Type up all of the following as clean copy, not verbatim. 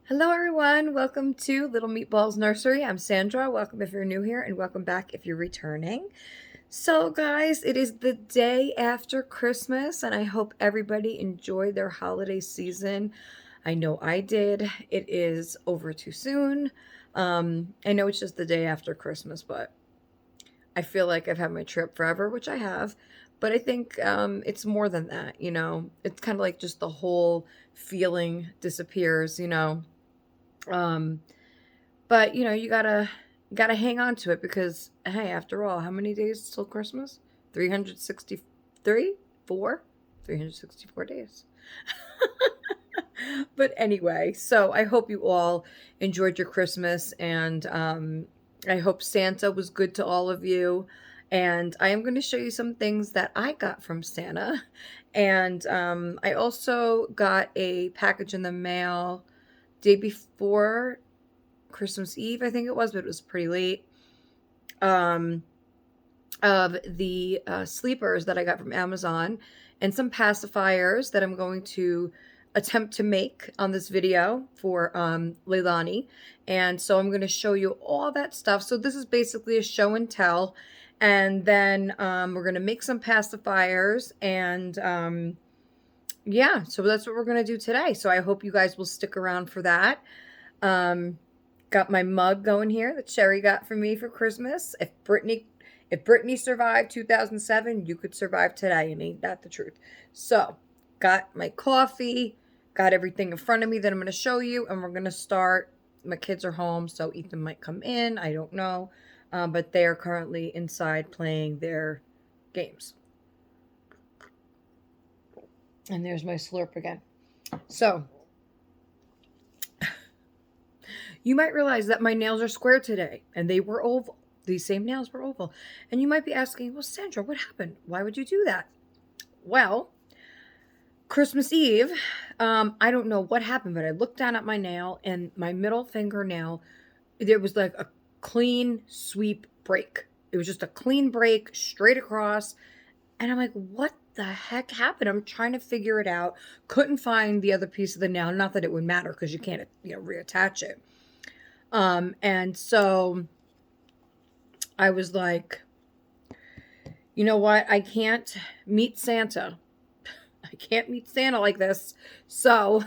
Hello, everyone. Welcome to Little Meatballs Nursery. I'm Sandra. Welcome if you're new here, and welcome back if you're returning. So, guys, it is the day after Christmas, and I hope everybody enjoyed their holiday season. I know I did. It is over too soon. I know it's just the day after Christmas, but I feel like I've had my trip forever, which I have. But I think it's more than that, you know? It's kind of like just the whole feeling disappears, you know? Um, but you gotta hang on to it because hey, after all, how many days till Christmas? 363? 4? 364 days. But anyway, so I hope you all enjoyed your Christmas and I hope Santa was good to all of you. And I am going to show you some things that I got from Santa. And I also got a package in the mail day before Christmas Eve, I think it was, but it was pretty late. Um, of the sleepers that I got from Amazon and some pacifiers that I'm going to attempt to make on this video for Leilani. And so I'm going to show you all that stuff. So this is basically a show and tell. And then we're going to make some pacifiers and yeah, so that's what we're going to do today. So I hope you guys will stick around for that. Got my mug going here that Sherry got for me for Christmas. If Brittany survived 2007, you could survive today, and ain't that the truth? So, got my coffee, got everything in front of me that I'm going to show you, and we're going to start. My kids are home, so Ethan might come in. I don't know, but they are currently inside playing their games. And there's my slurp again. So, you might realize that my nails are square today, and they were oval. These same nails were oval. And you might be asking, well, Sandra, what happened? Why would you do that? Well, Christmas Eve, I don't know what happened, but I looked down at my nail, and my middle fingernail, there was like a clean sweep break. It was just a clean break straight across. And I'm like, what the heck happened? I'm trying to figure it out. Couldn't find the other piece of the nail. Not that it would matter because you can't, reattach it. And so I was like, you know what? I can't meet Santa. I can't meet Santa like this. So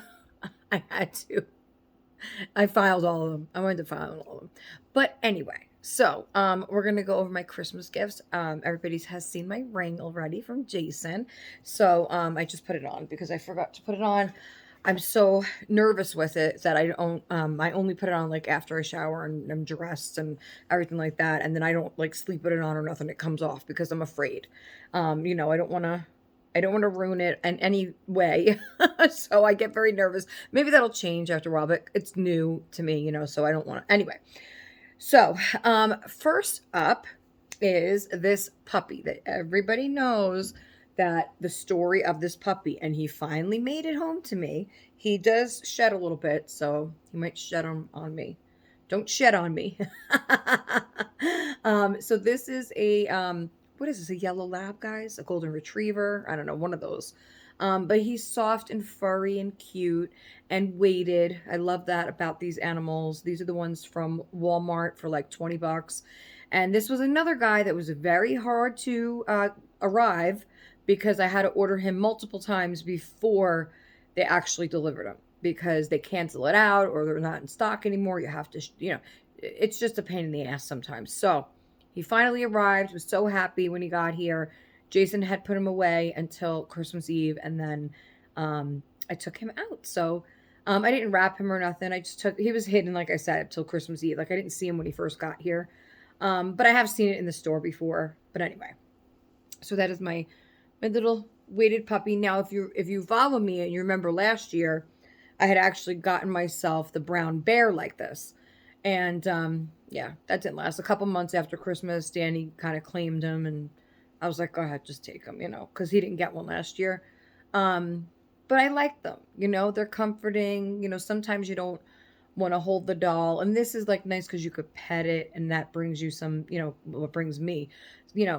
I filed all of them. I wanted to file all of them. But anyway, so we're going to go over my Christmas gifts. Everybody has seen my ring already from Jason. So I just put it on because I forgot to put it on. I'm so nervous with it that I only put it on like after I shower and I'm dressed and everything like that. And then I don't like sleep with it on or nothing. It comes off because I'm afraid. I don't want to ruin it in any way. So I get very nervous. Maybe that'll change after a while, but it's new to me, so I don't want to. Anyway, so first up is this puppy that everybody knows that the story of this puppy, and he finally made it home to me. He does shed a little bit, so he might shed on me. Don't shed on me. So this is what is this, a yellow lab, guys? A golden retriever? I don't know, one of those. But he's soft and furry and cute and weighted. I love that about these animals. These are the ones from Walmart for like 20 bucks. And this was another guy that was very hard to arrive because I had to order him multiple times before they actually delivered him because they cancel it out or they're not in stock anymore. You have to, it's just a pain in the ass sometimes. So he finally arrived, was so happy when he got here. Jason had put him away until Christmas Eve, and then I took him out. So I didn't wrap him or nothing. He was hidden, like I said, till Christmas Eve. Like I didn't see him when he first got here. But I have seen it in the store before. But anyway, so that is my little weighted puppy. Now, if you follow me and you remember last year, I had actually gotten myself the brown bear like this. And yeah, that didn't last. A couple months after Christmas, Danny kind of claimed him, and I was like, go ahead, just take him, because he didn't get one last year. But I like them, they're comforting. Sometimes you don't want to hold the doll. And this is like nice because you could pet it, and that brings you some, what brings me,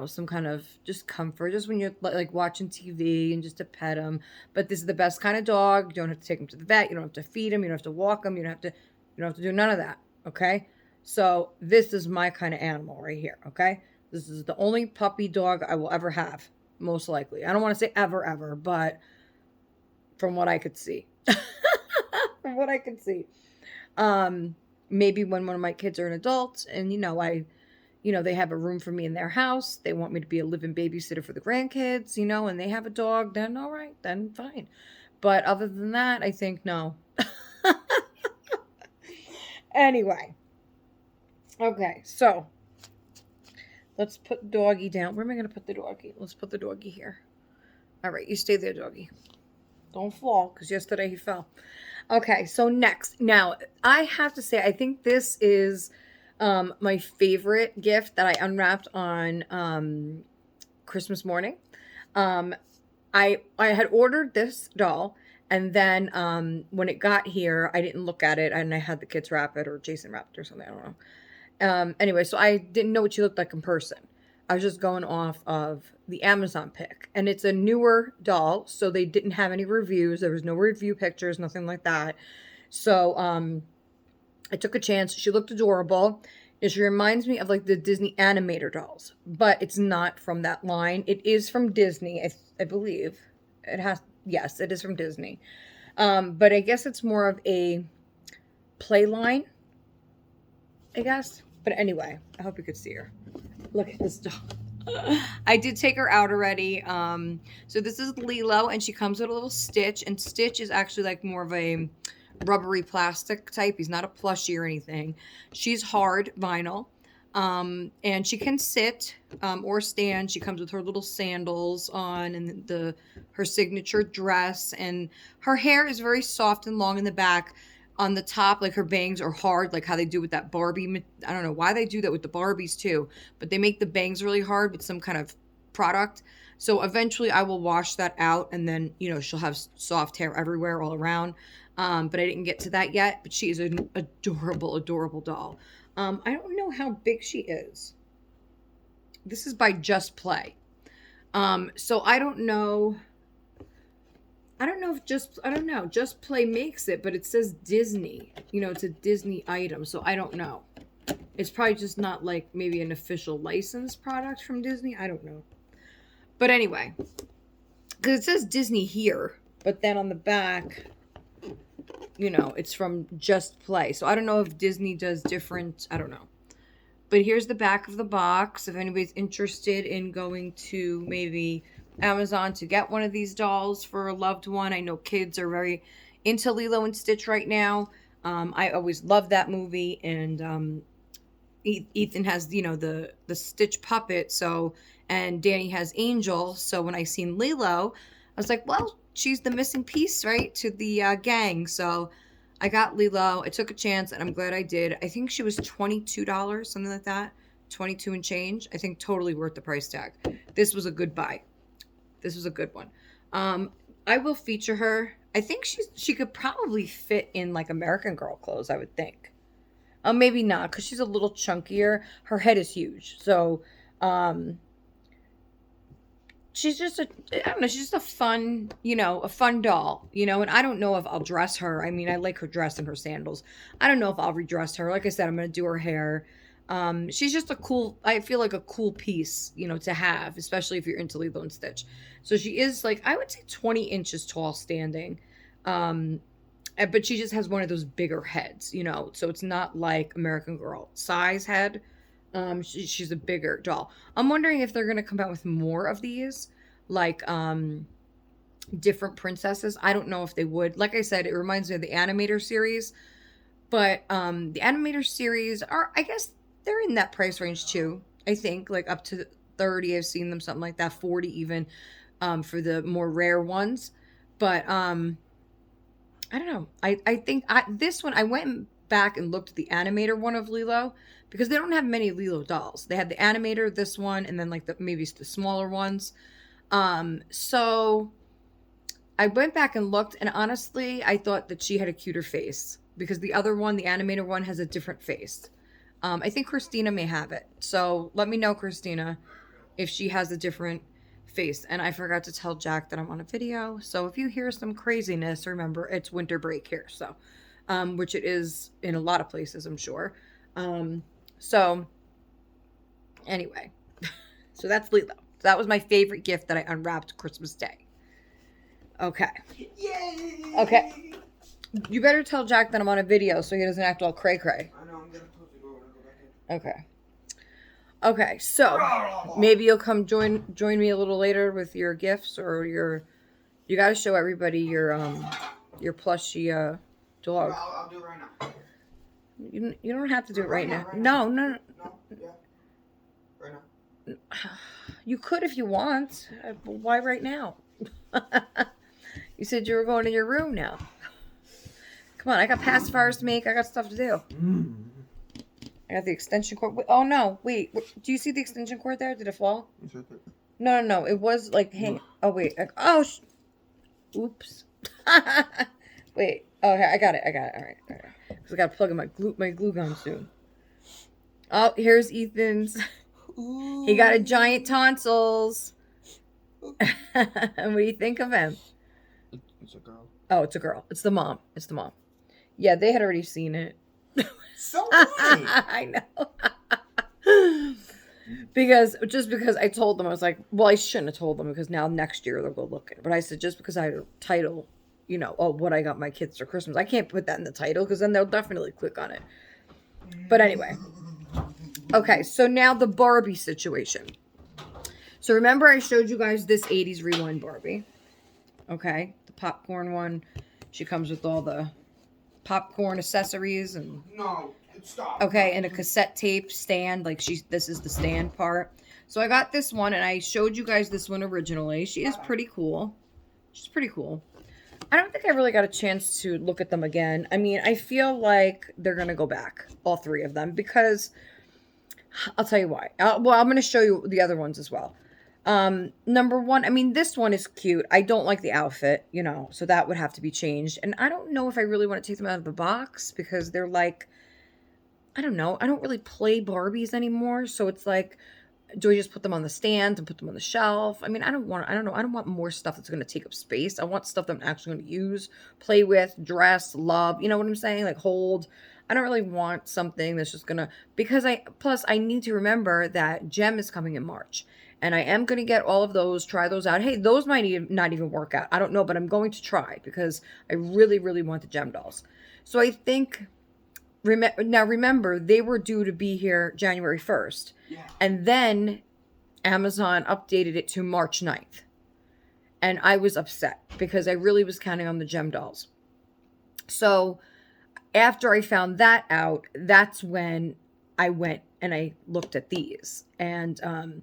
some kind of just comfort, just when you're like watching TV and just to pet him. But this is the best kind of dog. You don't have to take him to the vet. You don't have to feed him. You don't have to walk him. You don't have to do none of that. Okay. So this is my kind of animal right here. Okay. This is the only puppy dog I will ever have, most likely. I don't want to say ever, ever, but from what I could see. From what I could see. Maybe when one of my kids are an adult and, they have a room for me in their house, they want me to be a living babysitter for the grandkids, and they have a dog, then all right, then fine. But other than that, I think no. Anyway. Okay, so let's put the doggy down. Where am I going to put the doggy? Let's put the doggy here. All right, you stay there, doggy. Don't fall, because yesterday he fell. Okay, so next. Now, I have to say, I think this is my favorite gift that I unwrapped on Christmas morning. I had ordered this doll, and then when it got here, I didn't look at it, and I had the kids wrap it, or Jason wrapped it or something, I don't know. Anyway, so I didn't know what she looked like in person. I was just going off of the Amazon pic, and it's a newer doll, so they didn't have any reviews. There was no review pictures, nothing like that. So I took a chance. She looked adorable. And she reminds me of like the Disney animator dolls, but it's not from that line. It is from Disney, I believe. Yes, it is from Disney. But I guess it's more of a play line, I guess. But anyway, I hope you could see her. Look at this doll. I did take her out already. So this is Lilo, and she comes with a little Stitch, and Stitch is actually like more of a rubbery plastic type. He's not a plushie or anything. She's hard vinyl. And she can sit or stand. She comes with her little sandals on and her signature dress, and her hair is very soft and long in the back. On the top, like her bangs are hard, like how they do with that Barbie. I don't know why they do that with the Barbies too, but they make the bangs really hard with some kind of product. So eventually I will wash that out, and then, she'll have soft hair everywhere all around. But I didn't get to that yet, but she is an adorable, adorable doll. I don't know how big she is. This is by Just Play. So I don't know if Just Play makes it, but it says Disney. It's a Disney item, so I don't know. It's probably just not like maybe an official licensed product from Disney. I don't know. But anyway, because it says Disney here, but then on the back, it's from Just Play. So I don't know if Disney does different, I don't know. But here's the back of the box. If anybody's interested in going to maybe Amazon to get one of these dolls for a loved one. I know kids are very into Lilo and Stitch right now. I always loved that movie, and Ethan has the Stitch puppet, and Danny has Angel. So when I seen Lilo, I was like, well, she's the missing piece, right, to the gang. So I got Lilo. I took a chance, and I'm glad I did. I think she was $22, something like that, 22 and change. I think totally worth the price tag. This was a good buy. This was a good one. I will feature her. I think she could probably fit in like American Girl clothes, I would think. Maybe not, because she's a little chunkier. Her head is huge. So she's just she's just a fun, a fun doll, and I don't know if I'll dress her. I mean, I like her dress and her sandals. I don't know if I'll redress her. Like I said, I'm going to do her hair. She's just I feel like a cool piece, to have, especially if you're into Lilo and Stitch. So she is like, I would say 20 inches tall standing. But she just has one of those bigger heads, so it's not like American Girl size head. She's a bigger doll. I'm wondering if they're going to come out with more of these, like, different princesses. I don't know if they would. Like I said, it reminds me of the animator series, but, the animator series are, I guess, they're in that price range too. I think like up to 30. I've seen them something like that, 40 even, for the more rare ones. But I don't know. I think this one, I went back and looked at the animator one of Lilo, because they don't have many Lilo dolls. They had the animator, this one, and then like maybe the smaller ones. So I went back and looked, and honestly, I thought that she had a cuter face. because the other one, the animated one, has a different face. I think Christina may have it. So let me know, Christina, if she has a different face. And I forgot to tell Jack that I'm on a video. So if you hear some craziness, remember it's winter break here. So, which it is in a lot of places, I'm sure. So anyway, so that's Lilo. So that was my favorite gift that I unwrapped Christmas Day. Okay. Yay! Okay. You better tell Jack that I'm on a video so he doesn't act all cray-cray. I know, I'm gonna close the door when I go back in. Okay. Okay, so maybe you'll come join me a little later with your gifts or your. You gotta show everybody your plushy dog. I'll do it right now. You don't have to do it right now. Right No. No, yeah. Right now. You could if you want. Why right now? You said you were going to your room now. Come on, I got pacifiers to make. I got stuff to do. I got the extension cord. Oh no, wait. Do you see the extension cord there? Did it fall? No. It was like hang. Oh wait. Oops. Wait. Okay, I got it. All right. Because I got to plug in my glue gun soon. Oh, here's Ethan's. Ooh. He got a giant tonsils. What do you think of him? It's a girl. Oh, it's a girl. It's the mom. Yeah, they had already seen it. So what? I know. because I told them, I was like, well, I shouldn't have told them because now next year they'll go looking. But I said, just because I had a title, what I got my kids for Christmas, I can't put that in the title because then they'll definitely click on it. But anyway. Okay, so now the Barbie situation. So remember I showed you guys this 80s Rewind Barbie. Okay, the popcorn one. She comes with all the popcorn accessories and stop. Okay, and a cassette tape stand. This is the stand part. So I got this one and I showed you guys this one originally. She is pretty cool. She's pretty cool. I don't think I really got a chance to look at them again. I mean, I feel like they're gonna go back, all three of them, because I'll tell you why. I'm going to show you the other ones as well. Number one, I mean, this one is cute. I don't like the outfit, so that would have to be changed. And I don't know if I really want to take them out of the box because they're like, I don't know. I don't really play Barbies anymore. So it's like, do I just put them on the stand and put them on the shelf? I mean, I don't want more stuff that's going to take up space. I want stuff that I'm actually going to use, play with, dress, love. You know what I'm saying? Like hold. I don't really want something that's just gonna, because I need to remember that Gem is coming in March and I am going to get all of those, try those out. Hey, those might not even work out. I don't know, but I'm going to try because I really, really want the Gem dolls. So I think, now remember, they were due to be here January 1st. Yeah. And then Amazon updated it to March 9th. And I was upset because I really was counting on the Gem dolls. So after I found that out, that's when I went and I looked at these. And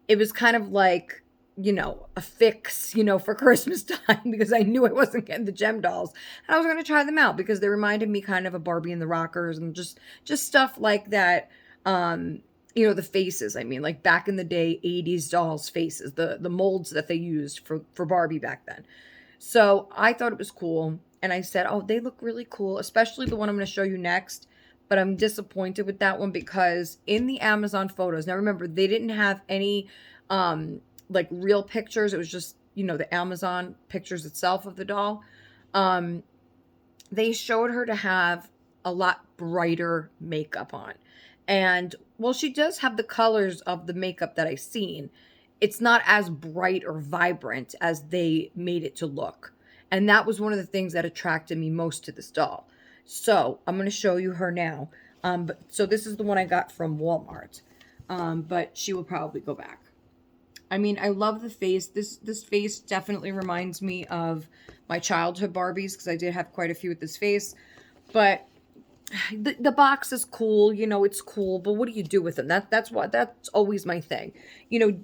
it was kind of like, a fix, for Christmas time because I knew I wasn't getting the Gem dolls. And I was going to try them out because they reminded me kind of a Barbie and the Rockers and just stuff like that. The faces, I mean, like back in the day, 80s dolls' faces, the molds that they used for Barbie back then. So I thought it was cool. And I said, oh, they look really cool, especially the one I'm going to show you next. But I'm disappointed with that one because in the Amazon photos, now remember, they didn't have any real pictures. It was just, the Amazon pictures itself of the doll. They showed her to have a lot brighter makeup on. And, well, she does have the colors of the makeup that I've seen. It's not as bright or vibrant as they made it to look. And that was one of the things that attracted me most to this doll. So I'm going to show you her now. So this is the one I got from Walmart. But she will probably go back. I mean, I love the face. This face definitely reminds me of my childhood Barbies because I did have quite a few with this face. But the box is cool, it's cool, but what do you do with them? That's always my thing.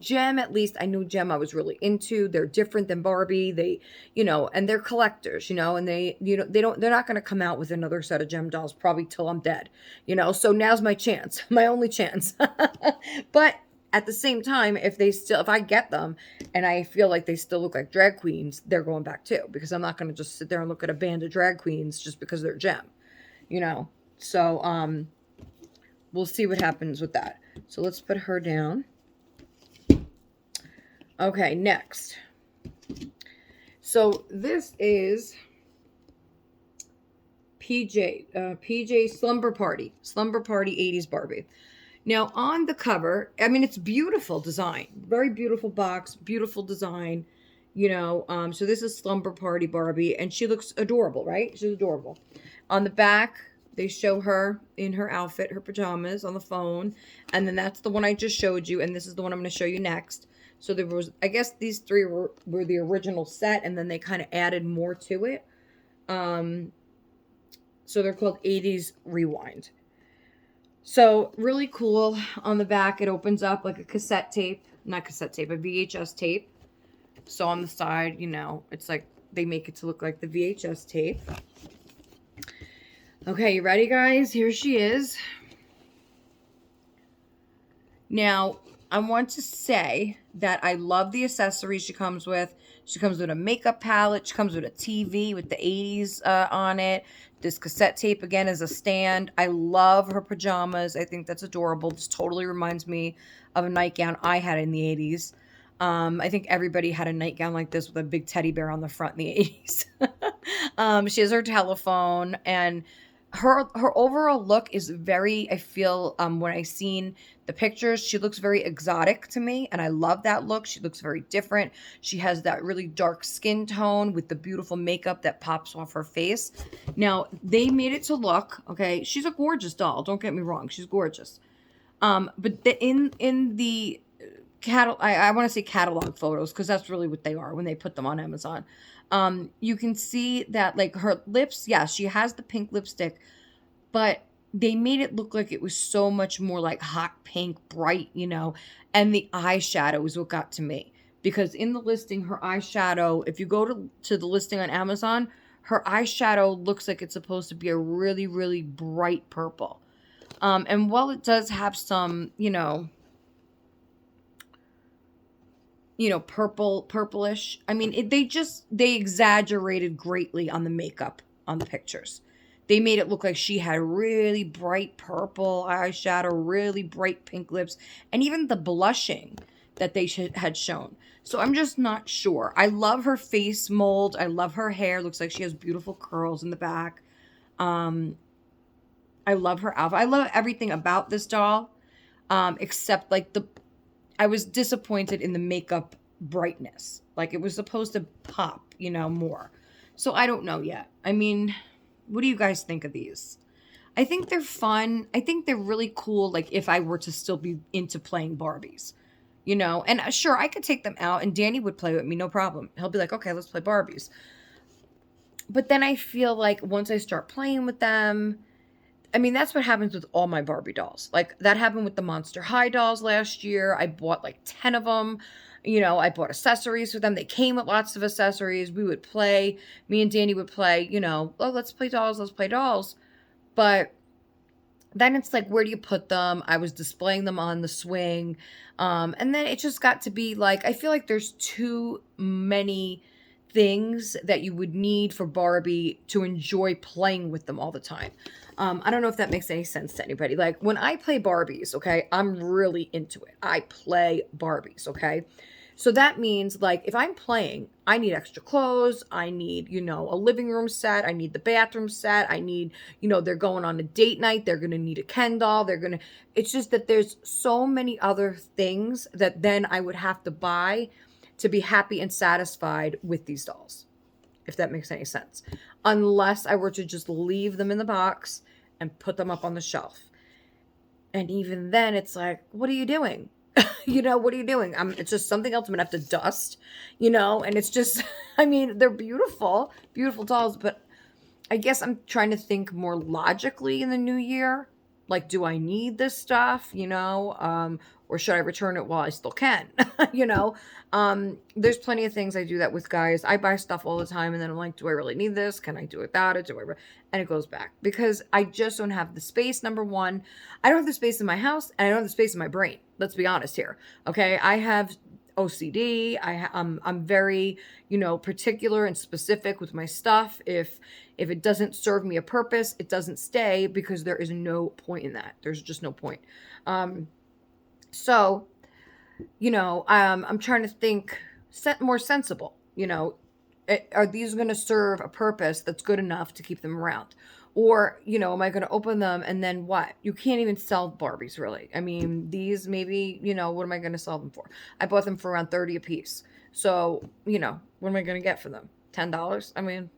Gem, at least I know Gem I was really into. They're different than Barbie. They, and they're collectors, and they're not going to come out with another set of Gem dolls probably till I'm dead, so now's my chance, my only chance. But at the same time, if I get them and I feel like they still look like drag queens, they're going back too, because I'm not going to just sit there and look at a band of drag queens just because they're Gem. you know. So, we'll see what happens with that. So let's put her down. Okay, next. So this is PJ Slumber Party 80s Barbie. Now on the cover, I mean, it's beautiful design, very beautiful box, beautiful design, you know. So this is Slumber Party Barbie, and she looks adorable, right? She's adorable. On the back, they show her in her outfit, her pajamas, on the phone, and then that's the one I just showed you, and this is the one I'm going to show you next. So there was, I guess these three were the original set, and then they kind of added more to it. So they're called 80s Rewind. So really cool. On the back, it opens up like a cassette tape, not cassette tape, a VHS tape. So on the side, you know, it's like they make it to look like the VHS tape. Okay, you ready, guys? Here she is. Now, I want to say that I love the accessories she comes with. She comes with a makeup palette. She comes with a TV with the 80s on it. This cassette tape, again, is a stand. I love her pajamas. I think that's adorable. This totally reminds me of a nightgown I had in the 80s. I think everybody had a nightgown like this with a big teddy bear on the front in the 80s. She has her telephone, and her overall look is very, I feel, when I seen the pictures, she looks very exotic to me, and I love that look. She looks very different. She has that really dark skin tone with the beautiful makeup that pops off her face. Now, they made it to look, okay, she's a gorgeous doll, don't get me wrong, she's gorgeous. But in the I want to say catalog photos, because that's really what they are when they put them on Amazon. You can see that, like, her lips, yeah, she has the pink lipstick, but they made it look like it was so much more like hot pink, bright, you know, and the eyeshadow is what got to me. Because in the listing, her eyeshadow, if you go to the listing on Amazon, her eyeshadow looks like it's supposed to be a really, really bright purple. And while it does have some, purplish. I mean, they exaggerated greatly on the makeup on the pictures. They made it look like she had really bright purple eyeshadow, really bright pink lips, and even the blushing that they had shown. So I'm just not sure. I love her face mold. I love her hair. Looks like she has beautiful curls in the back. I love her outfit. I love everything about this doll, except like I was disappointed in the makeup brightness. Like, it was supposed to pop, more. So I don't know yet. I mean, what do you guys think of these? I think they're fun. I think they're really cool, like, if I were to still be into playing Barbies, And sure, I could take them out and Danny would play with me, no problem. He'll be like, okay, let's play Barbies. But then I feel like once I start playing with them, I mean, that's what happens with all my Barbie dolls. Like, that happened with the Monster High dolls last year. I bought like 10 of them. I bought accessories for them. They came with lots of accessories. We would play. Me and Danny would play, oh, let's play dolls. Let's play dolls. But then it's like, where do you put them? I was displaying them on the swing. And then it just got to be like, I feel like there's too many things that you would need for Barbie to enjoy playing with them all the time. I don't know if that makes any sense to anybody. Like, when I play Barbies, okay, I'm really into it. I play Barbies, okay? So that means, like, if I'm playing, I need extra clothes. I need, a living room set. I need the bathroom set. I need, they're going on a date night. They're going to need a Ken doll. It's just that there's so many other things that then I would have to buy to be happy and satisfied with these dolls, if that makes any sense. Unless I were to just leave them in the box and put them up on the shelf. And even then, it's like, what are you doing? What are you doing? It's just something else I'm going to have to dust, and it's just, I mean, they're beautiful, beautiful dolls, but I guess I'm trying to think more logically in the new year. Like, do I need this stuff, or should I return it while I still can? There's plenty of things I do that with guys. I buy stuff all the time and then I'm like, do I really need this? Can I do without it? And it goes back because I just don't have the space. Number one, I don't have the space in my house and I don't have the space in my brain. Let's be honest here. Okay. I have OCD. I'm very, particular and specific with my stuff. If it doesn't serve me a purpose, it doesn't stay because there is no point in that. There's just no point. Um, so, I'm trying to think more sensible. Are these going to serve a purpose that's good enough to keep them around? Or, am I going to open them and then what? You can't even sell Barbies, really. I mean, these maybe, what am I going to sell them for? I bought them for around 30 a piece. So, what am I going to get for them? $10? I mean,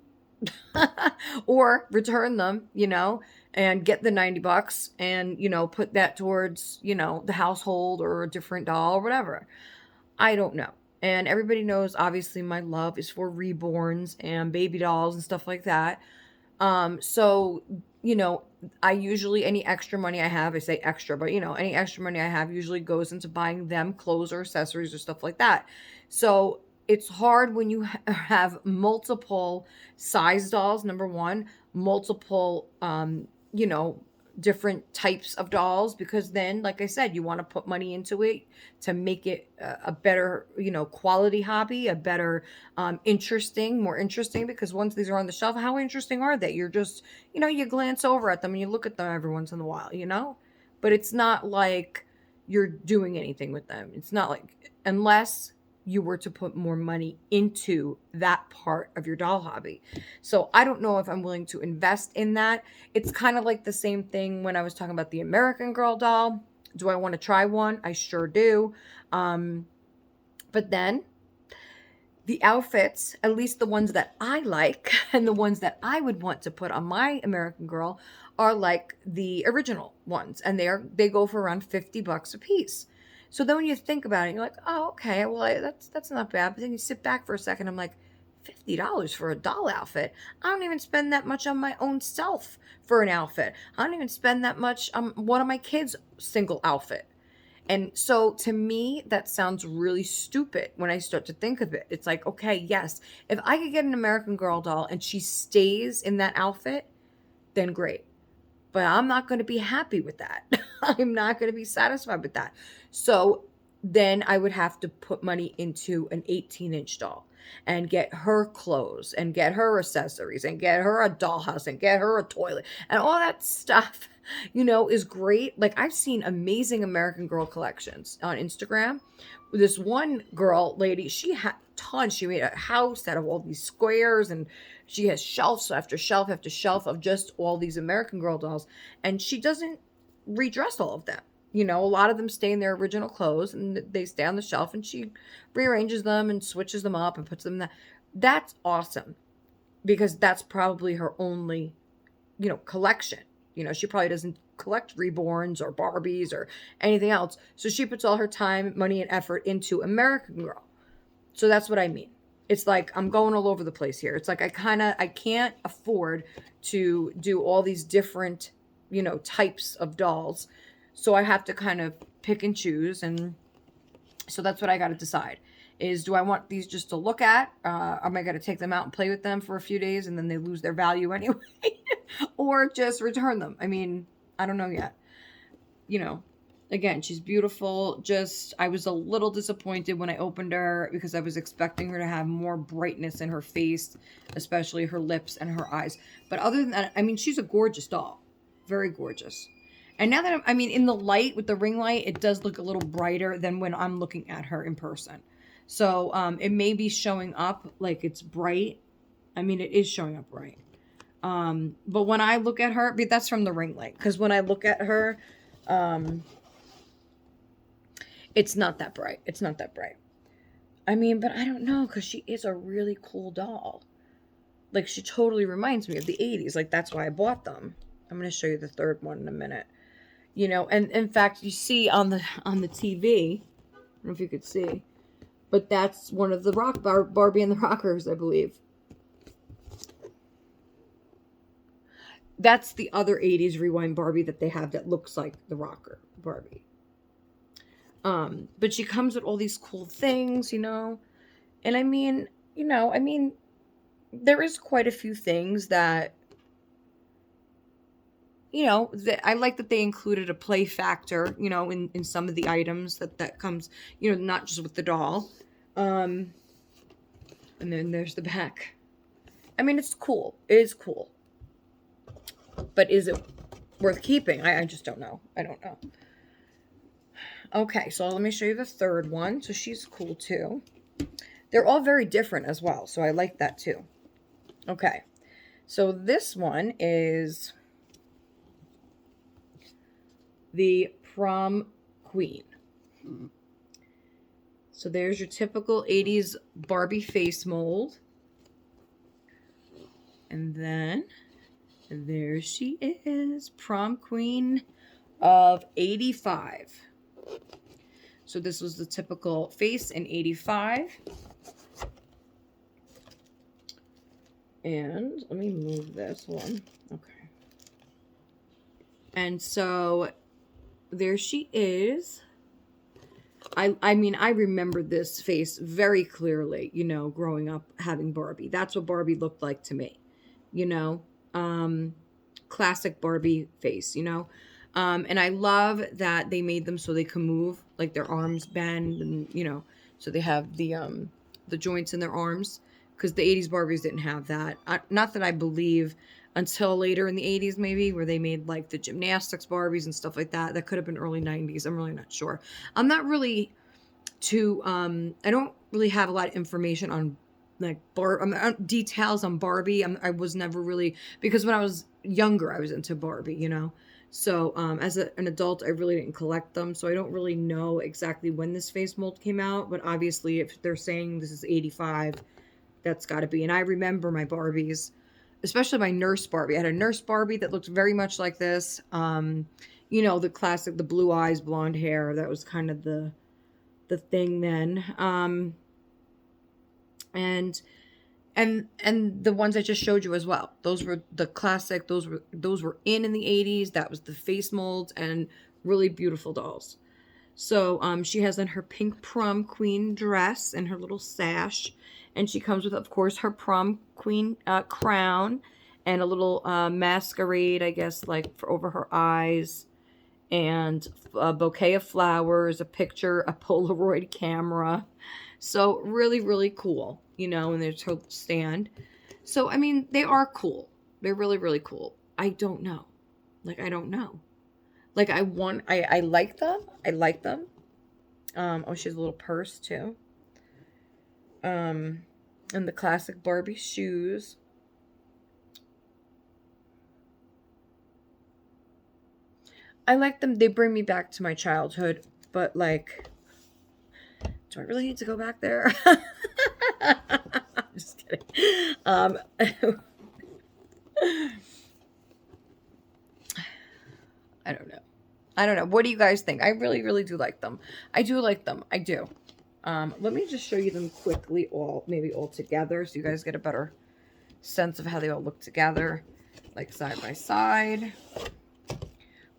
or return them, and get the 90 bucks and, put that towards, the household or a different doll or whatever. I don't know. And everybody knows, obviously, my love is for reborns and baby dolls and stuff like that. So, you know, I usually, any extra money I have, I say extra, but any extra money I have usually goes into buying them clothes or accessories or stuff like that. So it's hard when you have multiple size dolls, number one, multiple, different types of dolls, because then, like I said, you want to put money into it to make it a better, quality hobby, a better, more interesting, because once these are on the shelf, how interesting are they? You're just, you glance over at them and you look at them every once in a while, but it's not like you're doing anything with them. It's not like, unless you were to put more money into that part of your doll hobby. So I don't know if I'm willing to invest in that. It's kind of like the same thing when I was talking about the American Girl doll. Do I want to try one? I sure do. But then the outfits, at least the ones that I like and the ones that I would want to put on my American Girl, are like the original ones, and they go for around $50 a piece. So then when you think about it, you're like, oh, okay, well, that's not bad. But then you sit back for a second, I'm like, $50 for a doll outfit? I don't even spend that much on my own self for an outfit. I don't even spend that much on one of my kids' single outfit. And so to me, that sounds really stupid when I start to think of it. It's like, okay, yes, if I could get an American Girl doll and she stays in that outfit, then great. But I'm not going to be happy with that. I'm not going to be satisfied with that. So then I would have to put money into an 18-inch doll and get her clothes and get her accessories and get her a dollhouse and get her a toilet and all that stuff, is great. Like, I've seen amazing American Girl collections on Instagram. This one girl lady, she had tons. She made a house out of all these squares, and she has shelves after shelf after shelf of just all these American Girl dolls. And she doesn't redress all of them. A lot of them stay in their original clothes and they stay on the shelf, and she rearranges them and switches them up and puts them in that. That's awesome, because that's probably her only, collection. She probably doesn't collect reborns or Barbies or anything else. So she puts all her time, money, and effort into American Girl. So that's what I mean. It's like I'm going all over the place here. It's like I can't afford to do all these different, types of dolls. So I have to kind of pick and choose. And so that's what I got to decide is, do I want these just to look at? Am I going to take them out and play with them for a few days and then they lose their value anyway? Or just return them? I mean, I don't know yet. Again, she's beautiful. Just, I was a little disappointed when I opened her because I was expecting her to have more brightness in her face, especially her lips and her eyes. But other than that, I mean, she's a gorgeous doll. Very gorgeous. And now that in the light with the ring light, it does look a little brighter than when I'm looking at her in person. So it may be showing up like it's bright. I mean, it is showing up bright. But when I look at her, but that's from the ring light. Because when I look at her, it's not that bright. It's not that bright. I mean, but I don't know, because she is a really cool doll. Like, she totally reminds me of the 80s. Like, that's why I bought them. I'm going to show you the third one in a minute. And in fact, you see on the TV, I don't know if you could see, but that's one of the Barbie and the Rockers, I believe. That's the other 80s rewind Barbie that they have that looks like the rocker Barbie. But she comes with all these cool things, and I mean, there is quite a few things that you know, I like that they included a play factor, you know, in some of the items that comes, you know, not just with the doll. Um, and then there's the back. I mean, it's cool. It is cool. But is it worth keeping? I just don't know. I don't know. Okay, so let me show you the third one. So she's cool too. They're all very different as well, so I like that too. Okay, so this one is the prom queen. So there's your typical 80s Barbie face mold. And then there she is, prom queen of 85. So this was the typical face in 85. And let me move this one. Okay. And so there she is. I mean, I remember this face very clearly, you know, growing up having Barbie. That's what Barbie looked like to me, you know, classic Barbie face, you know. And I love that they made them so they can move, like their arms bend and, you know, so they have the joints in their arms, because the 80s Barbies didn't have that. Not that I believe until later in the 80s maybe, where they made like the gymnastics Barbies and stuff like that. That could have been early 90s. I'm really not sure. I'm not really too I don't really have a lot of information on like details on Barbie. I was never really, because when I was younger I was into Barbie, you know. So as an adult I really didn't collect them, so I don't really know exactly when this face mold came out, but obviously if they're saying this is 85, that's got to be. And I remember my Barbies, especially my nurse Barbie. I had a nurse Barbie that looked very much like this. You know, the classic, the blue eyes, blonde hair. That was kind of the thing then. And the ones I just showed you as well. Those were the classic. Those were in the 80s. That was the face molds and really beautiful dolls. So she has on her pink prom queen dress and her little sash. And she comes with, of course, her prom queen crown and a little masquerade, I guess, like for over her eyes. And a bouquet of flowers, a picture, a Polaroid camera. So really, really cool, you know, and there's her stand. So, I mean, they are cool. They're really, really cool. I don't know. Like, I don't know. Like, I like them. I like them. Oh, she has a little purse too. And the classic Barbie shoes. I like them. They bring me back to my childhood, but like, do I really need to go back there? I'm just kidding. I don't know. I don't know. What do you guys think? I really, really do like them. I do like them. I do. Let me just show you them quickly, maybe all together, so you guys get a better sense of how they all look together, like side by side.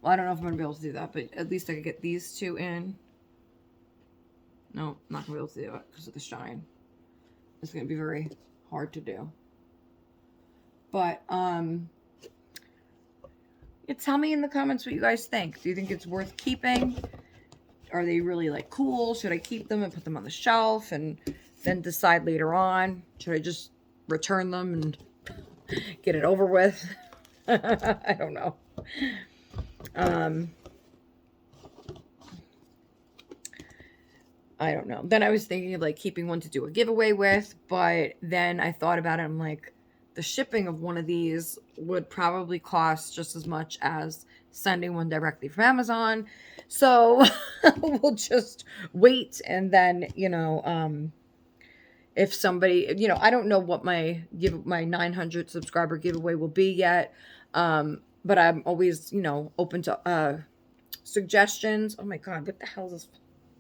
Well, I don't know if I'm gonna be able to do that, but at least I could get these two in. No, I'm not gonna be able to do it because of the shine. It's gonna be very hard to do. But tell me in the comments what you guys think. Do you think it's worth keeping? Are they really like cool? Should I keep them and put them on the shelf and then decide later on? Should I just return them and get it over with? I don't know. I don't know. Then I was thinking of like keeping one to do a giveaway with, but then I thought about it. I'm like, the shipping of one of these would probably cost just as much as sending one directly from Amazon. So we'll just wait. And then, you know, if somebody, you know, I don't know what my 900 subscriber giveaway will be yet. But I'm always, you know, open to suggestions. Oh my God, what the hell is this?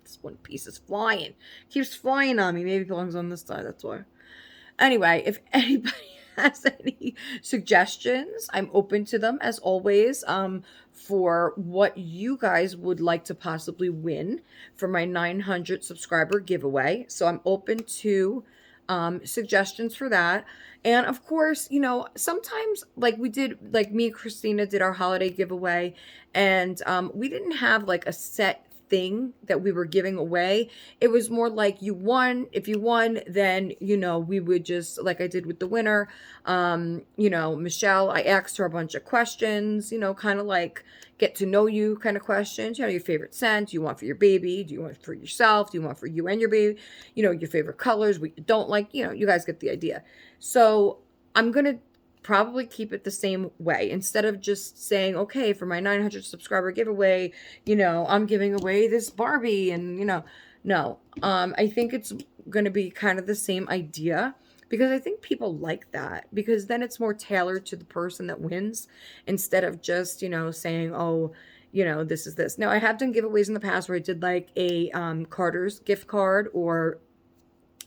This one piece is flying. Keeps flying on me. Maybe it belongs on this side. That's why. Anyway, if anybody has any suggestions, I'm open to them as always, for what you guys would like to possibly win for my 900 subscriber giveaway. So I'm open to suggestions for that. And of course, you know, sometimes like we did, like me and Christina did our holiday giveaway, and we didn't have like a set thing that we were giving away. It was more like you won. If you won, then, you know, we would just, like I did with the winner, you know, Michelle, I asked her a bunch of questions, you know, kind of like get to know you kind of questions. You know, your favorite scent, do you want for your baby? Do you want for yourself? Do you want for you and your baby? You know, your favorite colors, what you don't like, you know, you guys get the idea. So I'm going to probably keep it the same way. Instead of just saying, okay, for my 900 subscriber giveaway, you know, I'm giving away this Barbie and, you know, no. I think it's going to be kind of the same idea, because I think people like that, because then it's more tailored to the person that wins, instead of just, you know, saying, oh, you know, this is this. Now, I have done giveaways in the past where I did like a Carter's gift card or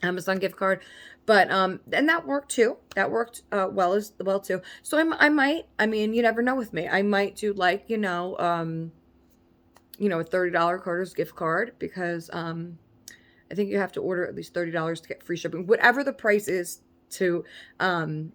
Amazon gift card, but and that worked too. That worked well too. So I might, I mean, you never know with me. I might do like, you know, a $30 Carter's gift card, because I think you have to order at least $30 to get free shipping. Whatever the price is to the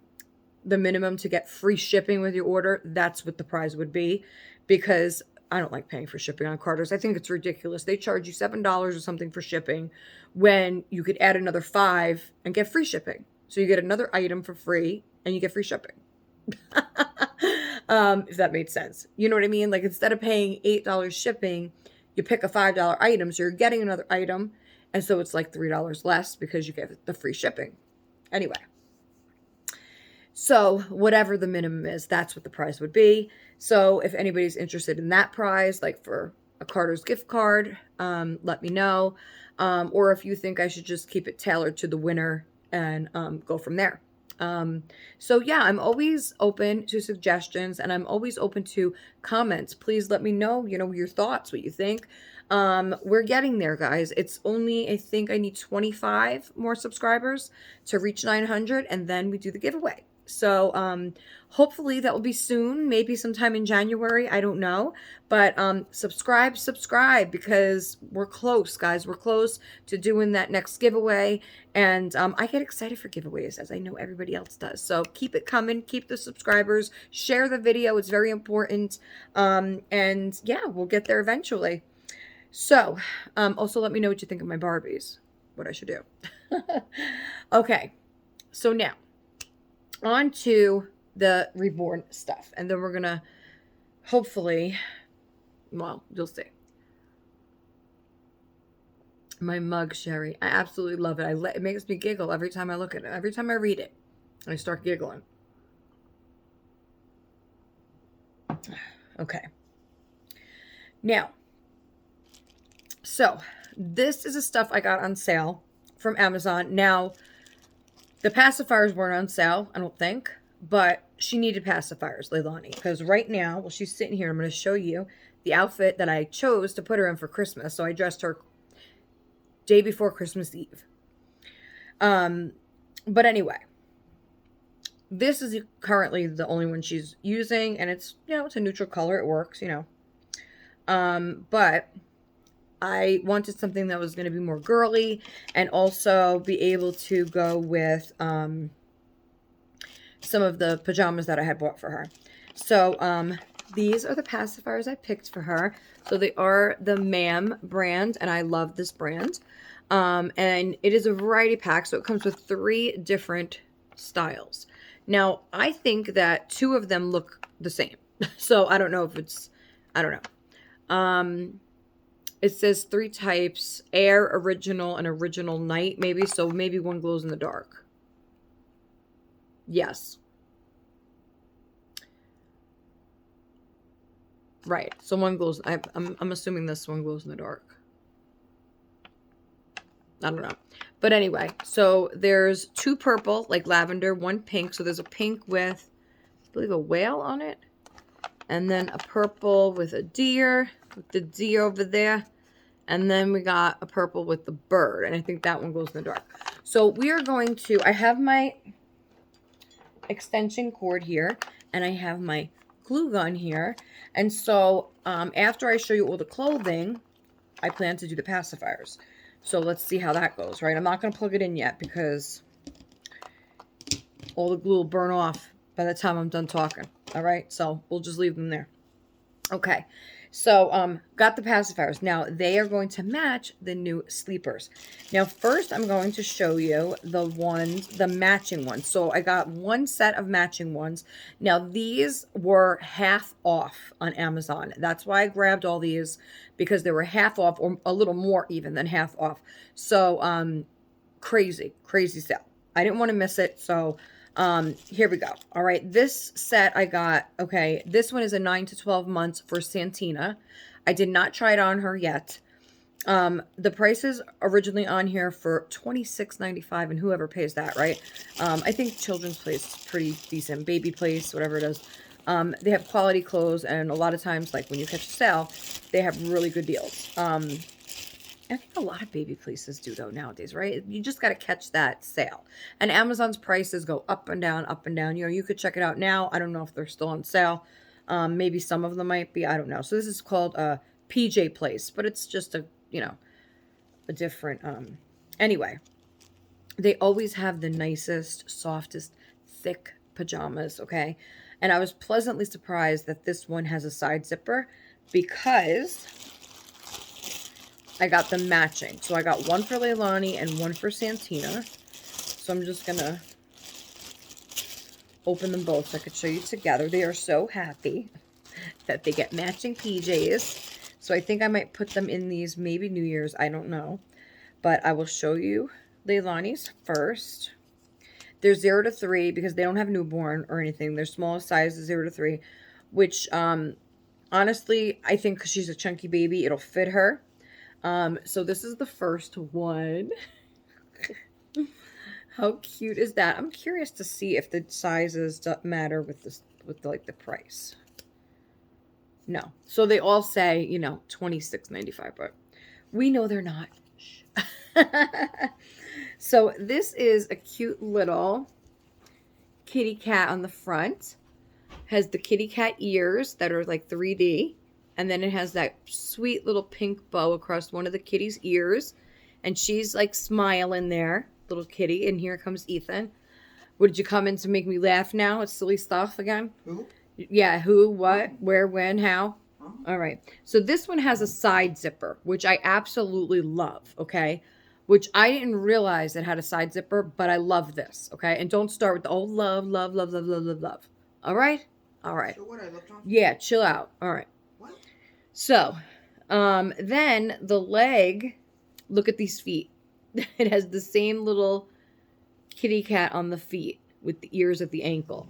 minimum to get free shipping with your order, that's what the prize would be, because I don't like paying for shipping on Carter's. I think it's ridiculous. They charge you $7 or something for shipping when you could add another 5 and get free shipping. So you get another item for free and you get free shipping. If that made sense. You know what I mean? Like, instead of paying $8 shipping, you pick a $5 item, so you're getting another item, and so it's like $3 less because you get the free shipping. Anyway, so whatever the minimum is, that's what the price would be. So if anybody's interested in that prize, like for a Carter's gift card, let me know. Or if you think I should just keep it tailored to the winner and go from there. So yeah, I'm always open to suggestions, and I'm always open to comments. Please let me know, you know, your thoughts, what you think. We're getting there, guys. It's only, I think I need 25 more subscribers to reach 900, and then we do the giveaway. So, hopefully that will be soon, maybe sometime in January. I don't know, but, subscribe, because we're close, guys. We're close to doing that next giveaway. And, I get excited for giveaways, as I know everybody else does. So keep it coming, keep the subscribers, share the video. It's very important. And yeah, we'll get there eventually. So, also let me know what you think of my Barbies, what I should do. Okay. So now, on to the reborn stuff, and then we're gonna hopefully, well, you'll see. My mug, Sherry, I absolutely love it. It makes me giggle every time I look at it. Every time I read it, I start giggling. Okay. Now, so this is the stuff I got on sale from Amazon. Now, the pacifiers weren't on sale, I don't think, but she needed pacifiers, Leilani, because right now, well, she's sitting here. I'm going to show you the outfit that I chose to put her in for Christmas. So I dressed her day before Christmas Eve. But anyway, this is currently the only one she's using, and it's, you know, it's a neutral color. It works, you know. But I wanted something that was going to be more girly and also be able to go with some of the pajamas that I had bought for her. So these are the pacifiers I picked for her. So they are the Ma'am brand, and I love this brand. And it is a variety pack, so it comes with 3 different styles. Now, I think that 2 of them look the same. So I don't know if it's, I don't know. It says 3 types: Air, Original, and Original Night, maybe. So maybe one glows in the dark. Yes. Right. So one glows. I'm assuming this one glows in the dark. I don't know. But anyway, so there's 2 purple, like lavender, 1 pink. So there's a pink with, I believe, a whale on it. And then a purple with a deer, with the deer over there. And then we got a purple with the bird. And I think that one glows in the dark. So we are going to, I have my extension cord here. And I have my glue gun here. And so after I show you all the clothing, I plan to do the pacifiers. So let's see how that goes, right? I'm not going to plug it in yet because all the glue will burn off by the time I'm done talking. All right, so we'll just leave them there. Okay, so got the pacifiers. Now they are going to match the new sleepers. Now first I'm going to show you the matching ones. So I got one set of matching ones. Now these were half off on Amazon. That's why I grabbed all these, because they were half off, or a little more even than half off. So crazy sale. I didn't want to miss it, so here we go. All right, this set I got, okay, this one is a 9 to 12 months for Santina. I did not try it on her yet. The price is originally on here for $26.95, and whoever pays that, right? I think Children's Place is pretty decent. Baby Place, whatever it is. They have quality clothes, and a lot of times, like when you catch a sale, they have really good deals. I think a lot of baby places do, though, nowadays, right? You just got to catch that sale. And Amazon's prices go up and down, up and down. You know, you could check it out now. I don't know if they're still on sale. Maybe some of them might be. I don't know. So this is called PJ Place, but it's just a, you know, a different, anyway. They always have the nicest, softest, thick pajamas, okay? And I was pleasantly surprised that this one has a side zipper, because I got them matching. So I got one for Leilani and one for Santina. So I'm just going to open them both so I could show you together. They are so happy that they get matching PJs. So I think I might put them in these maybe New Year's. I don't know. But I will show you Leilani's first. They're 0 to 3 because they don't have newborn or anything. Their smallest size is 0 to 3, which honestly, I think because she's a chunky baby, it'll fit her. So this is the first one. How cute is that? I'm curious to see if the sizes matter with this, with like the price. No. So they all say, you know, $26.95, but we know they're not. So this is a cute little kitty cat on the front. Has the kitty cat ears that are like 3D. And then it has that sweet little pink bow across one of the kitty's ears. And she's like smiling there, little kitty. And here comes Ethan. What, did you come in to make me laugh now? It's silly stuff again? Who? Yeah, who, what, where, when, how? All right. So this one has a side zipper, which I absolutely love, okay? Which I didn't realize it had a side zipper, but I love this, okay? And don't start with the, oh, love, love, love, love, love, love, love. All right? All right. So what, I looked on? Yeah, chill out. All right. What? So, then the leg, look at these feet. It has the same little kitty cat on the feet with the ears at the ankle.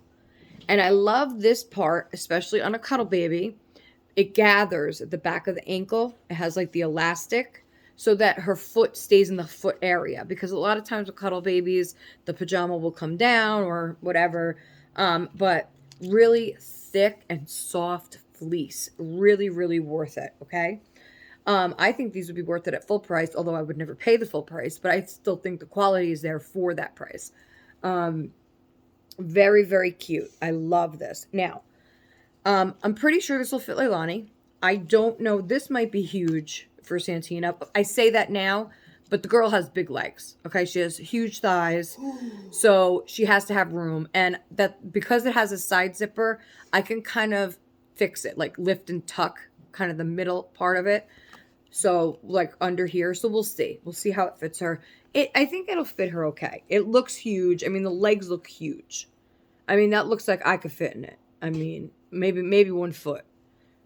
And I love this part, especially on a cuddle baby. It gathers at the back of the ankle. It has like the elastic so that her foot stays in the foot area. Because a lot of times with cuddle babies, the pajama will come down or whatever. But really thick and soft fleece. Really, really worth it, okay? I think these would be worth it at full price, although I would never pay the full price, but I still think the quality is there for that price. Very, very cute. I love this. Now, I'm pretty sure this will fit Leilani. I don't know. This might be huge for Santina. I say that now, but the girl has big legs. Okay, she has huge thighs, so she has to have room. And that, because it has a side zipper, I can kind of fix it, like lift and tuck kind of the middle part of it. So like under here. So we'll see. We'll see how it fits her. I think it'll fit her okay. It looks huge. I mean, the legs look huge. I mean, that looks like I could fit in it. I mean, maybe 1 foot.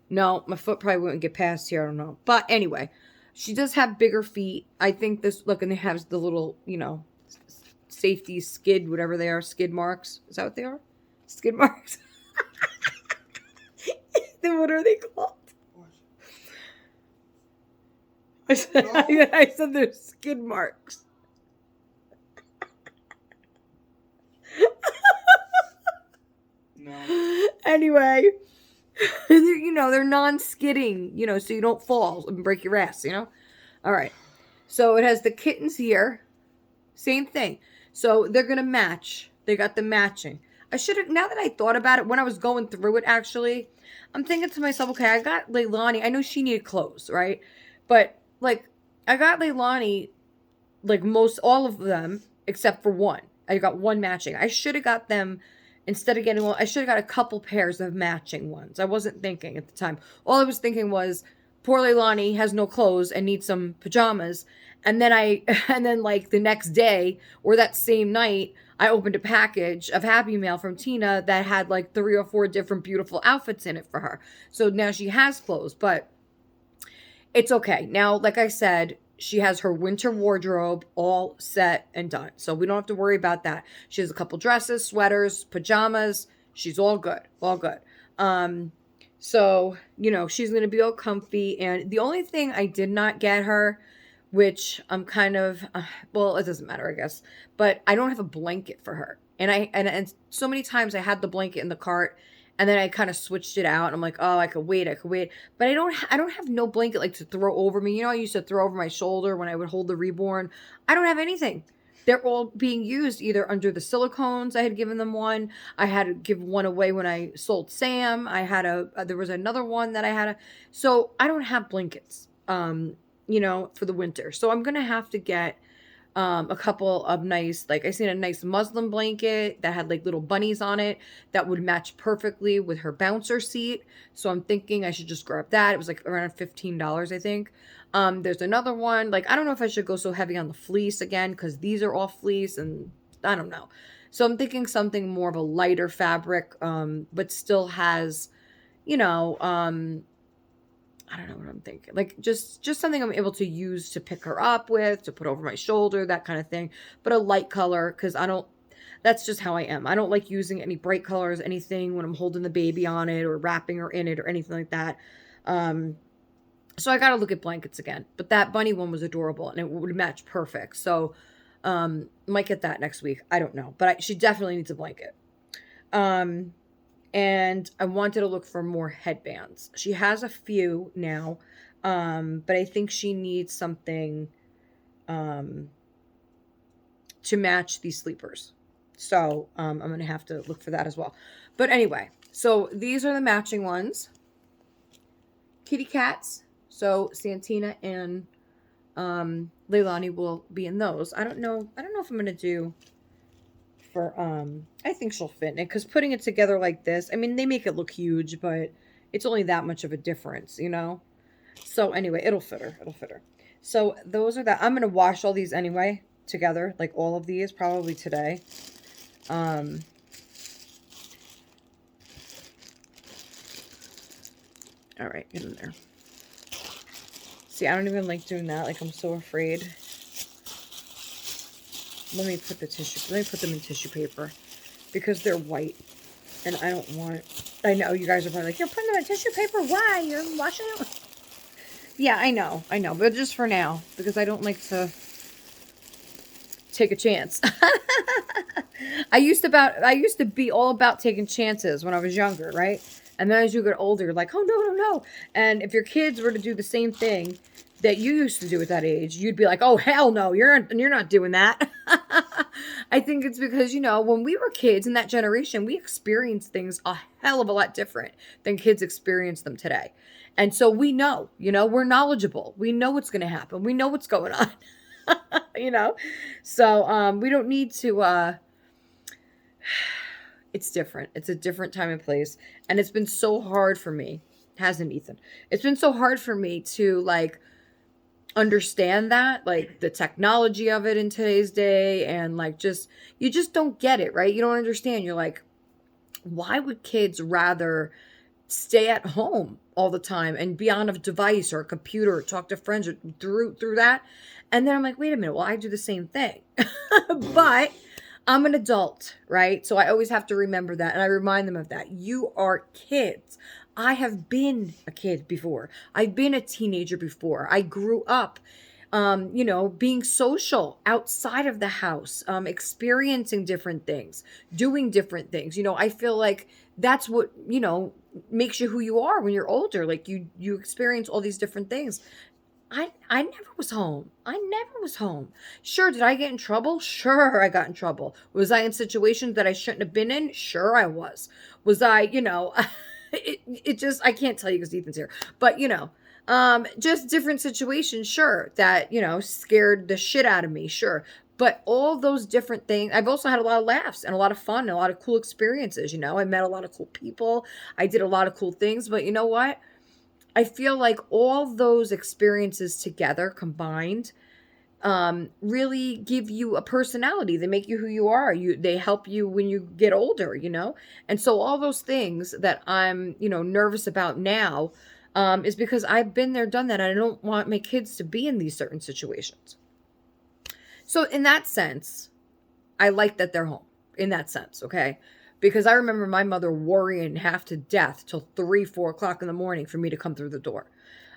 No, my foot probably wouldn't get past here. I don't know. But anyway, she does have bigger feet. I think this, look, and it has the little, you know, safety skid, whatever they are, skid marks. Is that what they are? Skid marks? Then what are they called? I said, No. I said there's skid marks. No. Anyway, you know, they're non-skidding, you know, so you don't fall and break your ass, you know? All right. So it has the kittens here. Same thing. So they're going to match. They got the matching. I should have, now that I thought about it, when I was going through it, actually, I'm thinking to myself, okay, I got Leilani. I know she needed clothes, right? But, like, I got Leilani, like, all of them, except for one. I got one matching. I should have got them instead of getting one. I should have got a couple pairs of matching ones. I wasn't thinking at the time. All I was thinking was poor Leilani has no clothes and needs some pajamas. And then and then like the next day or that same night, I opened a package of Happy Mail from Tina that had like 3 or 4 different beautiful outfits in it for her. So now she has clothes, but it's okay. Now, like I said, she has her winter wardrobe all set and done. So we don't have to worry about that. She has a couple dresses, sweaters, pajamas. She's all good. All good. So, she's going to be all comfy. And the only thing I did not get her, which I'm kind of, well, it doesn't matter, I guess, but I don't have a blanket for her. And so many times I had the blanket in the cart and then I kind of switched it out. And I'm like, oh, I could wait. But I don't have no blanket like to throw over me. I used to throw over my shoulder when I would hold the reborn. I don't have anything. They're all being used either under the silicones. I had given them one. I had to give one away when I sold Sam. There was another one that so I don't have blankets, for the winter. So I'm going to have to get a couple of nice, like I seen a nice muslin blanket that had like little bunnies on it that would match perfectly with her bouncer seat. So I'm thinking I should just grab that. It was like around $15, I think. There's another one. Like, I don't know if I should go so heavy on the fleece again, because these are all fleece and I don't know. So I'm thinking something more of a lighter fabric, but still has, I don't know what I'm thinking. Like just something I'm able to use to pick her up with, to put over my shoulder, that kind of thing. But a light color, because that's just how I am. I don't like using any bright colors, anything when I'm holding the baby on it or wrapping her in it or anything like that. So I got to look at blankets again. But that bunny one was adorable and it would match perfect. So might get that next week. I don't know. But she definitely needs a blanket. And I wanted to look for more headbands. She has a few now, but I think she needs something to match these sleepers. So I'm going to have to look for that as well. But anyway, so these are the matching ones. Kitty cats. So Santina and Leilani will be in those. I don't know if I'm going to do for I think she'll fit in it, because putting it together like this, I mean, they make it look huge, but it's only that much of a difference, so anyway, it'll fit her. So those are that. I'm gonna wash all these anyway together, like all of these probably today. All right, get in there. See, I don't even like doing that. Like, I'm so afraid. Let me put them in tissue paper because they're white and I don't want, I know you guys are probably like, you're putting them in tissue paper. Why? You're washing it. Yeah, I know, but just for now, because I don't like to take a chance. I used to be all about taking chances when I was younger, right? And then as you get older, you're like, oh, no. And if your kids were to do the same thing that you used to do at that age, you'd be like, oh, hell no, you're not doing that. I think it's because, when we were kids in that generation, we experienced things a hell of a lot different than kids experience them today. And so we know, we're knowledgeable. We know what's going to happen. We know what's going on, So we don't need to, it's different. It's a different time and place. And it's been so hard for me, hasn't Ethan? It's been so hard for me to understand that, like the technology of it in today's day, and you just don't get it, right? You don't understand. You're like, why would kids rather stay at home all the time and be on a device or a computer or talk to friends or through that? And then I'm like, wait a minute, well, I do the same thing. But I'm an adult, right? So I always have to remember that, and I remind them of that. You are kids. I have been a kid before. I've been a teenager before. I grew up, being social outside of the house, experiencing different things, doing different things. I feel like that's what, makes you who you are when you're older. Like you experience all these different things. I never was home. Sure, did I get in trouble? Sure, I got in trouble. Was I in situations that I shouldn't have been in? Sure, I was. Was I, it just, I can't tell you because Ethan's here, but just different situations, sure, that, scared the shit out of me, sure. But all those different things, I've also had a lot of laughs and a lot of fun and a lot of cool experiences. I met a lot of cool people. I did a lot of cool things. But you know what? I feel like all those experiences together combined really give you a personality. They make you who you are. They help you when you get older. And so all those things that I'm, nervous about now, is because I've been there, done that. And I don't want my kids to be in these certain situations. So in that sense, I like that they're home. In that sense, okay? Because I remember my mother worrying half to death till 3, 4 o'clock in the morning for me to come through the door.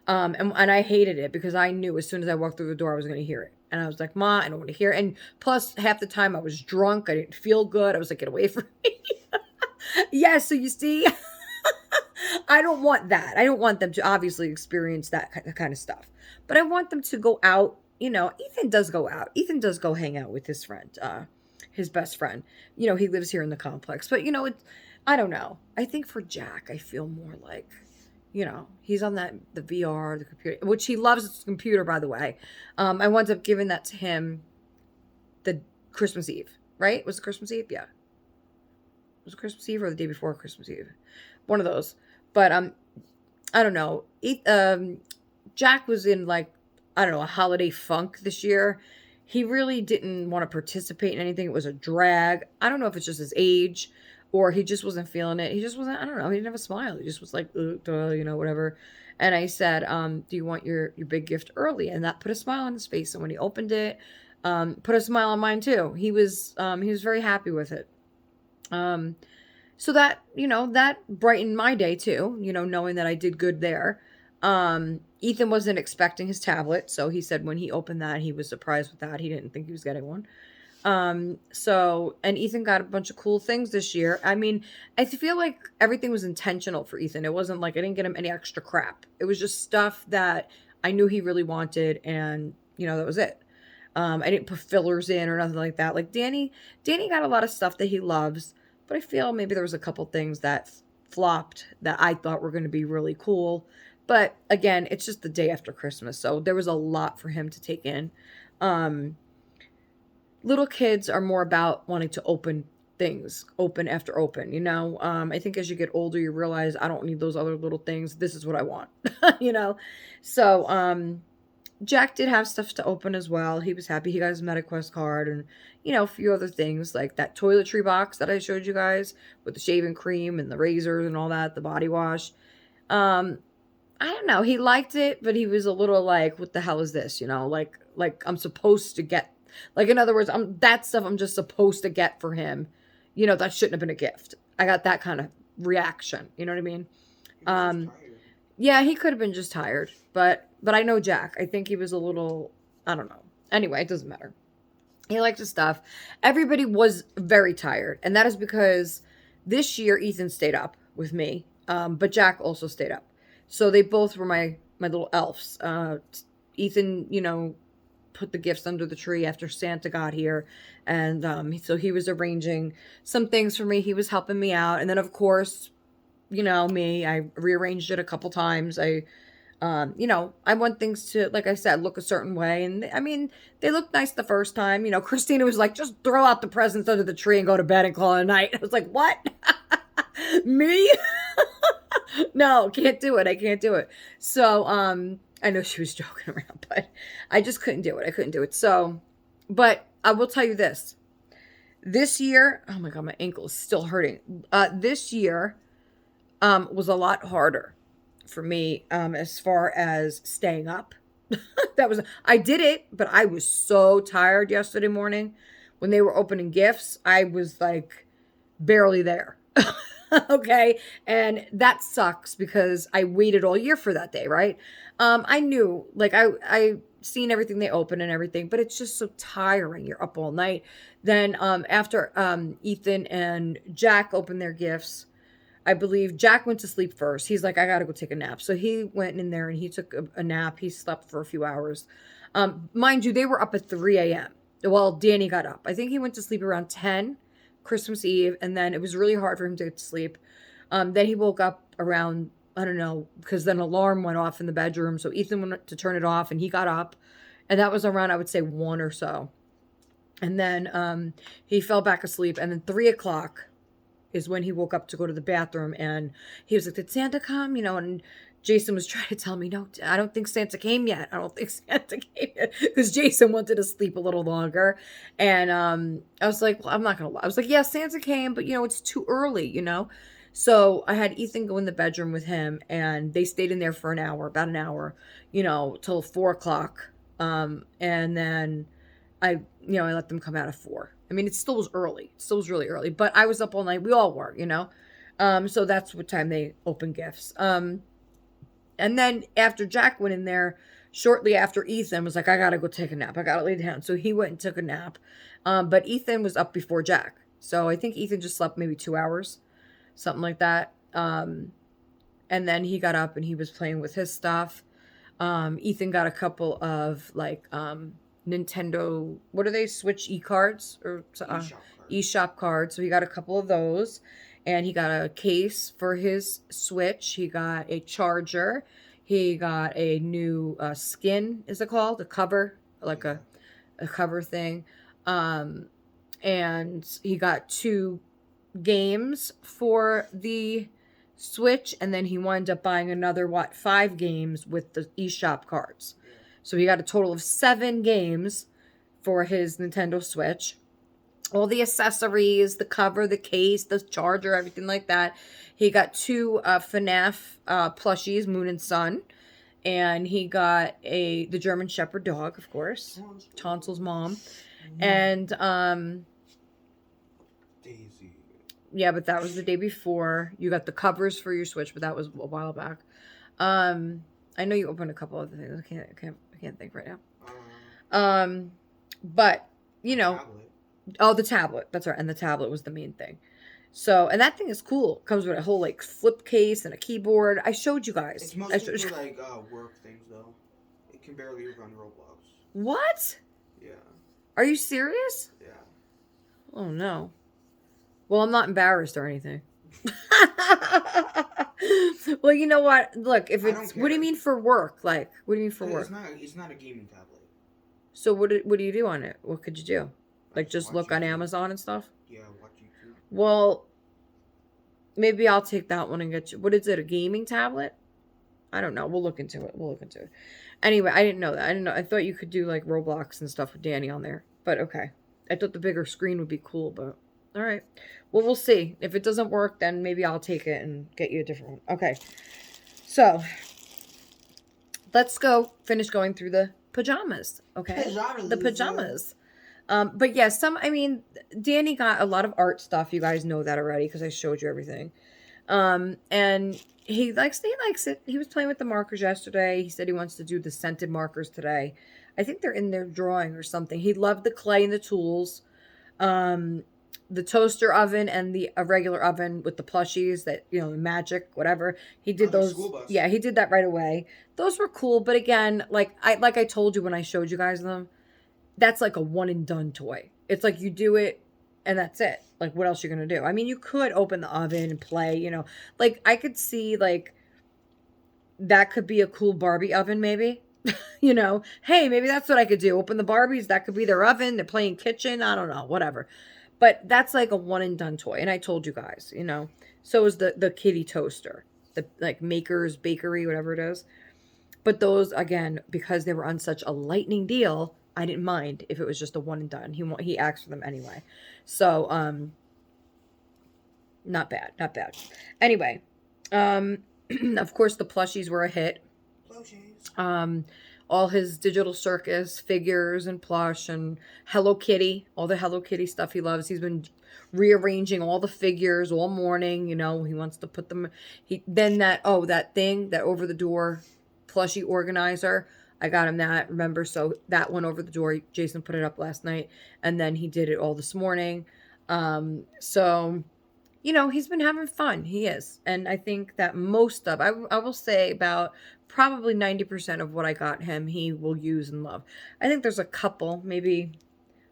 And I hated it because I knew as soon as I walked through the door, I was going to hear it. And I was like, Ma, I don't want to hear it. And plus, half the time I was drunk. I didn't feel good. I was like, get away from me. Yeah, so you see, I don't want that. I don't want them to obviously experience that kind of stuff. But I want them to go out. Ethan does go out. Ethan does go hang out with his friend, his best friend. He lives here in the complex. But, I don't know. I think for Jack, I feel more like, he's on the VR, the computer, which he loves his computer, by the way. I wound up giving that to him the Christmas Eve, right? Was it Christmas Eve? Yeah. Was it Christmas Eve or the day before Christmas Eve? One of those. But I don't know. Jack was in like, I don't know, a holiday funk this year. He really didn't want to participate in anything. It was a drag. I don't know if it's just his age or he just wasn't feeling it. He just wasn't, I don't know. He didn't have a smile. He just was like, whatever. And I said, do you want your big gift early? And that put a smile on his face. And when he opened it, put a smile on mine too. He was very happy with it. So that brightened my day too, knowing that I did good there. Ethan wasn't expecting his tablet, so he said when he opened that, he was surprised with that. He didn't think he was getting one. And Ethan got a bunch of cool things this year. I mean, I feel like everything was intentional for Ethan. It wasn't like I didn't get him any extra crap. It was just stuff that I knew he really wanted, and that was it. I didn't put fillers in or nothing like that. Like Danny got a lot of stuff that he loves, but I feel maybe there was a couple things that flopped that I thought were going to be really cool. But again, it's just the day after Christmas, so there was a lot for him to take in. Um, Little kids are more about wanting to open things, open after open. I think as you get older, you realize I don't need those other little things. This is what I want, you know. So Jack did have stuff to open as well. He was happy. He got his MetaQuest card and, a few other things like that toiletry box that I showed you guys with the shaving cream and the razors and all that, the body wash. Um, I don't know. He liked it, but he was a little like, what the hell is this? Like I'm supposed to get, like, in other words, that stuff I'm just supposed to get for him. That shouldn't have been a gift. I got that kind of reaction. You know what I mean? He was just Um, tired. yeah, he could have been just tired, but I know Jack. I think he was a little, I don't know. Anyway, it doesn't matter. He liked his stuff. Everybody was very tired, and that is because this year Ethan stayed up with me, but Jack also stayed up. So they both were my little elves. Ethan, put the gifts under the tree after Santa got here, and so he was arranging some things for me. He was helping me out, and then of course, me, I rearranged it a couple times. I want things to, like I said, look a certain way. And I mean, they looked nice the first time. Christina was like, just throw out the presents under the tree and go to bed and call it a night. I was like, what? Me? No, can't do it. I can't do it. So, I know she was joking around, but I just couldn't do it. I couldn't do it. So, but I will tell you this. This year, oh my God, my ankle is still hurting. This year, was a lot harder for me as far as staying up. I did it, but I was so tired yesterday morning when they were opening gifts. I was like barely there. Okay, and that sucks because I waited all year for that day, right? I knew, like, I seen everything they open and everything, but it's just so tiring. You're up all night. Then after Ethan and Jack opened their gifts, I believe Jack went to sleep first. He's like, I gotta go take a nap. So he went in there and he took a nap. He slept for a few hours. Mind you, they were up at 3 a.m. Well, Danny got up. I think he went to sleep around 10, Christmas Eve, and then it was really hard for him to get to sleep. Then he woke up around, I don't know, because then an alarm went off in the bedroom. So Ethan went to turn it off and he got up. And that was around, I would say, 1 or so. And then he fell back asleep. And then 3 o'clock is when he woke up to go to the bathroom, and he was like, "Did Santa come?" And Jason was trying to tell me, "No, I don't think Santa came yet. I don't think Santa came yet," because Jason wanted to sleep a little longer. And I was like, "Well, I'm not gonna lie." I was like, "Yeah, Santa came, but it's too early." So I had Ethan go in the bedroom with him, and they stayed in there for an hour, about an hour, till 4 o'clock. And then I let them come out at 4. I mean, it still was early. It still was really early, but I was up all night. We all were. So that's what time they open gifts. And then after Jack went in there, shortly after, Ethan was like, "I gotta go take a nap. I gotta lay down." So he went and took a nap. But Ethan was up before Jack. So I think Ethan just slept maybe 2 hours, something like that. And then he got up and he was playing with his stuff. Ethan got a couple of like Nintendo, what are they? Switch e-cards or eShop cards. So he got a couple of those, and he got a case for his Switch. He got a charger. He got a new skin, is it called? A cover, like a cover thing. And he got 2 games for the Switch, and then he wound up buying another 5 games with the eShop cards. So he got a total of 7 games for his Nintendo Switch. All the accessories, the cover, the case, the charger, everything like that. He got 2 FNAF plushies, Moon and Sun. And he got the German Shepherd dog, of course. Tonsil's mom. And Daisy. yeah, but that was the day before. You got the covers for your Switch, but that was a while back. I know you opened a couple other things. I can't think right now. But Tablet. oh, the tablet. That's right, and the tablet was the main thing. So, and that thing is cool. Comes with a whole like flip case and a keyboard. I showed you guys. It's mostly for like work things though. It can barely run Roblox. What? Yeah. Are you serious? Yeah. Oh no. Well, I'm not embarrassed or anything. Well, you know what? Look, if it's what do you mean for work? Like, what do you mean for work? It's not a gaming tablet. So what do you do on it? What could you do? Like just look on YouTube. Amazon and stuff? Yeah, watch YouTube. Well, maybe I'll take that one and get you. What is it? A gaming tablet? I don't know. We'll look into it. Anyway, I didn't know that. I didn't know. I thought you could do like Roblox and stuff with Danny on there. But okay. I thought the bigger screen would be cool, but all right. Well, we'll see. If it doesn't work, then maybe I'll take it and get you a different one. Okay. So, let's go finish going through the pajamas. Okay. The pajamas. But yeah, Danny got a lot of art stuff. You guys know that already because I showed you everything. And he likes it. He was playing with the markers yesterday. He said he wants to do the scented markers today. I think they're in their drawing or something. He loved the clay and the tools. The toaster oven and the regular oven with the plushies that, the magic, whatever. He did those. Yeah, he did that right away. Those were cool. But again, like I told you when I showed you guys them, that's like a one and done toy. It's like you do it and that's it. Like, what else you're going to do? I mean, you could open the oven and play, like I could see like that could be a cool Barbie oven maybe. Hey, maybe that's what I could do. Open the Barbies. That could be their oven. They're playing kitchen. I don't know, whatever. But that's like a one and done toy. And I told you guys, so is the kitty toaster, the like Maker's Bakery, whatever it is. But those, again, because they were on such a lightning deal, I didn't mind if it was just a one and done. He asked for them anyway. So, not bad. Anyway, of course the plushies were a hit. All his digital circus figures and plush and Hello Kitty, all the Hello Kitty stuff he loves. He's been rearranging all the figures all morning. He wants to put them. That thing, that over the door plushie organizer. I got him that, remember? So that went over the door. Jason put it up last night, and then he did it all this morning. So, he's been having fun. He is. And I think that I will say about probably 90% of what I got him, he will use and love. I think there's a couple, maybe,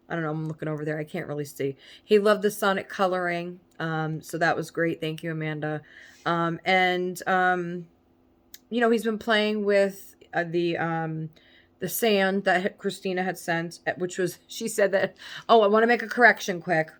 I don't know, I'm looking over there. I can't really see. He loved the Sonic coloring. So that was great. Thank you, Amanda. He's been playing with the the sand that Christina had sent, which was, she said that, oh, I want to make a correction quick.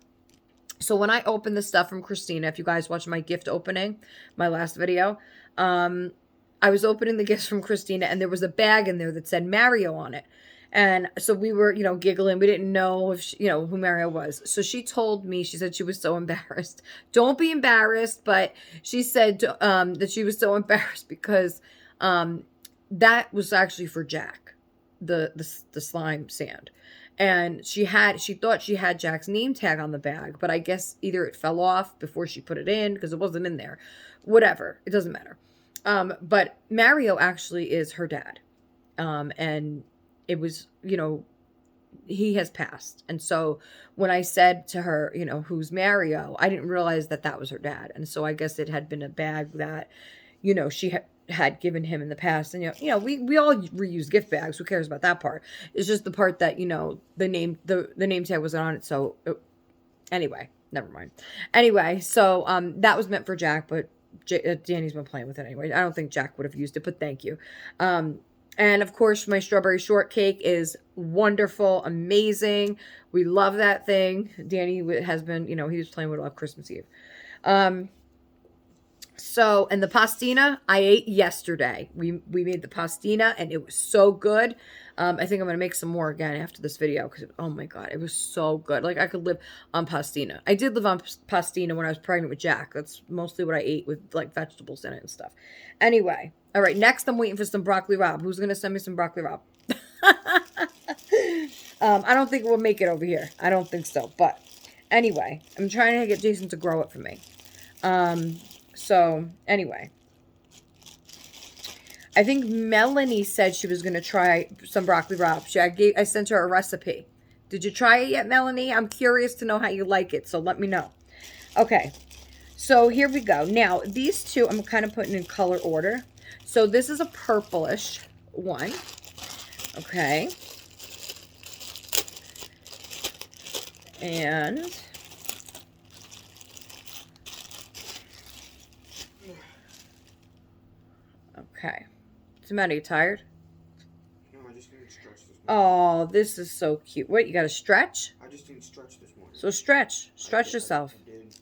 So when I opened the stuff from Christina, if you guys watched my gift opening, my last video, I was opening the gifts from Christina, and there was a bag in there that said Mario on it. And so we were, giggling. We didn't know if who Mario was. So she told me, she said she was so embarrassed. Don't be embarrassed, but she said that she was so embarrassed because that was actually for Jack, the slime sand. And she thought she had Jack's name tag on the bag, but I guess either it fell off before she put it in because it wasn't in there. Whatever. It doesn't matter. But Mario actually is her dad. And it was, he has passed. And so when I said to her, who's Mario, I didn't realize that that was her dad. And so I guess it had been a bag that, she had given him in the past. And, we all reuse gift bags. Who cares about that part? It's just the part that, the name tag wasn't on it. So anyway, never mind. Anyway, so that was meant for Jack, but Danny's been playing with it anyway. I don't think Jack would have used it, but thank you. And of course, my strawberry shortcake is wonderful, amazing. We love that thing. Danny has been, he was playing with it on Christmas Eve. So, and the pastina I ate yesterday. We made the pastina and it was so good. I think I'm going to make some more again after this video because, oh my God, it was so good. Like I could live on pastina. I did live on pastina when I was pregnant with Jack. That's mostly what I ate with like vegetables in it and stuff. Anyway, all right, next I'm waiting for some broccoli rabe. Who's going to send me some broccoli rabe? I don't think we'll make it over here. I don't think so. But anyway, I'm trying to get Jason to grow it for me. So anyway, I think Melanie said she was going to try some broccoli rabe. I sent her a recipe. Did you try it yet, Melanie? I'm curious to know how you like it, so let me know. Okay, so here we go. Now, these two I'm kind of putting in color order. So this is a purplish one. Okay. And okay. What's the matter? You tired? No, I just need to stretch this morning. Oh, this is so cute. Wait, you got to stretch? I just need to stretch this morning. So stretch. Stretch yourself. I did.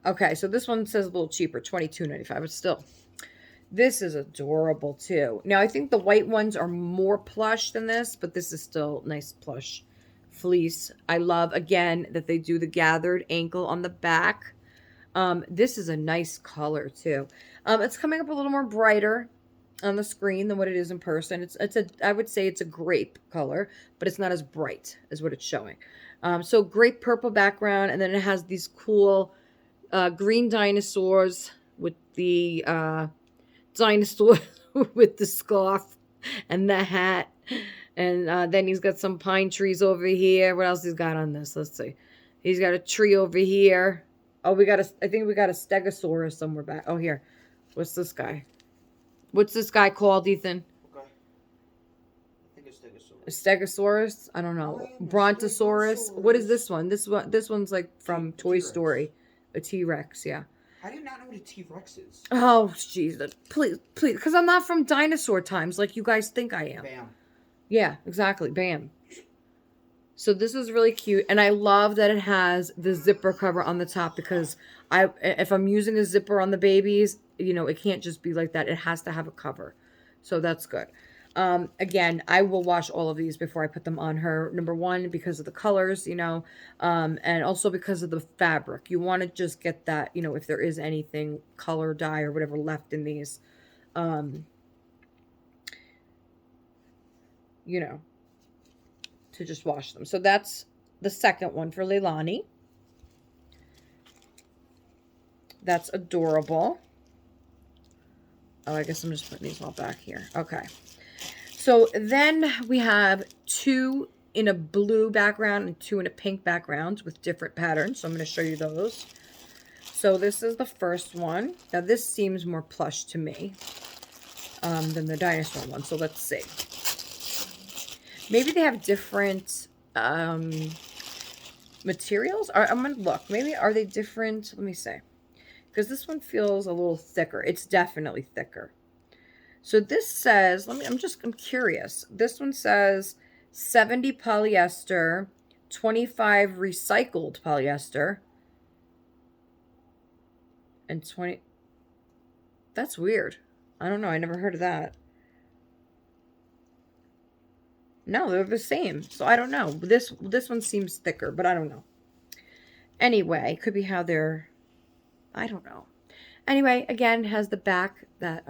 Okay, so this one says a little cheaper, $22.95, but still. This is adorable, too. Now, I think the white ones are more plush than this, but this is still nice plush fleece. I love, again, that they do the gathered ankle on the back. This is a nice color, too. It's coming up a little more brighter on the screen than what it is in person. I would say it's a grape color, but it's not as bright as what it's showing. So grape purple background, and then it has these cool green dinosaurs with the dinosaur with the scarf and the hat. And then he's got some pine trees over here. What else he's got on this? Let's see. He's got a tree over here. Oh, I think we got a stegosaurus somewhere back. Oh, here. What's this guy? What's this guy called, Ethan? Okay. I think it's Stegosaurus. A stegosaurus? I don't know. Brontosaurus. What is this one? This one's like from Toy Story. A T-Rex, yeah. I did not know what a T-Rex is. Oh, Jesus. Please. Because I'm not from dinosaur times like you guys think I am. Bam. Yeah, exactly. Bam. So this is really cute. And I love that it has the zipper cover on the top because if I'm using a zipper on the babies, it can't just be like that. It has to have a cover. So that's good. Again, I will wash all of these before I put them on her. Number one, because of the colors, and also because of the fabric. You want to just get that, if there is anything, color, dye, or whatever left in these, to just wash them. So that's the second one for Leilani. That's adorable. Oh, I guess I'm just putting these all back here. Okay. So then we have two in a blue background and two in a pink background with different patterns. So I'm going to show you those. So this is the first one. Now this seems more plush to me than the dinosaur one. So let's see. Maybe they have different materials. I'm going to look. Maybe are they different? Let me see. Because this one feels a little thicker. It's definitely thicker. So this says, I'm curious. This one says 70 polyester, 25 recycled polyester, and 20. That's weird. I don't know. I never heard of that. No, they're the same. So I don't know. This one seems thicker, but I don't know. Anyway, could be how they're, I don't know. Anyway, again, has the back that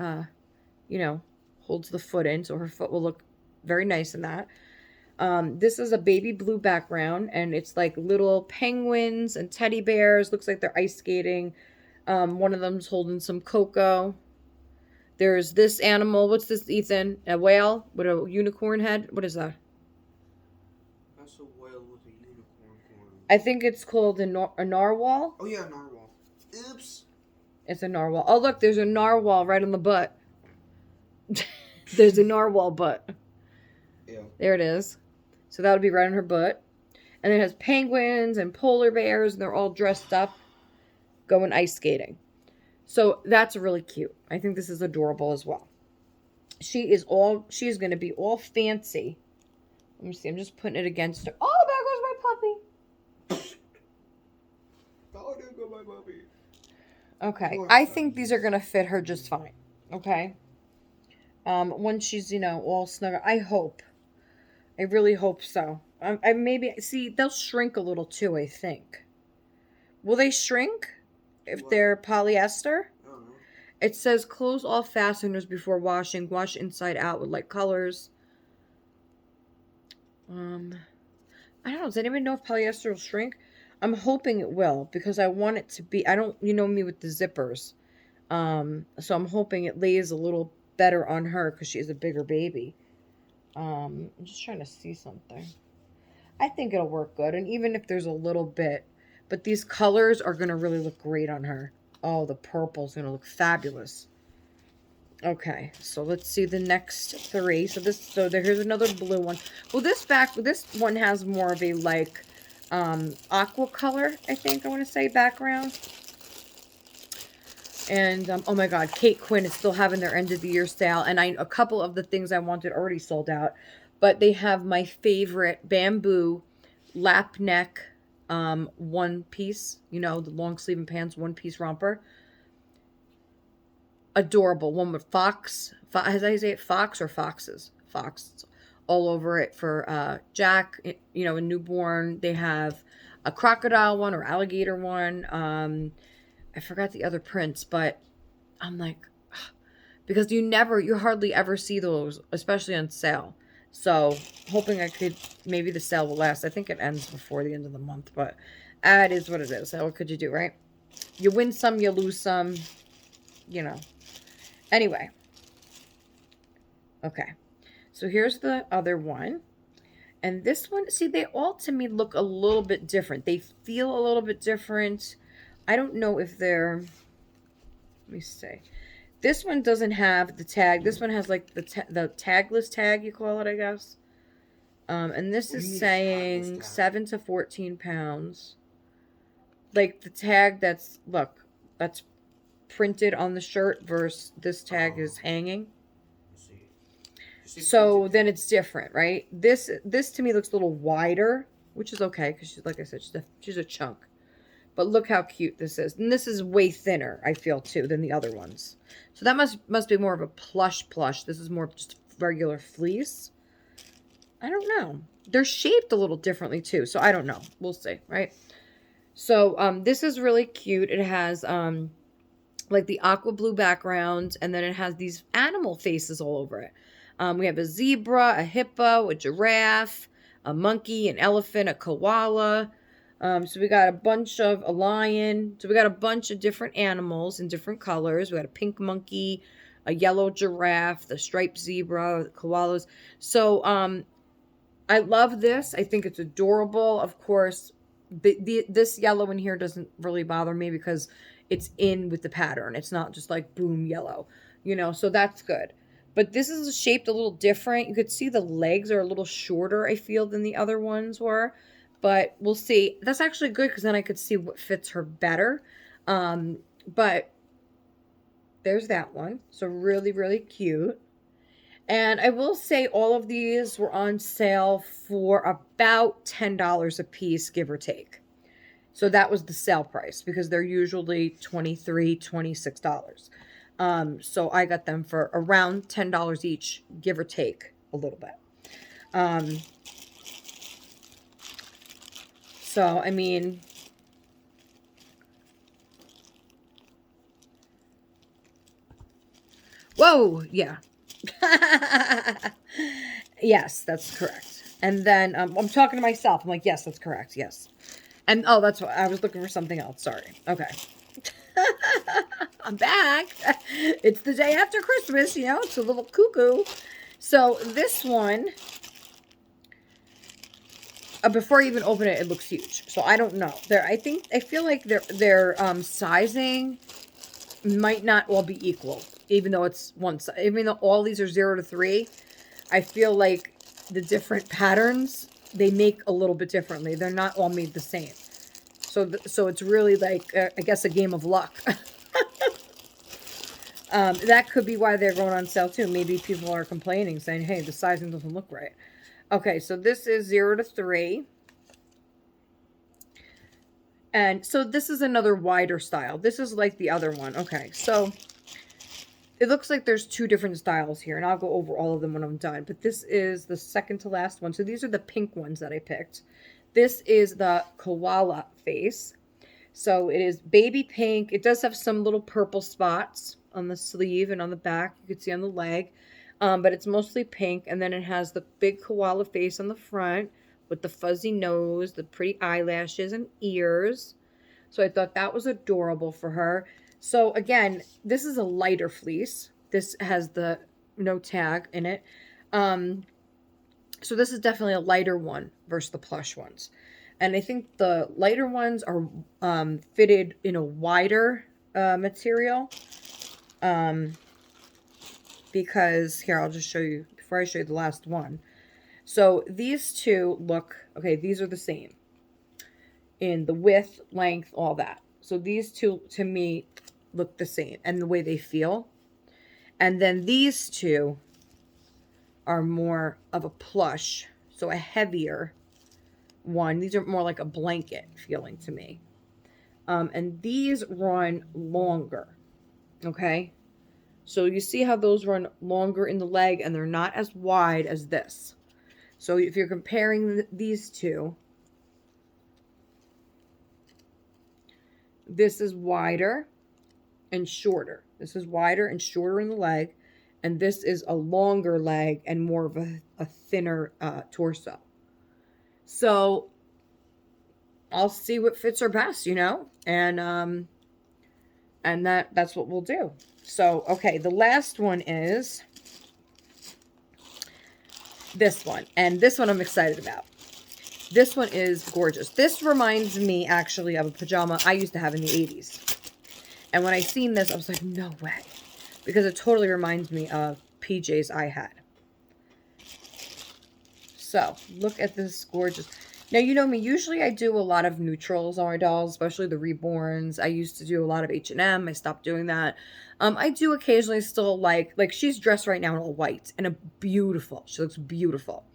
you know, holds the foot in, so her foot will look very nice in that. This is a baby blue background, and it's like little penguins and teddy bears. Looks like they're ice skating. One of them's holding some cocoa. There's this animal. What's this, Ethan? A whale with a unicorn head? What is that? That's a whale with a unicorn horn. I think it's called a narwhal. Oh yeah, narwhal. Oops. It's a narwhal. Oh, look, there's a narwhal right on the butt. There's a narwhal butt. Yeah. There it is. So that would be right on her butt. And it has penguins and polar bears, and they're all dressed up going ice skating. So that's really cute. I think this is adorable as well. She's going to be all fancy. Let me see. I'm just putting it against her. Oh, there goes my puppy. Oh, there go my puppy. Okay. I think these are going to fit her just fine. Okay. Once she's, all snug. I hope. I really hope so. I maybe see they'll shrink a little too. I think. Will they shrink if they're polyester? I don't know. It says close all fasteners before washing. Wash inside out with light colors. I don't know. Does anyone know if polyester will shrink? I'm hoping it will because I want it to be. I don't. You know me with the zippers. So I'm hoping it lays a little better on her because she is a bigger baby. I'm just trying to see something. I think it'll work good, and even if there's a little bit, but these colors are gonna really look great on her. Oh, the purple's gonna look fabulous. Okay, so let's see the next three. Here's another blue one. Well, this one has more of a like aqua color, I think I want to say, background. And oh my God, Kate Quinn is still having their end of the year sale, and a couple of the things I wanted already sold out, but they have my favorite bamboo lap neck one piece, the long sleeve and pants one piece romper. Adorable one with as I say it, fox or foxes, fox all over it for Jack. A newborn. They have a crocodile one or alligator one. I forgot the other prints, but I'm like, because you hardly ever see those, especially on sale. So hoping maybe the sale will last. I think it ends before the end of the month, but it is what it is. What could you do, right? You win some, you lose some, Anyway. Okay. So here's the other one. And this one, see, they all to me look a little bit different. They feel a little bit different. I don't know if they're, let me see. This one doesn't have the tag. This one has like the tagless tag, you call it, I guess. And this is saying 7 to 14 pounds. Like the tag that's printed on the shirt versus this tag is hanging. So then it's different, right? This to me looks a little wider, which is okay because she's, like I said, she's a chunk. But look how cute this is. And this is way thinner, I feel, too, than the other ones. So that must be more of a plush. This is more of just regular fleece. I don't know. They're shaped a little differently, too. So I don't know. We'll see, right? So this is really cute. It has like the aqua blue background, and then it has these animal faces all over it. We have a zebra, a hippo, a giraffe, a monkey, an elephant, a koala. So we got a lion. So we got a bunch of different animals in different colors. We got a pink monkey, a yellow giraffe, the striped zebra, the koalas. So I love this. I think it's adorable. Of course, this yellow in here doesn't really bother me because it's in with the pattern. It's not just like boom yellow, so that's good. But this is shaped a little different. You could see the legs are a little shorter, I feel, than the other ones were. But we'll see. That's actually good because then I could see what fits her better. But there's that one. So really, really cute. And I will say all of these were on sale for about $10 a piece, give or take. So that was the sale price because they're usually $23, $26. So I got them for around $10 each, give or take a little bit. Um, so, I mean, whoa, yeah. Yes, that's correct. And then I'm talking to myself. I'm like, yes, that's correct. Yes. And oh, that's what I was looking for something else. Sorry. Okay. I'm back. It's the day after Christmas, you know, it's a little cuckoo. So this one, before I even open it, it looks huge. So I don't know. I feel like their sizing might not all be equal, even though it's one size. Even though all these are 0 to 3, I feel like the different patterns they make a little bit differently. They're not all made the same. So it's really like I guess a game of luck. That could be why they're going on sale too. Maybe people are complaining, saying, "Hey, the sizing doesn't look right." Okay, so this is 0 to 3. And so this is another wider style. This is like the other one. Okay, so it looks like there's 2 different styles here, and I'll go over all of them when I'm done. But this is the second to last one. So these are the pink ones that I picked. This is the koala face. So it is baby pink. It does have some little purple spots on the sleeve and on the back. You can see on the leg. But it's mostly pink. And then it has the big koala face on the front with the fuzzy nose, the pretty eyelashes and ears. So I thought that was adorable for her. So again, this is a lighter fleece. This has the no tag in it. So this is definitely a lighter one versus the plush ones. And I think the lighter ones are fitted in a wider material. Because, here, I'll just show you, before I show you the last one. So these two look, okay, these are the same. In the width, length, all that. So these two, to me, look the same. And the way they feel. And then these two are more of a plush. So a heavier one. These are more like a blanket feeling to me. And these run longer. Okay. So you see how those run longer in the leg and they're not as wide as this. So if you're comparing these two, this is wider and shorter. This is wider and shorter in the leg. And this is a longer leg and more of a thinner torso. So I'll see what fits her best, you know? And that's what we'll do. So, okay, the last one is this one. And this one I'm excited about. This one is gorgeous. This reminds me, actually, of a pajama I used to have in the 80s. And when I seen this, I was like, no way. Because it totally reminds me of PJs I had. So, look at this gorgeous. Now, you know me, usually I do a lot of neutrals on my dolls, especially the reborns. I used to do a lot of H&M. I stopped doing that. I do occasionally still like she's dressed right now in all white and beautiful. She looks beautiful.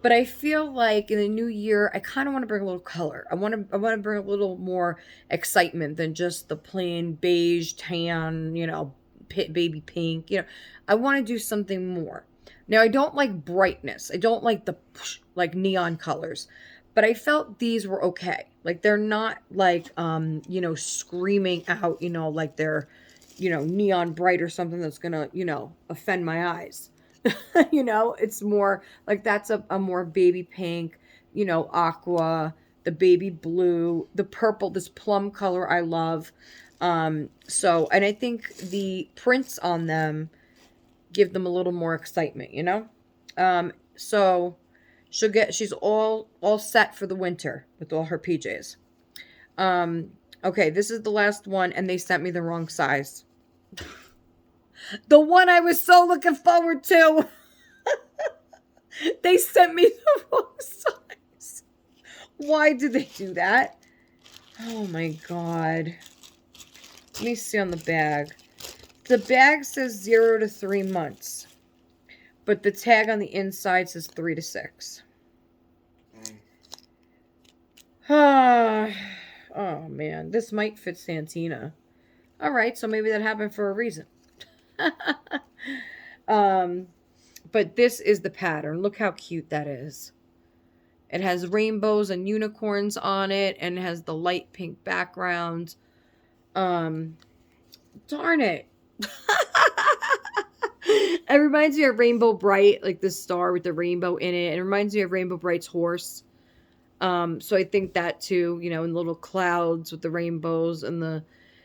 But I feel like in the new year, I kind of want to bring a little color. I want to bring a little more excitement than just the plain beige, tan, you know, baby pink. You know, I want to do something more. Now, I don't like brightness. I don't like the like neon colors. But I felt these were okay. Like they're not like you know, screaming out, you know, like they're, you know, neon bright or something that's gonna, you know, offend my eyes. You know, it's more like that's a more baby pink, you know, aqua, the baby blue, the purple, this plum color I love. So, and I think the prints on them give them a little more excitement, you know? So she's all set for the winter with all her PJs. Okay, this is the last one, and they sent me the wrong size. The one I was so looking forward to. They sent me the wrong size. Why did they do that? Oh my God. Let me see on the bag. The bag says 0 to 3 months, but the tag on the inside says 3 to 6. Dang. Oh man, this might fit Santina. All right, so maybe that happened for a reason. um, but this is the pattern. Look how cute that is. It has rainbows and unicorns on it, and it has the light pink background. Darn it. It reminds me of Rainbow Bright, like the star with the rainbow in it. It reminds me of Rainbow Bright's horse. So I think that too, you know, in little clouds with the rainbows and the.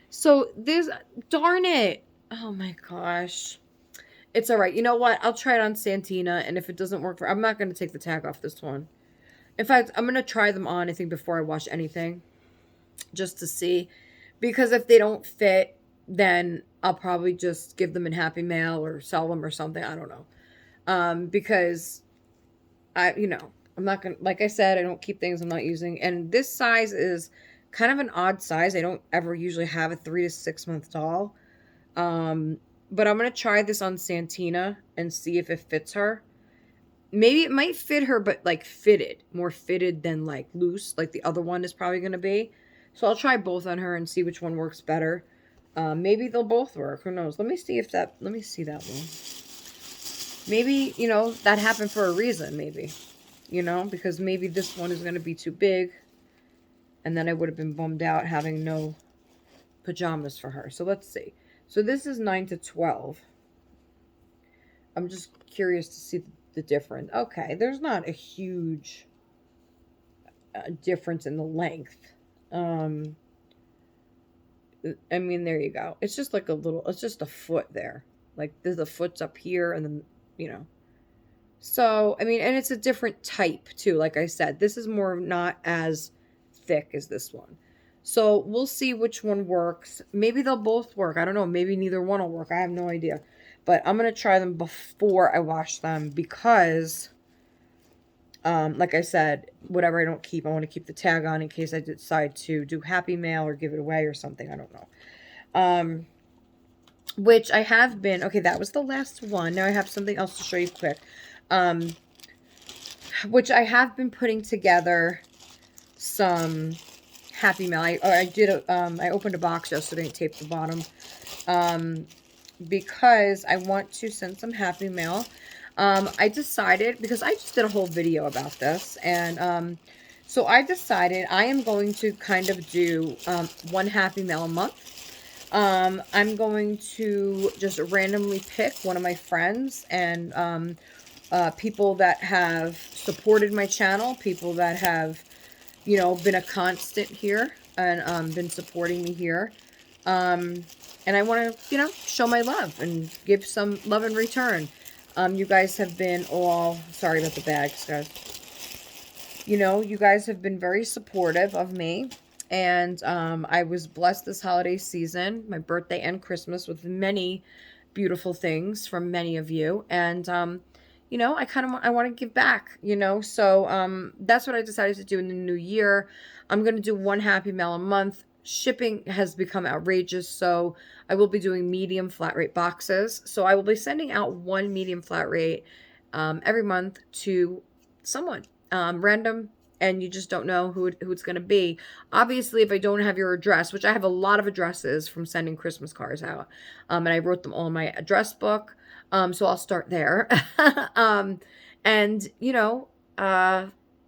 So there's, darn it. Oh my gosh. It's all right. You know what? I'll try it on Santina, and if it doesn't work I'm not going to take the tag off this one. In fact, I'm going to try them on, I think, before I wash anything, just to see. Because if they don't fit, then I'll probably just give them in Happy Mail or sell them or something. I don't know. Because I'm not going to, like I said, I don't keep things I'm not using. And this size is kind of an odd size. I don't ever usually have a 3 to 6 month doll. But I'm going to try this on Santina and see if it fits her. Maybe it might fit her, but like fitted. More fitted than like loose, like the other one is probably going to be. So I'll try both on her and see which one works better. Maybe they'll both work. Who knows? Let me see that one. Maybe, that happened for a reason, maybe. Because maybe this one is going to be too big. And then I would have been bummed out having no pajamas for her. So let's see. So this is 9 to 12. I'm just curious to see the difference. Okay, there's not a huge difference in the length. I mean, there you go. It's just like it's just a foot there. Like, the foot's up here, and then, So, I mean, and it's a different type, too. Like I said, this is more not as thick as this one. So, we'll see which one works. Maybe they'll both work. I don't know. Maybe neither one will work. I have no idea. But I'm going to try them before I wash them because, like I said, whatever I don't keep, I want to keep the tag on in case I decide to do Happy Mail or give it away or something. I don't know. Which I have been. Okay, that was the last one. Now I have something else to show you quick. Which I have been putting together some Happy Mail. I opened a box yesterday and taped the bottom. Because I want to send some Happy Mail. I decided, because I just did a whole video about this, and so I decided I am going to kind of do one Happy Mail a month. I'm going to just randomly pick one of my friends and people that have supported my channel, people that have, been a constant here and been supporting me here. And I want to, show my love and give some love in return. You guys have been all, sorry about the bags, guys. You guys have been very supportive of me. And I was blessed this holiday season, my birthday and Christmas, with many beautiful things from many of you. And, I want to give back, So that's what I decided to do in the new year. I'm going to do one Happy Mail a month. Shipping has become outrageous, so I will be doing medium flat rate boxes. So I will be sending out one medium flat rate every month to someone random, and you just don't know who it's going to be. Obviously, if I don't have your address, which I have a lot of addresses from sending Christmas cards out, and I wrote them all in my address book, so I'll start there. And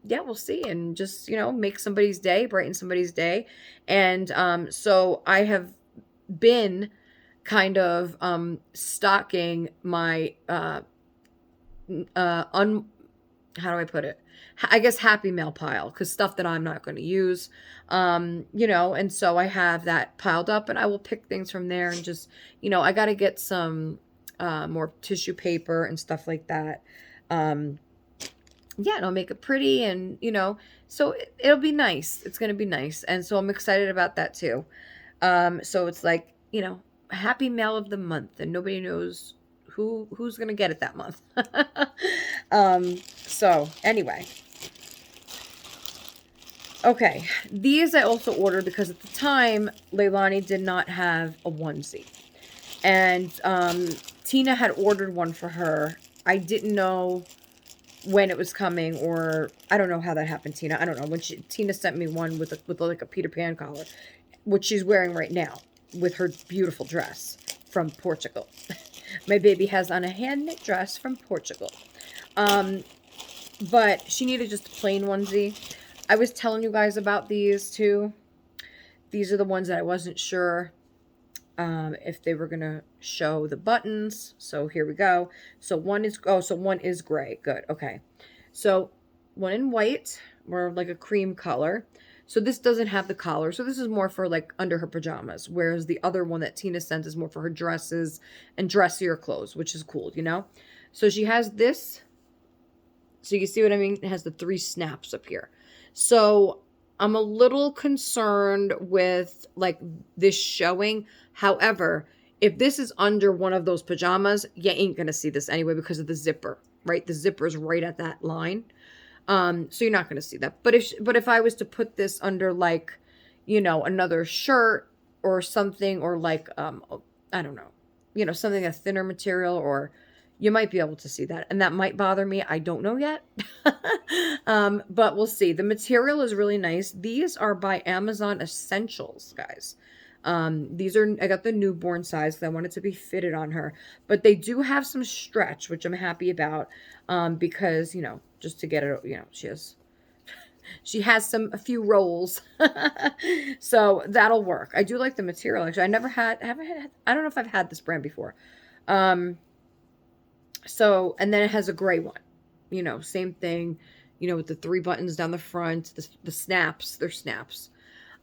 yeah, we'll see, and just, make somebody's day, brighten somebody's day. And so I have been kind of stocking my how do I put it? I guess Happy Mail pile, because stuff that I'm not going to use, and so I have that piled up, and I will pick things from there, and just, I got to get some more tissue paper and stuff like that. Yeah, and I'll make it pretty, and, so it'll be nice. It's going to be nice. And so I'm excited about that too. So it's like, Happy Mail of the month, and nobody knows who's going to get it that month. So anyway. Okay. These I also ordered because at the time, Leilani did not have a onesie. And Tina had ordered one for her. I didn't know when it was coming, or I don't know how that happened, Tina. I don't know. Tina sent me one with like a Peter Pan collar, which she's wearing right now with her beautiful dress from Portugal. My baby has on a hand knit dress from Portugal. Um, but she needed just a plain onesie. I was telling you guys about these too. These are the ones that I wasn't sure if they were gonna show the buttons. So here we go. So one is gray. Good. Okay. So one in white, more like a cream color. So this doesn't have the collar. So this is more for like under her pajamas, whereas the other one that Tina sent is more for her dresses and dressier clothes, which is cool, you know? So she has this. So you see what I mean? It has the 3 snaps up here. So I'm a little concerned with like this showing. However, if this is under one of those pajamas, you ain't gonna see this anyway because of the zipper, right? The zipper is right at that line. So you're not gonna see that. But if I was to put this under like, another shirt or something, or like I don't know, something a thinner material, or you might be able to see that. And that might bother me. I don't know yet. But we'll see. The material is really nice. These are by Amazon Essentials, guys. I got the newborn size because I want it to be fitted on her. But they do have some stretch, which I'm happy about. Because, just to get it, she has a few rolls. So that'll work. I do like the material. Actually, I don't know if I've had this brand before. So, and then it has a gray one, same thing, with the 3 buttons down the front, the snaps, they're snaps.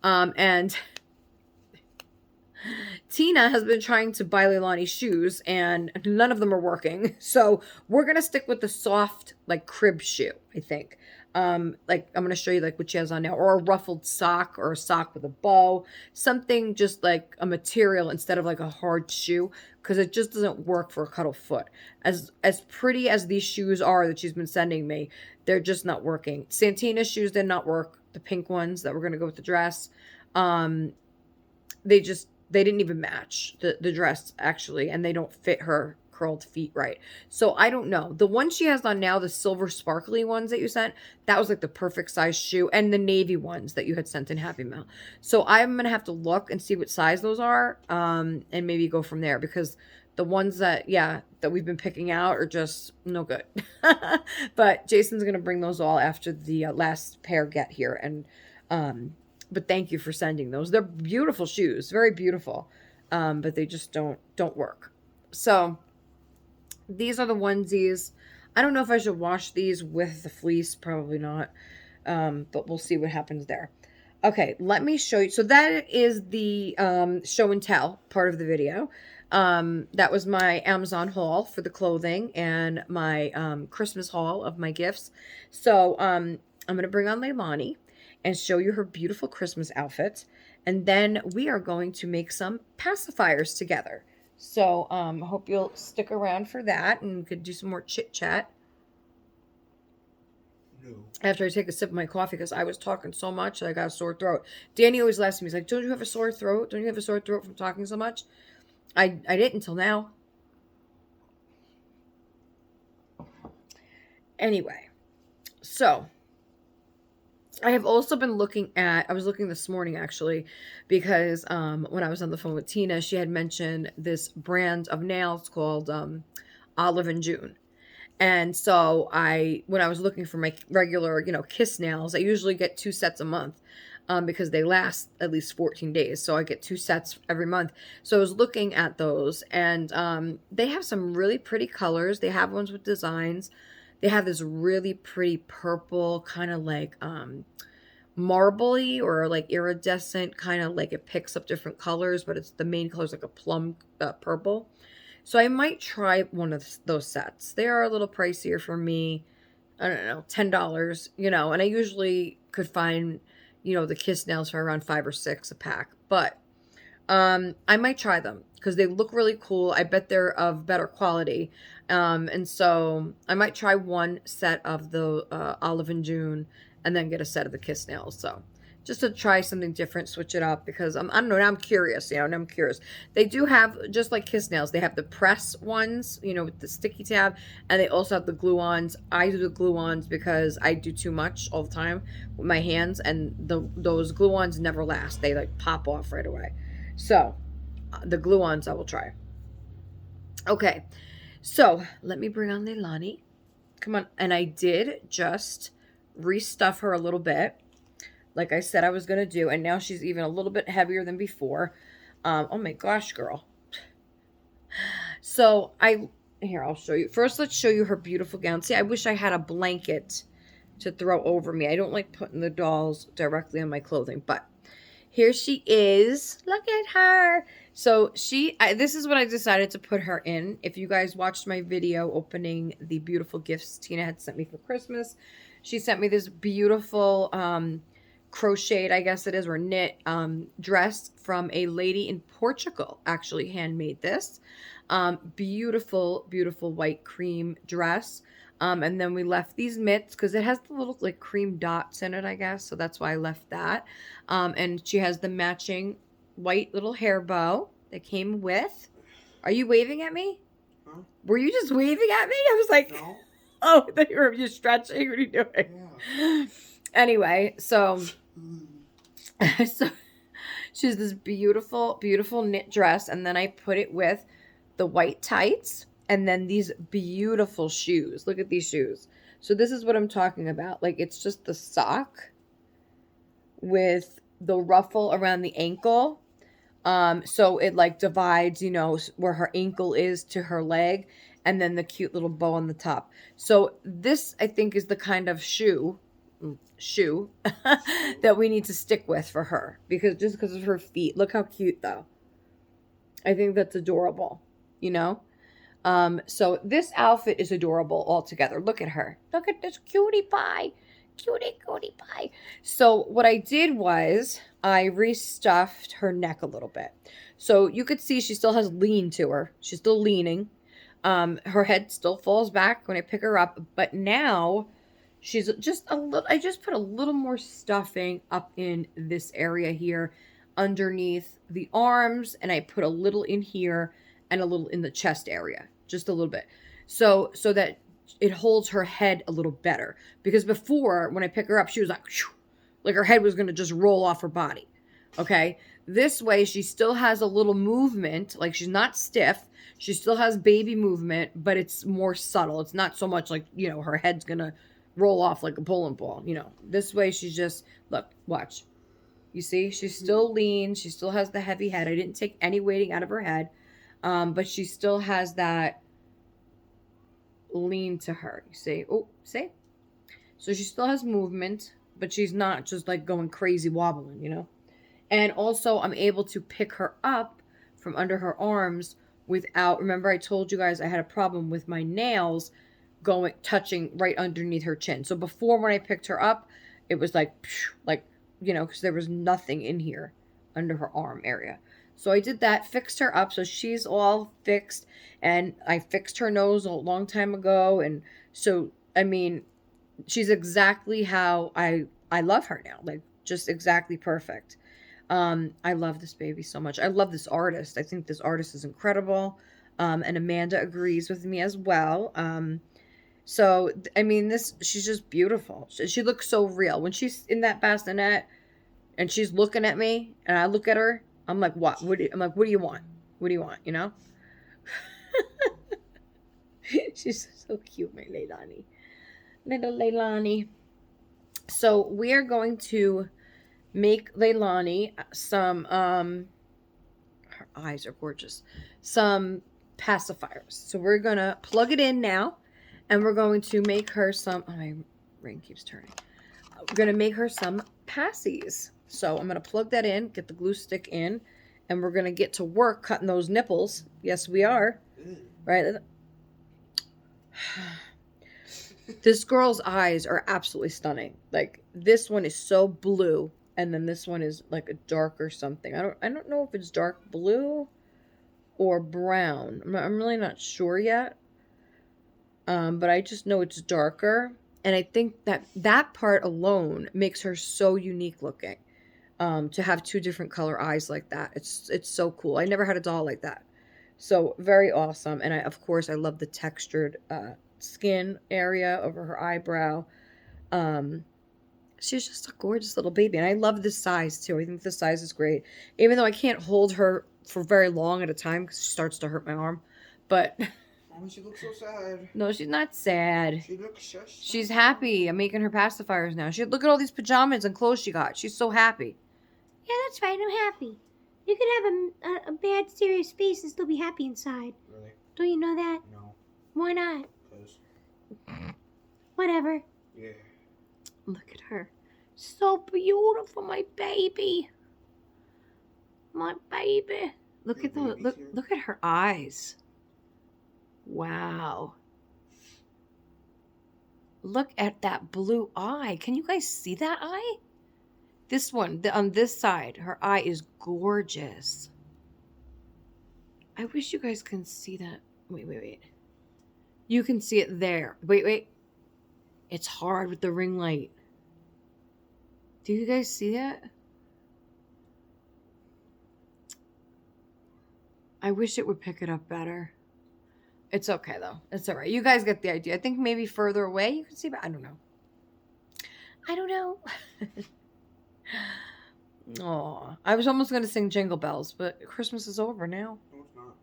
And Tina has been trying to buy Leilani shoes, and none of them are working. So we're gonna stick with the soft, like crib shoe, I think. Like I'm gonna show you like what she has on now, or a ruffled sock, or a sock with a bow, something just like a material instead of like a hard shoe, because it just doesn't work for a cuddle foot. As pretty as these shoes are that she's been sending me, they're just not working. Santina's shoes did not work. The pink ones that were gonna go with the dress. Um, they didn't even match the dress actually, and they don't fit her curled feet right. So I don't know. The one she has on now, the silver sparkly ones that you sent, that was like the perfect size shoe, and the navy ones that you had sent in Happy Mail. So I'm gonna have to look and see what size those are, and maybe go from there, because the ones that we've been picking out are just no good. But Jason's gonna bring those all after the last pair get here, and but thank you for sending those. They're beautiful shoes, very beautiful, but they just don't work. So these are the onesies. I don't know if I should wash these with the fleece. Probably not, but we'll see what happens there. Okay, let me show you. So that is the show and tell part of the video. That was my Amazon haul for the clothing, and my Christmas haul of my gifts. So I'm going to bring on Leilani and show you her beautiful Christmas outfit. And then we are going to make some pacifiers together. So I hope you'll stick around for that, and we could do some more chit chat No. after I take a sip of my coffee, because I was talking so much that I got a sore throat. Danny always laughs at me. He's like, don't you have a sore throat? Don't you have a sore throat from talking so much? I didn't until now. Anyway, so I have also been I was looking this morning actually, because when I was on the phone with Tina, she had mentioned this brand of nails called Olive and June. And so when I was looking for my regular, kiss nails, I usually get 2 sets a month, because they last at least 14 days. So I get 2 sets every month. So I was looking at those, and they have some really pretty colors. They have ones with designs. They have this really pretty purple, kind of like marbly or like iridescent, kind of like it picks up different colors, but the main color is like a plum purple. So I might try one of those sets. They are a little pricier for me. I don't know, $10, and I usually could find, the kiss nails for around 5 or 6 a pack. But I might try them because they look really cool. I bet they're of better quality. And so I might try one set of the Olive and June, and then get a set of the kiss nails. So just to try something different, switch it up because I don't know, now I'm curious, and I'm curious. They do have, just like Kiss Nails, they have the press ones, with the sticky tab, and they also have the glue-ons. I do the glue-ons because I do too much all the time with my hands, and those glue-ons never last. They like pop off right away. So, the glue-ons I will try. Okay, so let me bring on Leilani. Come on. And I did just restuff her a little bit, like I said I was going to do. And now she's even a little bit heavier than before. Oh my gosh, girl. So here, I'll show you. First, let's show you her beautiful gown. See, I wish I had a blanket to throw over me. I don't like putting the dolls directly on my clothing, but here she is. Look at her. So this is what I decided to put her in. If you guys watched my video opening the beautiful gifts Tina had sent me for Christmas, she sent me this beautiful crocheted, I guess it is, or knit dress from a lady in Portugal. Actually handmade this. Beautiful, beautiful white cream dress. And then we left these mitts because it has the little like cream dots in it, I guess. So that's why I left that. And she has the matching white little hair bow that came with. Are you waving at me? Huh? Were you just waving at me? I was like, no. Oh, I thought you were stretching. What are you doing? Yeah. Anyway, so so she's this beautiful, beautiful knit dress, and then I put it with the white tights and then these beautiful shoes. Look at these shoes. So this is what I'm talking about. Like, it's just the sock with the ruffle around the ankle. So it like divides, where her ankle is to her leg, and then the cute little bow on the top. So this, I think, is the kind of shoe that we need to stick with for her, because of her feet. Look how cute, though. I think that's adorable, So this outfit is adorable altogether. Look at her. Look at this cutie pie. Cutie pie. So what I did was I restuffed her neck a little bit. So you could see she still has lean to her. She's still leaning. Her head still falls back when I pick her up. But now she's just a little, I just put a little more stuffing up in this area here underneath the arms. And I put a little in here and a little in the chest area. Just a little bit. So that it holds her head a little better, because before when I pick her up, she was like her head was going to just roll off her body. Okay. This way she still has a little movement. Like, she's not stiff. She still has baby movement, but it's more subtle. It's not so much like, her head's going to roll off like a bowling ball, this way she's just, look, watch. You see, she's still lean. She still has the heavy head. I didn't take any weighting out of her head. But she still has that lean to her. You see? Oh, see? So she still has movement, but she's not just like going crazy wobbling, And also I'm able to pick her up from under her arms without, remember I told you guys I had a problem with my nails touching right underneath her chin. So before, when I picked her up, it was like, because there was nothing in here under her arm area. So I did that, fixed her up, so she's all fixed, and I fixed her nose a long time ago, and so, I mean, she's exactly how I love her now, like, just exactly perfect. I love this baby so much. I love this artist. I think this artist is incredible, and Amanda agrees with me as well. So, I mean, she's just beautiful. She looks so real. When she's in that bassinet, and she's looking at me, and I look at her, I'm like, what? I'm like, what do you want? What do you want? She's so cute, my Leilani. Little Leilani. So we are going to make Leilani some, her eyes are gorgeous, some pacifiers. So we're going to plug it in now, and we're going to make her some, oh, my ring keeps turning. We're going to make her some passies. So I'm going to plug that in, get the glue stick in, and we're going to get to work cutting those nipples. Yes, we are. Right? This girl's eyes are absolutely stunning. Like, this one is so blue, and then this one is like a darker something. I don't know if it's dark blue or brown. I'm really not sure yet. But I just know it's darker. And I think that part alone makes her so unique looking. to have two different color eyes like that. It's so cool. I never had a doll like that. So very awesome. And of course I love the textured skin area over her eyebrow. Um she's just a gorgeous little baby, and I love this size too. I think the size is great. Even though I can't hold her for very long at a time because she starts to hurt my arm. But Mama, she looks so sad. no, she's not sad. She looks so sad. She's happy. I'm making her pacifiers now. She look at all these pajamas and clothes she got. She's so happy. Yeah, that's right. I'm happy. You could have a bad, serious face and still be happy inside. Really? Don't you know that? No. Why not? Because. Whatever. Yeah. Look at her. So beautiful, my baby. My baby. Look at the look at her eyes. Wow. Look at that blue eye. Can you guys see that eye? This one, on this side, her eye is gorgeous. I wish you guys can see that. Wait. You can see it there. Wait. It's hard with the ring light. Do you guys see that? I wish it would pick it up better. It's okay, though. It's all right. You guys get the idea. I think maybe further away you can see, but I don't know. I don't know. Oh, I was almost going to sing Jingle Bells, but Christmas is over now. No, it's not.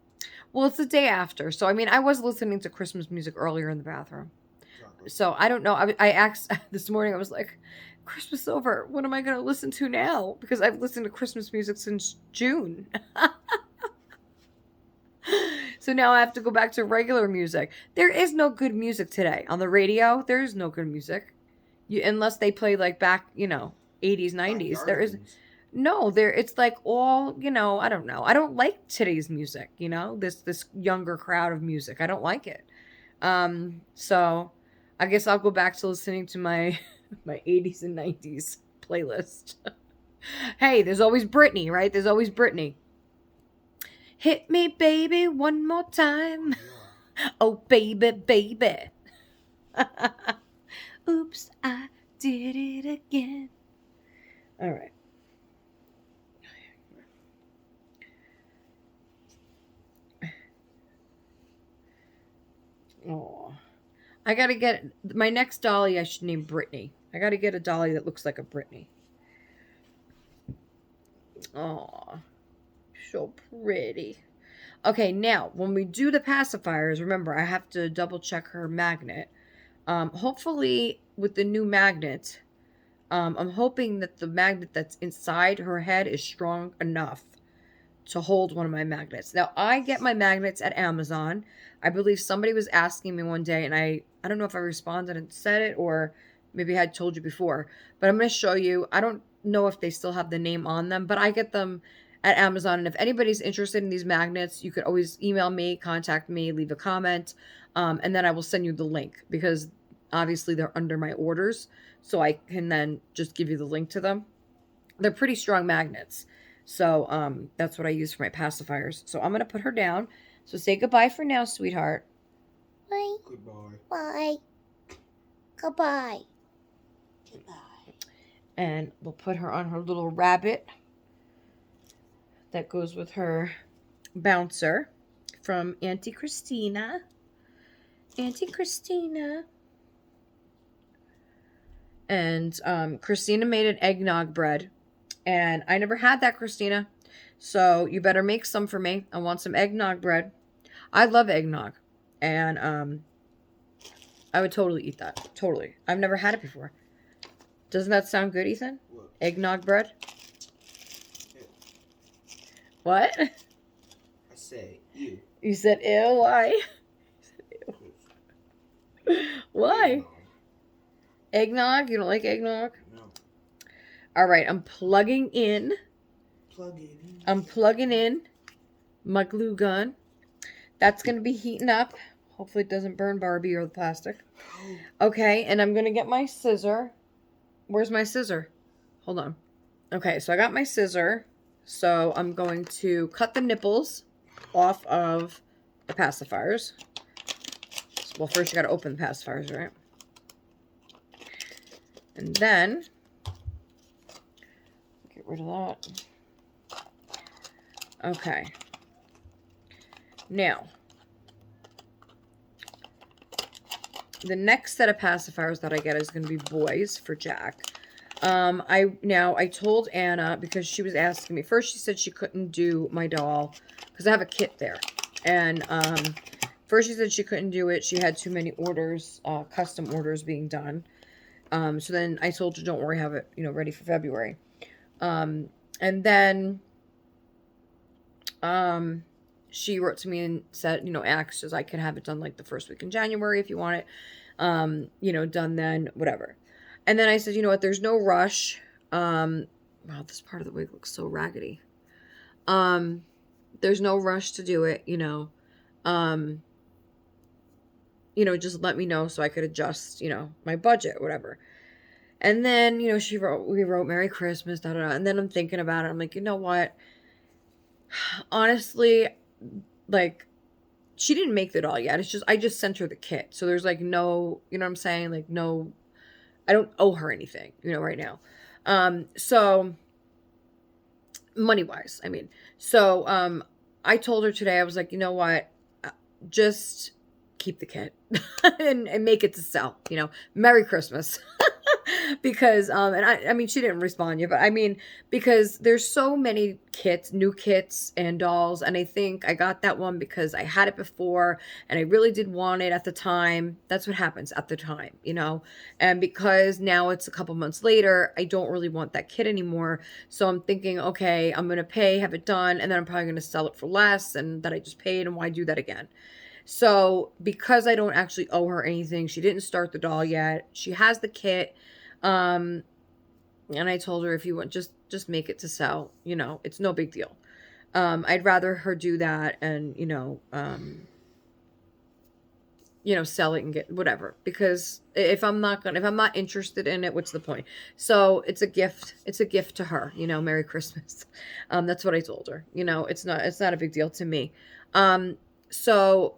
Well, it's the day after. So, I mean, I was listening to Christmas music earlier in the bathroom. Exactly. So, I don't know. I asked this morning, I was like, Christmas is over. What am I going to listen to now? Because I've listened to Christmas music since June. So now I have to go back to regular music. There is no good music today. On the radio, there is no good music. Unless they play like back, 80s, 90s. There is no, it's like all, I don't know. I don't like today's music, this younger crowd of music. I don't like it. So I guess I'll go back to listening to my my 80s and 90s playlist. Hey, there's always Britney, right? There's always Britney. Hit me, baby, one more time. Oh, baby. Oops, I did it again. All right. Oh, I gotta get my next dolly. I should name Brittany. I gotta get a dolly that looks like a Brittany. Oh, so pretty. Okay, now when we do the pacifiers, remember I have to double check her magnet. Hopefully with the new magnet, I'm hoping that the magnet that's inside her head is strong enough to hold one of my magnets. Now, I get my magnets at Amazon. I believe somebody was asking me one day, and I don't know if I responded and said it, or maybe I had told you before, but I'm going to show you. I don't know if they still have the name on them, but I get them at Amazon, and if anybody's interested in these magnets, you could always email me, contact me, leave a comment, and then I will send you the link, because obviously they're under my orders, so I can then just give you the link to them. They're pretty strong magnets. So that's what I use for my pacifiers. So I'm going to put her down. So say goodbye for now, sweetheart. Bye. Goodbye. Bye. Goodbye. Goodbye. And we'll put her on her little rabbit that goes with her bouncer from Auntie Christina. Auntie Christina. And Christina made an eggnog bread. And I never had that, Christina. So you better make some for me. I want some eggnog bread. I love eggnog. And I would totally eat that. Totally. I've never had it before. Doesn't that sound good, Ethan? What? Eggnog bread? Ew. What? I say ew. You said ew? Why? Why? Eggnog? You don't like eggnog? No. All right, I'm plugging in. Plug it in. I'm plugging in my glue gun. That's going to be heating up. Hopefully it doesn't burn Barbie or the plastic. Okay, and I'm going to get my scissor. Where's my scissor? Hold on. Okay, so I got my scissor. So I'm going to cut the nipples off of the pacifiers. Well, first you got to open the pacifiers, right? And then get rid of that. Okay. Now, the next set of pacifiers that I get is going to be boys for Jack. I told Anna, because she was asking me. First, she said she couldn't do my doll because I have a kit there. And first she said she couldn't do it. She had too many orders, custom orders being done. So then I told her, don't worry, have it, ready for February. And then she wrote to me and said, asked as I could have it done like the first week in January if you want it, done then, whatever. And then I said, you know what, there's no rush. Wow, this part of the wig looks so raggedy. There's no rush to do it, just let me know so I could adjust, my budget, whatever. And then, we wrote Merry Christmas, da da da. And then I'm thinking about it. I'm like, you know what? Honestly, like, she didn't make the doll yet. It's just, I just sent her the kit. So there's like no, you know what I'm saying? Like, no, I don't owe her anything, right now. So money wise, I mean, so, I told her today, I was like, you know what? Just keep the kit and make it to sell, Merry Christmas. Because and I mean she didn't respond yet, but I mean because there's so many kits, new kits and dolls, and I think I got that one because I had it before and I really did want it at the time. That's what happens at the time, and because now it's a couple months later, I don't really want that kit anymore. So I'm thinking, okay, I'm gonna pay, have it done, and then I'm probably gonna sell it for less and that I just paid, and why do that again? So because I don't actually owe her anything, she didn't start the doll yet. She has the kit. And I told her, if you want, just make it to sell, it's no big deal. I'd rather her do that and, sell it and get whatever, because if I'm not interested in it, what's the point? So it's a gift. It's a gift to her, Merry Christmas. That's what I told her, it's not a big deal to me. So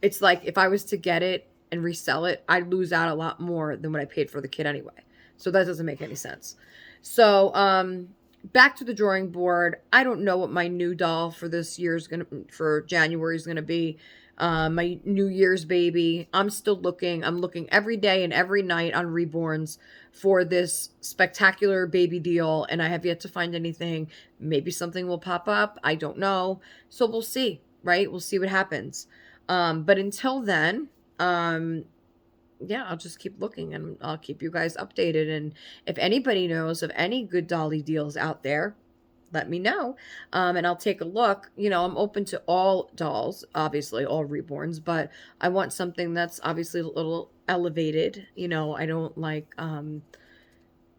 it's like, if I was to get it and resell it, I'd lose out a lot more than what I paid for the kit anyway. So that doesn't make any sense. So, back to the drawing board. I don't know what my new doll for January is gonna be. My New Year's baby. I'm still looking. I'm looking every day and every night on Reborns for this spectacular baby deal, and I have yet to find anything. Maybe something will pop up. I don't know. So we'll see, right? We'll see what happens. But until then, yeah, I'll just keep looking and I'll keep you guys updated. And if anybody knows of any good dolly deals out there, let me know. And I'll take a look. I'm open to all dolls, obviously, all reborns, but I want something that's obviously a little elevated. I don't like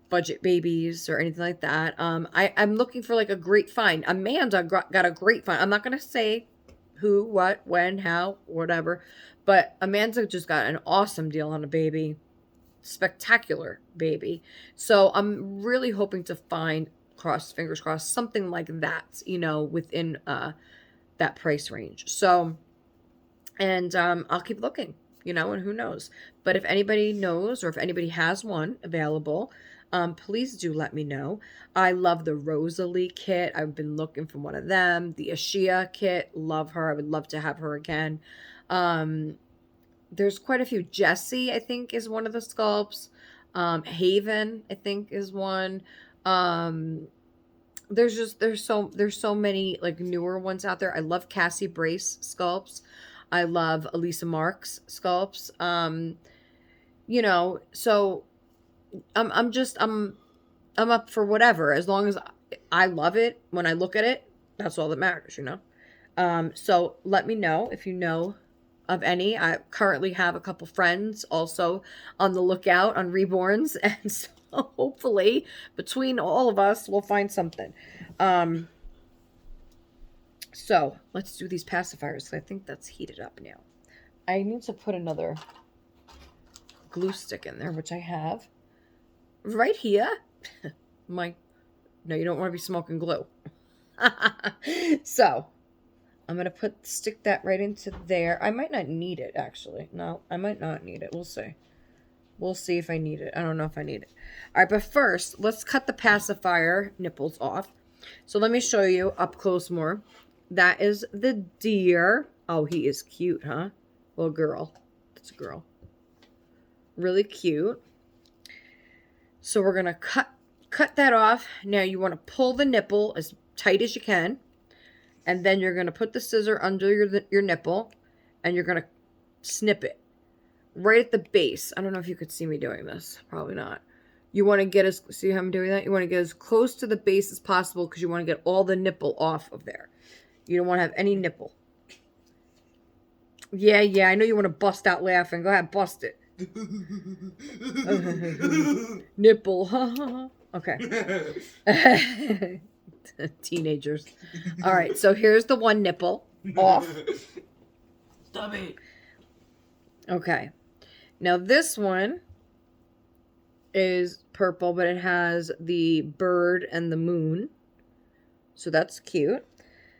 budget babies or anything like that. I'm looking for like a great find. Amanda got a great find. I'm not going to say who, what, when, how, whatever. But Amanda just got an awesome deal on a baby. Spectacular baby. So I'm really hoping to find, fingers crossed, something like that, within that price range. So, and I'll keep looking, and who knows. But if anybody knows or if anybody has one available, please do let me know. I love the Rosalie kit. I've been looking for one of them. The Ashia kit, love her. I would love to have her again. There's quite a few. Jessie, I think, is one of the sculpts. Haven, I think, is one. There's so many like newer ones out there. I love Cassie Brace sculpts. I love Elisa Marks sculpts. So I'm up for whatever, as long as I love it when I look at it. That's all that matters, So let me know if you know of any. I currently have a couple friends also on the lookout on Reborns, and so hopefully between all of us we'll find something. So let's do these pacifiers, because I think that's heated up now. I need to put another glue stick in there, which I have right here. No, you don't want to be smoking glue. So I'm going to stick that right into there. I might not need it, actually. No, I might not need it. We'll see. We'll see if I need it. I don't know if I need it. All right, but first, let's cut the pacifier nipples off. So let me show you up close more. That is the deer. Oh, he is cute, huh? Well, girl. It's a girl. Really cute. So we're going to cut that off. Now you want to pull the nipple as tight as you can. And then you're going to put the scissor under your nipple. And you're going to snip it. Right at the base. I don't know if you could see me doing this. Probably not. You want to get see how I'm doing that? You want to get as close to the base as possible because you want to get all the nipple off of there. You don't want to have any nipple. Yeah, I know you want to bust out laughing. Go ahead, bust it. Nipple. Okay. Teenagers. All right, so here's the one nipple off. Stop it. Okay. Now this one is purple, but it has the bird and the moon. So that's cute.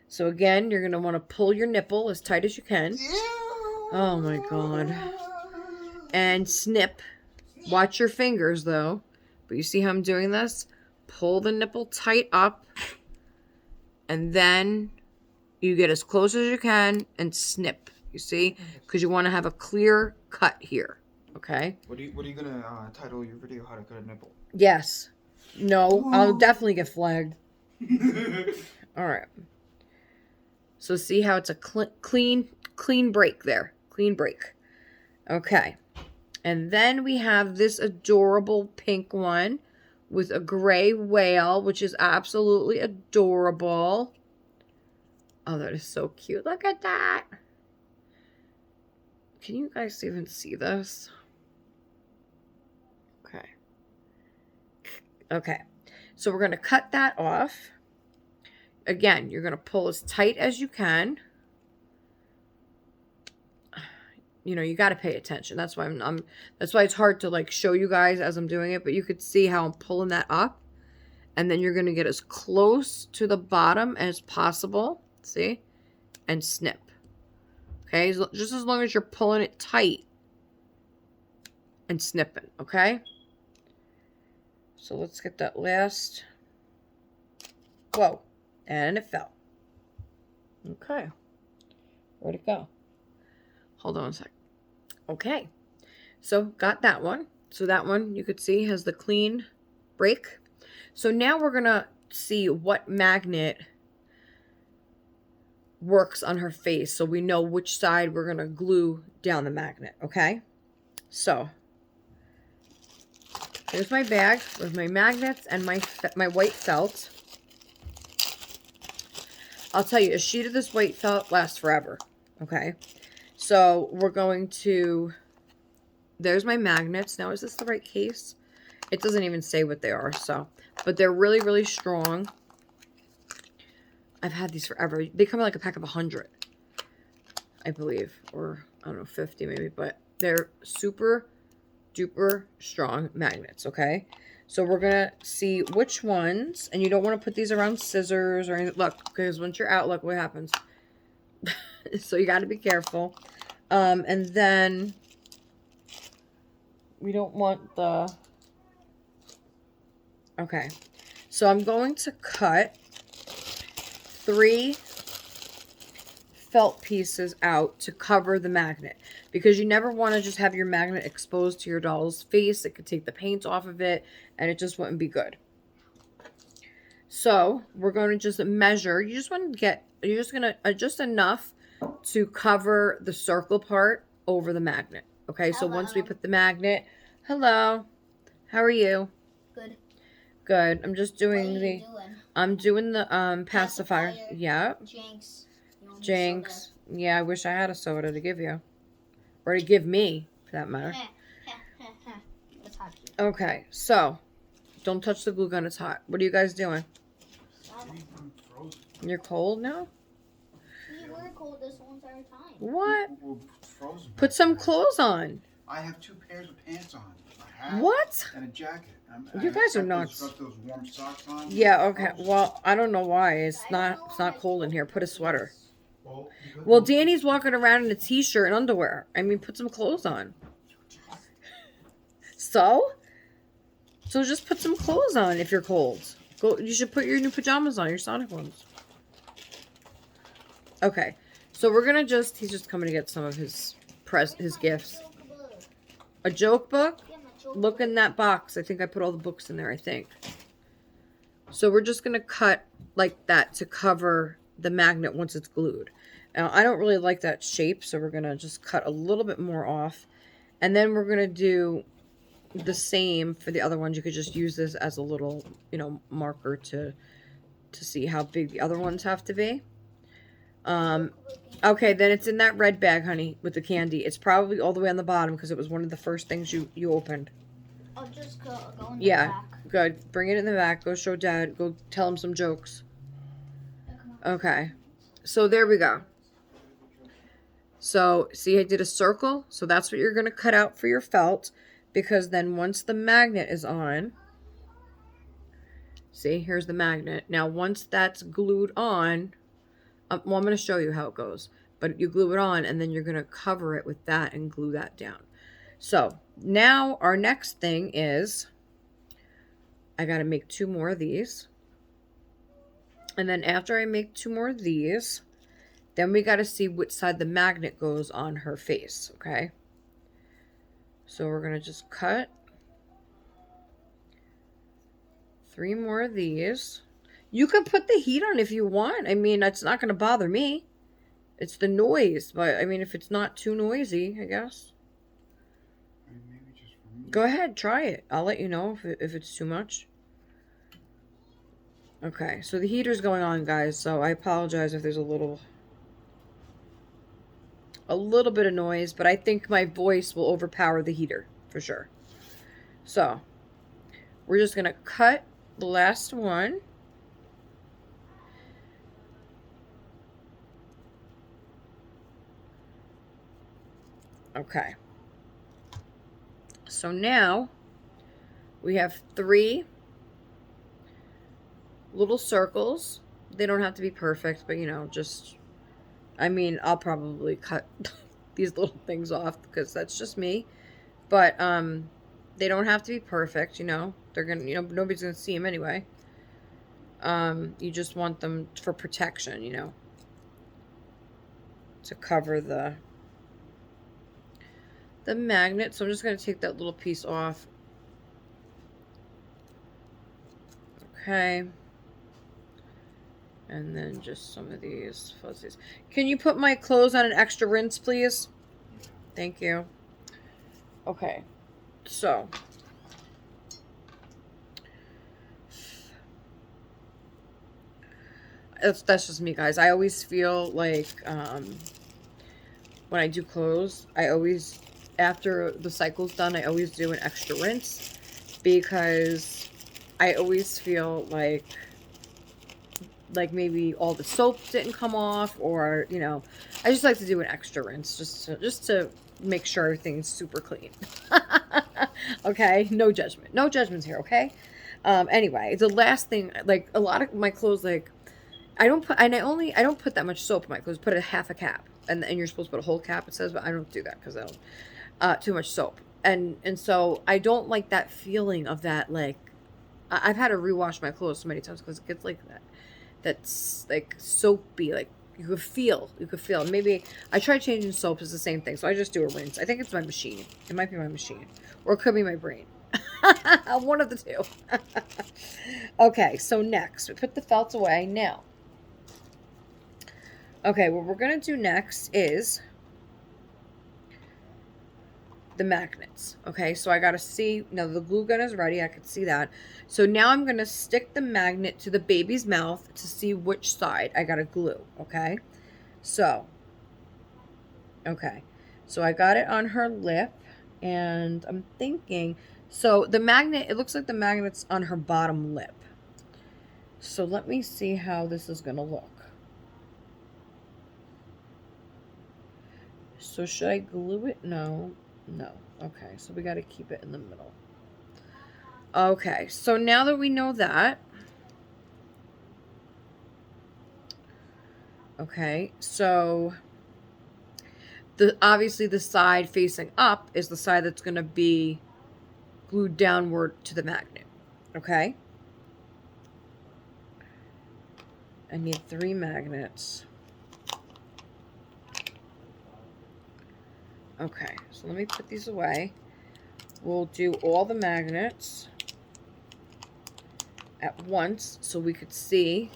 So again, you're going to want to pull your nipple as tight as you can. Oh my God. And snip. Watch your fingers though. But you see how I'm doing this? Pull the nipple tight up. And then you get as close as you can and snip. You see? Because you want to have a clear cut here. Okay? What are you gonna title your video? How to cut a nipple? Yes. No, I'll definitely get flagged. All right. So see how it's a clean break there. Clean break. Okay. And then we have this adorable pink one with a gray whale, which is absolutely adorable. Oh, that is so cute. Look at that. Can you guys even see this? Okay. Okay. So we're going to cut that off. Again, you're going to pull as tight as you can. You know, you got to pay attention. That's why that's why it's hard to like show you guys as I'm doing it, but you could see how I'm pulling that up. And then you're going to get as close to the bottom as possible. See? And snip. Okay? Just as long as you're pulling it tight and snipping. Okay? So let's get that last. Whoa. And it fell. Okay. Where'd it go? Hold on a sec. Okay. So got that one. So that one you could see has the clean break. So now we're going to see what magnet works on her face. So we know which side we're going to glue down the magnet. Okay. So here's my bag with my magnets and my white felt. I'll tell you, a sheet of this white felt lasts forever. Okay. So we're going to, there's my magnets. Now, is this the right case? It doesn't even say what they are. So, but they're really, really strong. I've had these forever. They come in like a pack of 100, I believe. Or, I don't know, 50 maybe. But they're super duper strong magnets. Okay. So we're going to see which ones, and you don't want to put these around scissors or anything. Look, because once you're out, look what happens. So you got to be careful. And then we don't want the, okay. So I'm going to cut 3 felt pieces out to cover the magnet, because you never want to just have your magnet exposed to your doll's face. It could take the paint off of it and it just wouldn't be good. So we're going to just measure. You're just going to adjust enough to cover the circle part over the magnet. Okay, so once we put the magnet, hello, how are you? Good. Good. I'm just doing doing? I'm doing the pacifier. Yeah. Jinx. Jinx. Yeah, I wish I had a soda to give you. Or to give me, for that matter. It's hot here. Okay, so don't touch the glue gun, it's hot. What are you guys doing? You're cold now? We were cold this whole entire time. What? We're frozen. Put some clothes on. I have 2 pairs of pants on. A hat What? and a jacket. You guys are nuts. Got those warm socks on. Yeah, okay. Well, I don't know why. It's not cold in here. Put a sweater. Well, Well, Danny's walking around in a t-shirt and underwear. I mean, put some clothes on. So just put some clothes on if you're cold. Go. You should put your new pajamas on, your Sonic ones. Okay. So we're gonna he's just coming to get some of his gifts. A joke book? Look in that box. I think I put all the books in there, I think. So we're just gonna cut like that to cover the magnet once it's glued. Now I don't really like that shape, so we're gonna just cut a little bit more off. And then we're gonna do the same for the other ones. You could just use this as a little, marker to see how big the other ones have to be. Okay, then it's in that red bag, honey, with the candy. It's probably all the way on the bottom because it was one of the first things you opened. I'll just go in the Yeah, back. good. Bring it in the back. Go show Dad. Go tell him some jokes. Okay, so there we go. So, see, I did a circle. So that's what you're going to cut out for your felt, because then once the magnet is on, see, here's the magnet. Now, once that's glued on, well, I'm going to show you how it goes. But you glue it on, and then you're going to cover it with that and glue that down. So, now our next thing is, I got to make 2 more of these. And then after I make 2 more of these, then we got to see which side the magnet goes on her face, okay? So we're going to just cut 3 more of these. You can put the heat on if you want. I mean, it's not going to bother me. It's the noise, but I mean, if it's not too noisy, I guess. Maybe just for me. Go ahead, try it. I'll let you know if it's too much. Okay, so the heater's going on, guys, so I apologize if there's a little bit of noise, but I think my voice will overpower the heater, for sure. So, we're just going to cut the last one. Okay. So now, we have 3 little circles. They don't have to be perfect, but just, I mean, I'll probably cut these little things off because that's just me. But they don't have to be perfect, They're gonna, nobody's gonna see them anyway. You just want them for protection, to cover the magnet. So I'm just gonna take that little piece off. Okay. And then just some of these fuzzies. Can you put my clothes on an extra rinse, please? Thank you. Okay. So. That's just me, guys. I always feel like when I do clothes, I always, after the cycle's done, I always do an extra rinse because I always feel like maybe all the soap didn't come off, or I just like to do an extra rinse just to make sure everything's super clean. Okay, no judgments here, okay? Anyway, the last thing, like a lot of my clothes, like I don't put that much soap in my clothes. Put a half a cap, and you're supposed to put a whole cap, it says, but I don't do that because that'll too much soap, and so I don't like that feeling of that. Like I've had to rewash my clothes so many times because it gets like that. That's like soapy, like you could feel. Maybe I try changing soaps, it's the same thing. So I just do a rinse. I think it's my machine. It might be my machine, or it could be my brain. One of the two. Okay, so next we put the felt away. Now, okay, what we're gonna do next is the magnets. Okay, so I gotta see, now the glue gun is ready, I could see that. So now I'm gonna stick the magnet to the baby's mouth to see which side I gotta glue. Okay, so I got it on her lip, and I'm thinking, so the magnet, it looks like the magnet's on her bottom lip. So let me see how this is gonna look. So should I glue it? No. Okay, so we got to keep it in the middle. Okay, so now that we know that, okay, so obviously the side facing up is the side that's going to be glued downward to the magnet. Okay? I need 3 magnets. Okay, so let me put these away. We'll do all the magnets at once so we could see.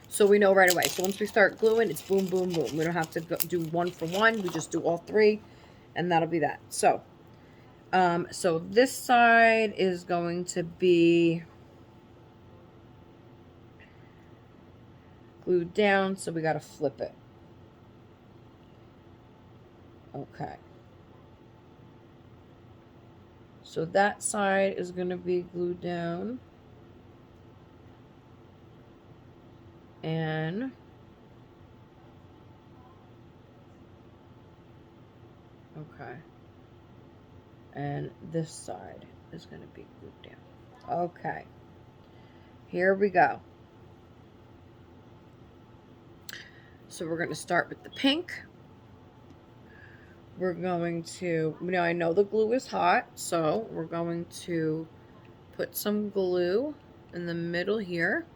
So we know right away. So once we start gluing, it's boom, boom, boom. We don't have to do one for one. We just do all 3, and that'll be that. So, so this side is going to be glued down, so we got to flip it. Okay. So that side is going to be glued down. And okay. And this side is going to be glued down. Okay. Here we go. So we're going to start with the pink. We're going to, now I know the glue is hot, so we're going to put some glue in the middle here.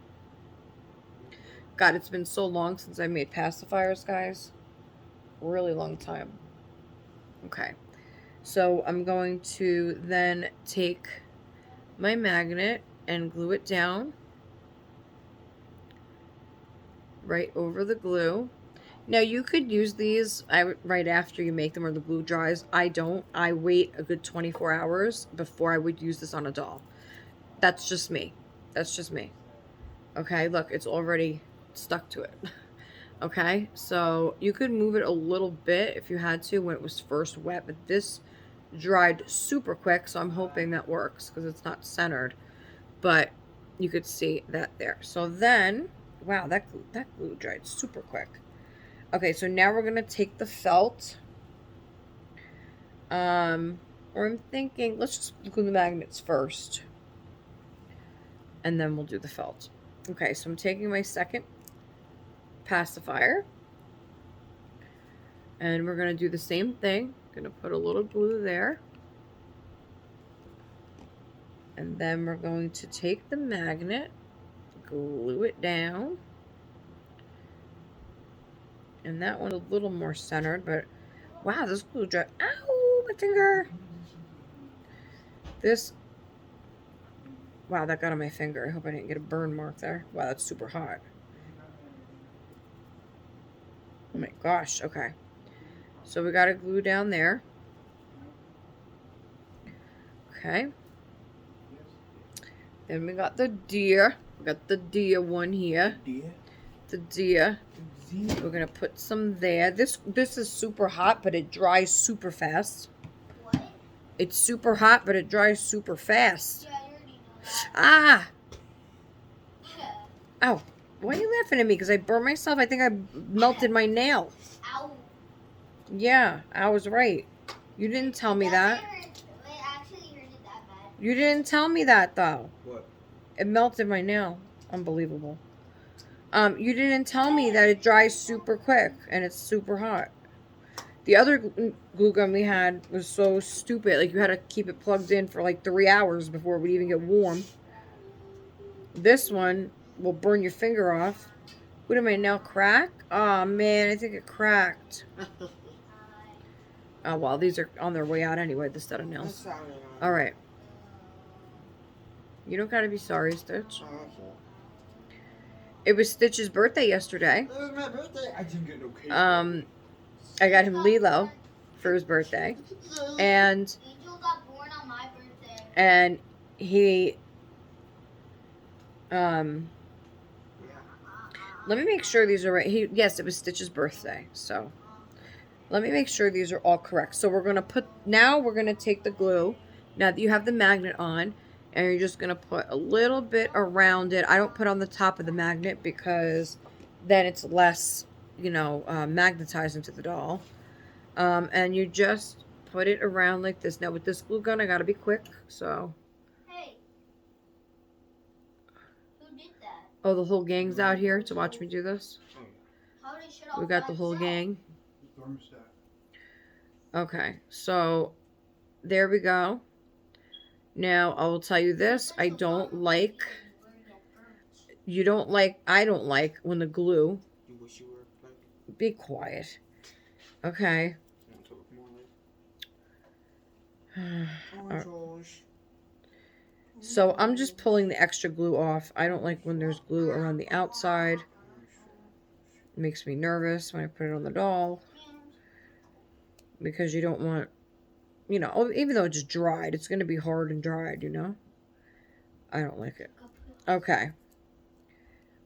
God, it's been so long since I made pacifiers, guys. Really long time. Okay. So I'm going to then take my magnet and glue it down right over the glue. Now you could use these right after you make them or the glue dries. I don't. I wait a good 24 hours before I would use this on a doll. That's just me. That's just me. Okay, look, it's already stuck to it. Okay, so you could move it a little bit if you had to when it was first wet, but this dried super quick, so I'm hoping that works because it's not centered. But you could see that there. So then, wow, that glue dried super quick. Okay, so now we're gonna take the felt. Or I'm thinking, let's just glue the magnets first, and then we'll do the felt. Okay, so I'm taking my second pacifier, and we're gonna do the same thing. Gonna put a little glue there, and then we're going to take the magnet, glue it down. And that one's a little more centered, but wow, this glue dry. Ow, my finger. This, wow, that got on my finger. I hope I didn't get a burn mark there. Wow, that's super hot. Oh my gosh, okay. So we got to glue down there. Okay. Then we got the deer. We got the deer one here. The deer. We're gonna put some there. This is super hot, but it dries super fast. What? It's super hot, but it dries super fast. Yeah, I already know that. Ah! Yeah. Ow. Why are you laughing at me? Because I burned myself? I think I melted my nail. Ow. Yeah, I was right. You didn't tell me that. It actually hurted that bad. You didn't tell me that, though. What? It melted my nail. Unbelievable. You didn't tell me that it dries super quick and it's super hot. The other glue gun we had was so stupid. Like, you had to keep it plugged in for like 3 hours before it would even get warm. This one will burn your finger off. What am I now, crack? Oh, man, I think it cracked. Oh, well, these are on their way out anyway, the set of nails. All right. You don't gotta be sorry, Stitch. It was Stitch's birthday yesterday. It was my birthday. I didn't get no cake. I got him Lilo for his birthday, and Angel got born on my birthday. and he let me make sure these are right. Yes, it was Stitch's birthday, so let me make sure these are all correct. So we're gonna take the glue now that you have the magnet on, and you're just gonna put a little bit around it. I don't put on the top of the magnet because then it's less, magnetizing to the doll. And you just put it around like this. Now with this glue gun, I gotta be quick, so. Hey. Who did that? Oh, the whole gang's out here to watch me do this. How did it shut off We got by the whole itself? gang. Thermostat. Okay, so there we go. Now, I will tell you this. I don't like, I don't like when the glue, You wish you were like. be quiet. Okay. Want to look more like. Alright. Oh, Josh. So I'm just pulling the extra glue off. I don't like when there's glue around the outside. It makes me nervous when I put it on the doll. Because you don't want, even though it's dried, it's going to be hard and dried, I don't like it. Okay.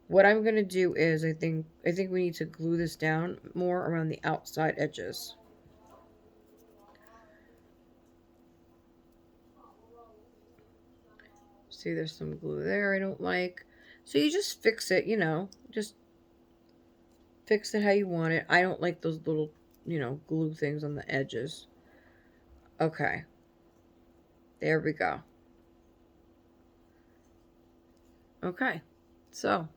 What I'm going to do is I think we need to glue this down more around the outside edges. See, there's some glue there I don't like. So you just fix it, just fix it how you want it. I don't like those little, glue things on the edges. Okay. There we go. Okay. So,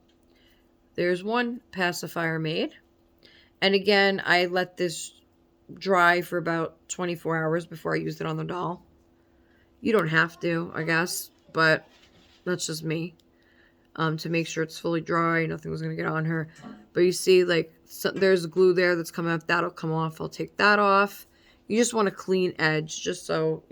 there's one pacifier made. And again, I let this dry for about 24 hours before I used it on the doll. You don't have to, I guess, but that's just me. To make sure it's fully dry, nothing's going to get on her. But you see, like, there's glue there that's coming up. That'll come off. I'll take that off. You just want a clean edge, just so,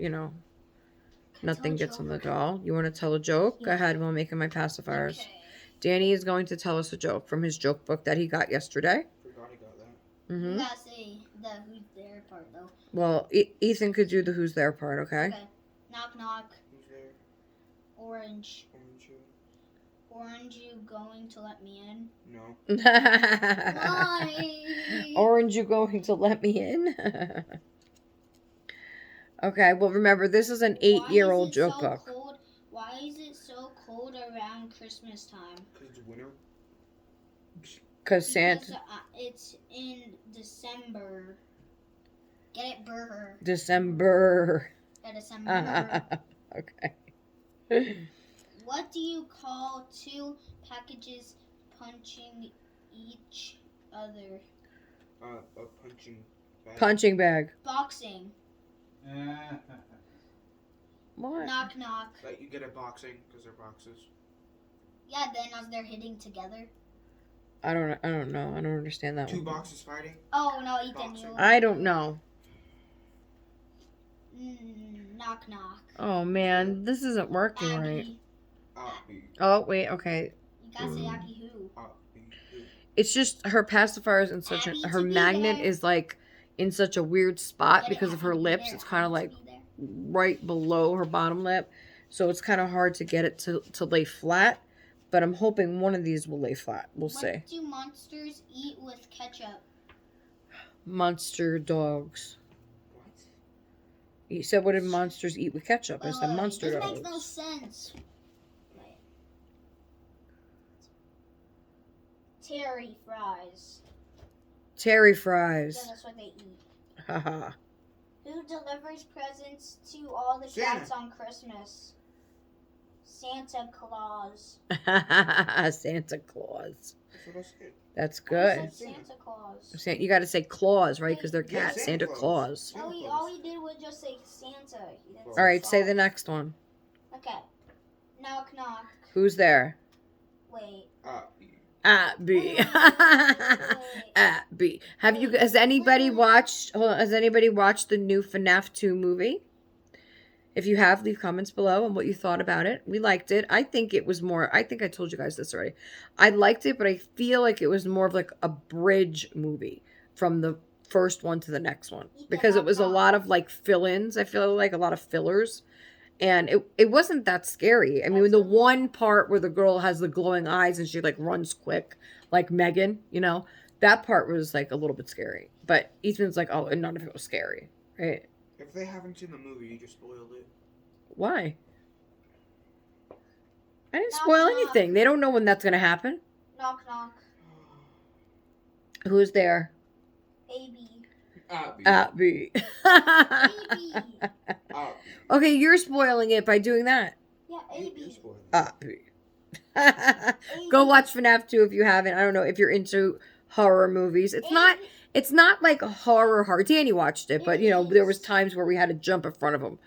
nothing gets on the doll. You want to tell a joke? Go ahead while I'm making my pacifiers. Okay. Danny is going to tell us a joke from his joke book that he got yesterday. Forgot he got that. You gotta say the who's there part, though. Well, Ethan could do the who's there part, okay? Okay. Knock, knock. Who's there? Orange. Orange. Orange, you going to let me in? No. Why? Orange, you going to let me in? Okay, well, remember, this is an 8-year-old joke book. Cold? Why is it so cold around Christmas time? Because it's winter. Because Santa... it's in December. Get it, burger. December. Yeah, December. Okay. What do you call two packages punching each other? A punching bag. Punching bag. Boxing. What? Knock, knock. Like you get a boxing because they're boxes. Yeah, then as they're hitting together. I don't know. I don't understand that Two one. boxes fighting. Oh no, Ethan, you. I don't know. Knock, knock. Oh man, this isn't working Abby. right. Oh wait, okay. You gotta say Abby who? It's just her pacifier is in such Abby her magnet is like in such a weird spot because of her lips. There. It's kind of Abby like right below her bottom lip, so it's kind of hard to get it to lay flat. But I'm hoping one of these will lay flat. We'll see. What do monsters eat with ketchup? Monster dogs. What? You said, what did monsters eat with ketchup? I said monster this dogs. makes no sense. Terry fries. Terry Yeah, fries. that's what they eat. Haha. Who delivers presents to all the Santa. cats on Christmas? Santa Claus. Santa Claus. That's what I said. That's I good. said Santa Claus. You got to say Claus, right? Because they're Yeah, cats. Santa Santa Claus. Claus. All he did was just say Santa. He didn't say All right, say the Claus. next one. Okay. Knock, knock. Who's there? Wait. Abby. Wait. Abby. Has anybody watched the new FNAF 2 movie? If you have, leave comments below on what you thought about it. We liked it. I think it was more, I think I told you guys this already. I liked it, but I feel like it was more of like a bridge movie from the first one to the next one. Because it was a lot of like fill-ins. I feel like a lot of fillers. And it wasn't that scary. I mean, the one part where the girl has the glowing eyes and she like runs quick, like Megan, that part was like a little bit scary. But Ethan's like, oh, and none of it was scary, right? If they haven't seen the movie, you just spoiled it. Why? I didn't spoil anything. They don't know when that's going to happen. Knock, knock. Who's there? Abby. Abby. Abby. Okay, you're spoiling it by doing that. Yeah, Abby. Abby. Go watch FNAF 2 if you haven't. I don't know if you're into horror movies. It's not like horror. Danny watched it, but there was times where we had to jump in front of him.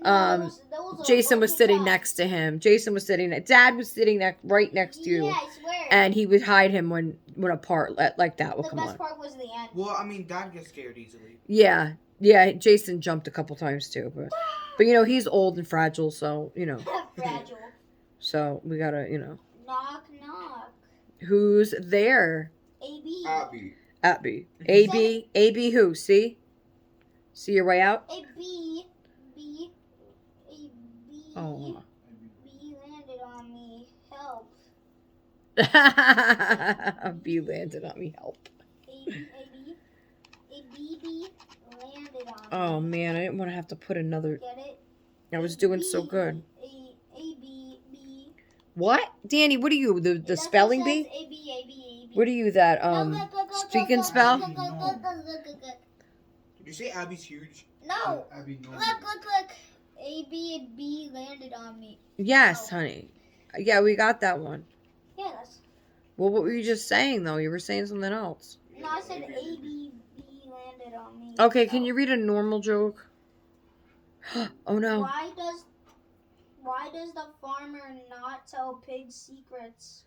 No, Um, those are Jason was local sitting cats. next to him. Jason was sitting. Dad was sitting right next to you, Yeah, I swear. and he would hide him when a part like that would The come best on. part was the end. Well, I mean, Dad gets scared easily. Yeah, yeah. Jason jumped a couple times too, but you know he's old and fragile, so you know. Fragile. So we gotta, you know. Knock, knock. Who's there? AB. Abby. Abby. AB. AB who? See your way out? A B. B. A B. Oh. B landed on me. Help. B landed on me. Help. A B. A B. A B. B landed on me. Oh man, I didn't want to have to put another. Get it? I was doing so good. A B. B. What, Danny? What are you? The spelling bee? A B. A B. A B. What are you? That speak and spell? Did you say Abby's huge? No. Abby, no. Look. A B landed on me. Yes, honey. Yeah, we got that one. Yeah, that's. Well, what were you just saying though? You were saying something else. No, I said A B landed on me. Okay, can you read a normal joke? Oh no. Why does the farmer not tell pigs secrets?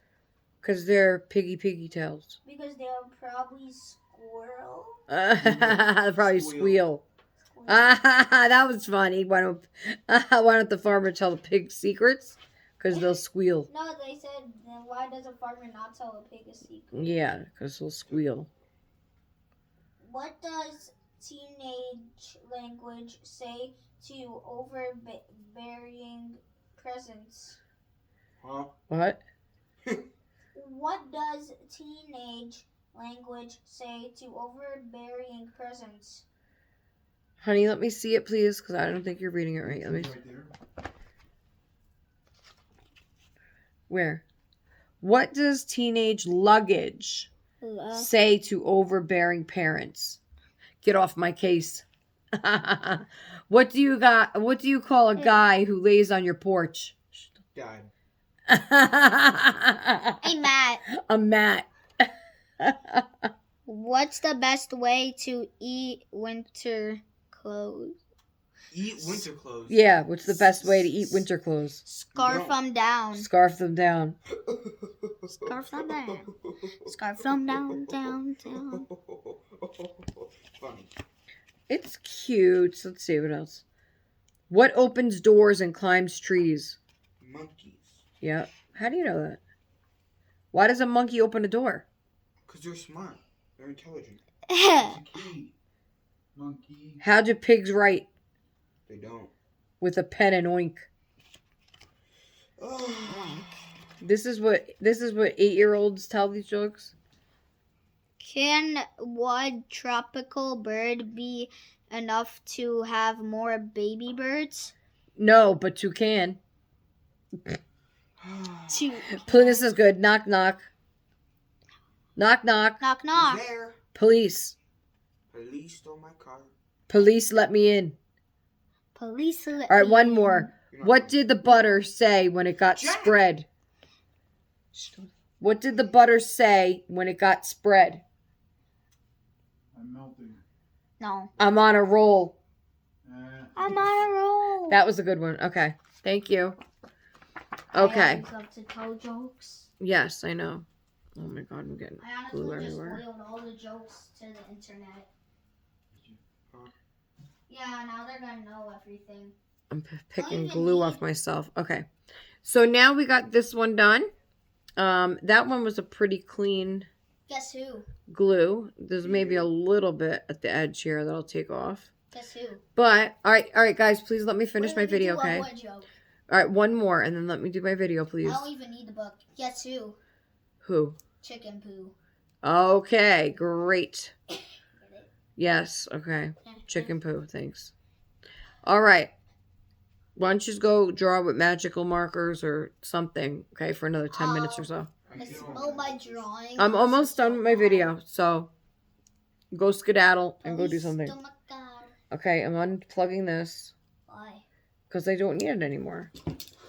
Because they're piggy tails. Because they'll probably squirrel. They'll probably Squeal. squeal. That was funny. Why don't the farmer tell the pig secrets? Because they'll squeal. No, they said, then why does a farmer not tell a pig a secret? Yeah, because they'll squeal. What does teenage language say to overbearing presents? Huh? What? What does teenage language say to overbearing presents? Honey, let me see it, please, because I don't think you're reading it right. Let me. Right there. Where? What does teenage luggage say to overbearing parents? Get off my case. What do you call a guy who lays on your porch? Dad. Hey, Matt. A mat. What's the best way to eat winter clothes? Eat winter clothes. Yeah, what's the best way to eat winter clothes? Scarf them down. Scarf them down. Scarf them down. Scarf them down. Funny. It's cute. Let's see what else. What opens doors and climbs trees? Monkeys. Yeah. How do you know that? Why does a monkey open a door? Because they're smart. They're intelligent. Key. Monkey. How do pigs write? They don't. With a pen and oink. This is what 8-year-olds tell these jokes. Can one tropical bird be enough to have more baby birds? No, but two can. Two. This is good. Knock knock. Knock knock. Knock knock. There. Police. Police stole my car. Police let me in. Police. All right, one more. You're not What wrong. did the butter say when it got Jack! spread? What did the butter say when it got spread? I'm melting. No. I'm on a roll. I'm on a roll. That was a good one. Okay. Thank you. Okay. I always love to tell jokes. Yes, I know. Oh my god, I'm getting I glue honestly just everywhere. spoiled all the jokes to the internet. Huh? Yeah, now they're gonna know everything. I'm picking even glue need- off myself. Okay. So now we got this one done. That one was a pretty clean Guess who? glue. There's maybe a little bit at the edge here that I'll take off. Guess who? But all right, guys, please let me finish Wait, my let me video, do okay? one more joke. All right, one more, and then let me do my video, please. I don't even need the book. Guess who? Who? Chicken poo. Okay, great. Get it? Yes, okay. Chicken poo, thanks. All right. Why don't you just go draw with magical markers or something, okay, for another 10 minutes or so. Oh, my drawing. I'm almost done with my video, so go skedaddle and go do something. Okay, I'm unplugging this Why? because I don't need it anymore.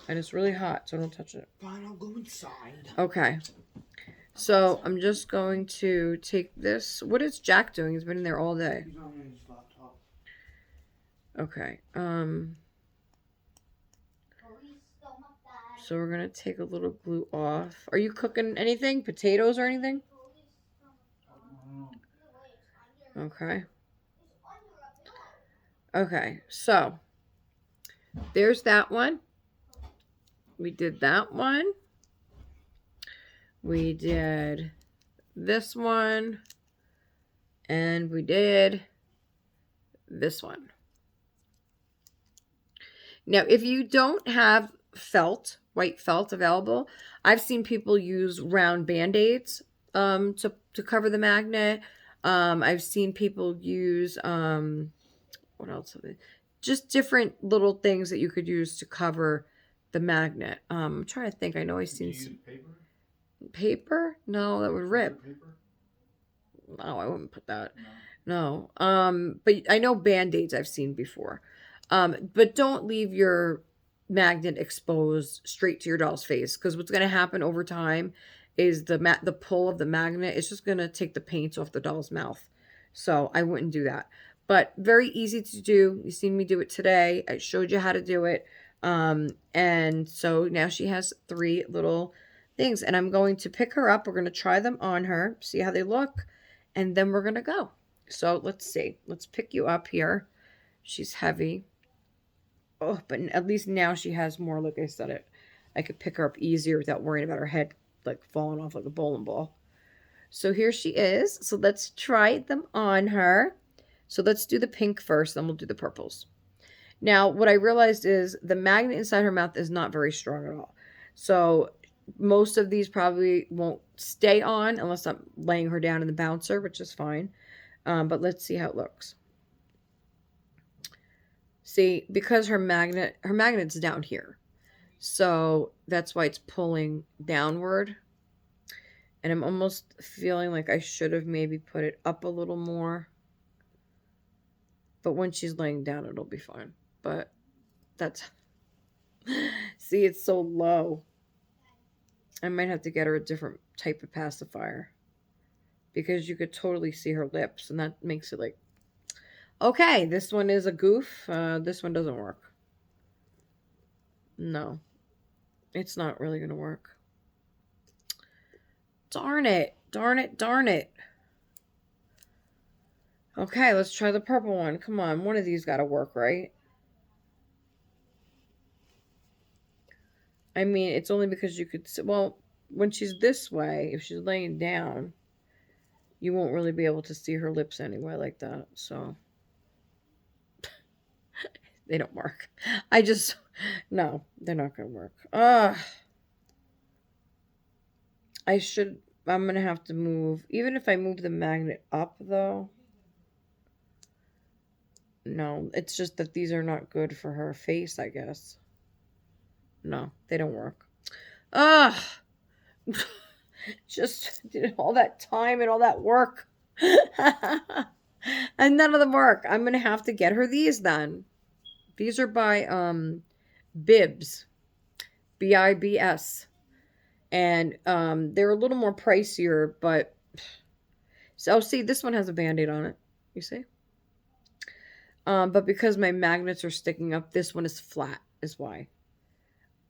And it's really hot, so don't touch it. Fine, I'll go inside. Okay. So I'm just going to take this. What is Jack doing? He's been in there all day. He's on his laptop. Okay. So we're going to take a little glue off. Are you cooking anything? Potatoes or anything? Okay. Okay, so there's that one. We did that one. We did this one. And we did this one. Now, if you don't have felt, white felt available, I've seen people use round Band-Aids to cover the magnet. I've seen people use, what else? Just different little things that you could use to cover the magnet. I'm trying to think. I know I've seen some paper. Paper? No, that would rip. Paper? No, I wouldn't put that. No. No. But I know Band-Aids I've seen before. But don't leave your magnet exposed straight to your doll's face, because what's going to happen over time is the pull of the magnet is just going to take the paint off the doll's mouth. So I wouldn't do that. But very easy to do. You've seen me do it today. I showed you how to do it. And so now she has 3 little things. And I'm going to pick her up. We're going to try them on her, see how they look. And then we're going to go. So let's see. Let's pick you up here. She's heavy. Oh, but at least now she has more, like I said, I could pick her up easier without worrying about her head like falling off like a bowling ball. So here she is. So let's try them on her. So let's do the pink first, then we'll do the purples. Now, what I realized is the magnet inside her mouth is not very strong at all. So most of these probably won't stay on unless I'm laying her down in the bouncer, which is fine. But let's see how it looks. See, because her magnet's down here. So that's why it's pulling downward. And I'm almost feeling like I should have maybe put it up a little more. But when she's laying down, it'll be fine. But that's... See, it's so low. I might have to get her a different type of pacifier. Because you could totally see her lips. And that makes it like... Okay, this one is a goof. This one doesn't work. No. It's not really going to work. Darn it. Darn it. Darn it. Okay, let's try the purple one. Come on. One of these got to work, right? I mean, it's only because you could... Well, when she's this way, if she's laying down, you won't really be able to see her lips anyway like that. So... They don't work. No, they're not going to work. I'm going to have to move. Even if I move the magnet up, though. No, it's just that these are not good for her face, I guess. No, they don't work. Just did all that time and all that work. And none of them work. I'm going to have to get her these then. These are by Bibs. B-I-B-S. And they're a little more pricier, but... So, see, this one has a Band-Aid on it. You see? But because my magnets are sticking up, this one is flat, is why.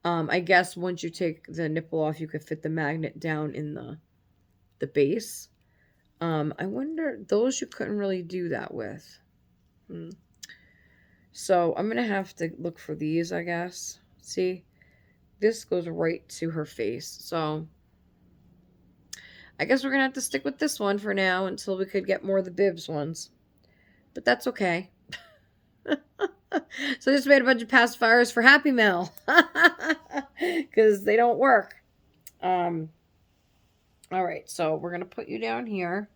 I guess once you take the nipple off, you could fit the magnet down in the base. I wonder, those you couldn't really do that with. So I'm going to have to look for these, I guess. See, this goes right to her face. So I guess we're going to have to stick with this one for now until we could get more of the Bibs ones. But that's okay. So I just made a bunch of pacifiers for Happy Mail. Because they don't work. All right, so we're going to put you down here.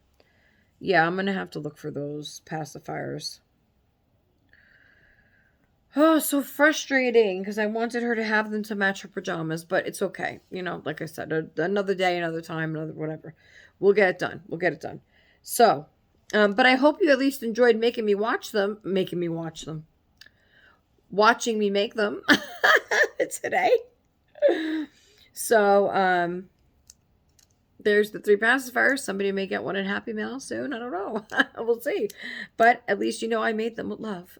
Yeah, I'm going to have to look for those pacifiers. Oh, so frustrating, because I wanted her to have them to match her pajamas, but it's okay. You know, like I said, another day, another time, another whatever. We'll get it done. We'll get it done. So, but I hope you at least enjoyed making me watch them. Watching me make them today. So, there's the 3 pacifiers. Somebody may get one in Happy Mail soon. I don't know. We'll see. But at least you know I made them with love.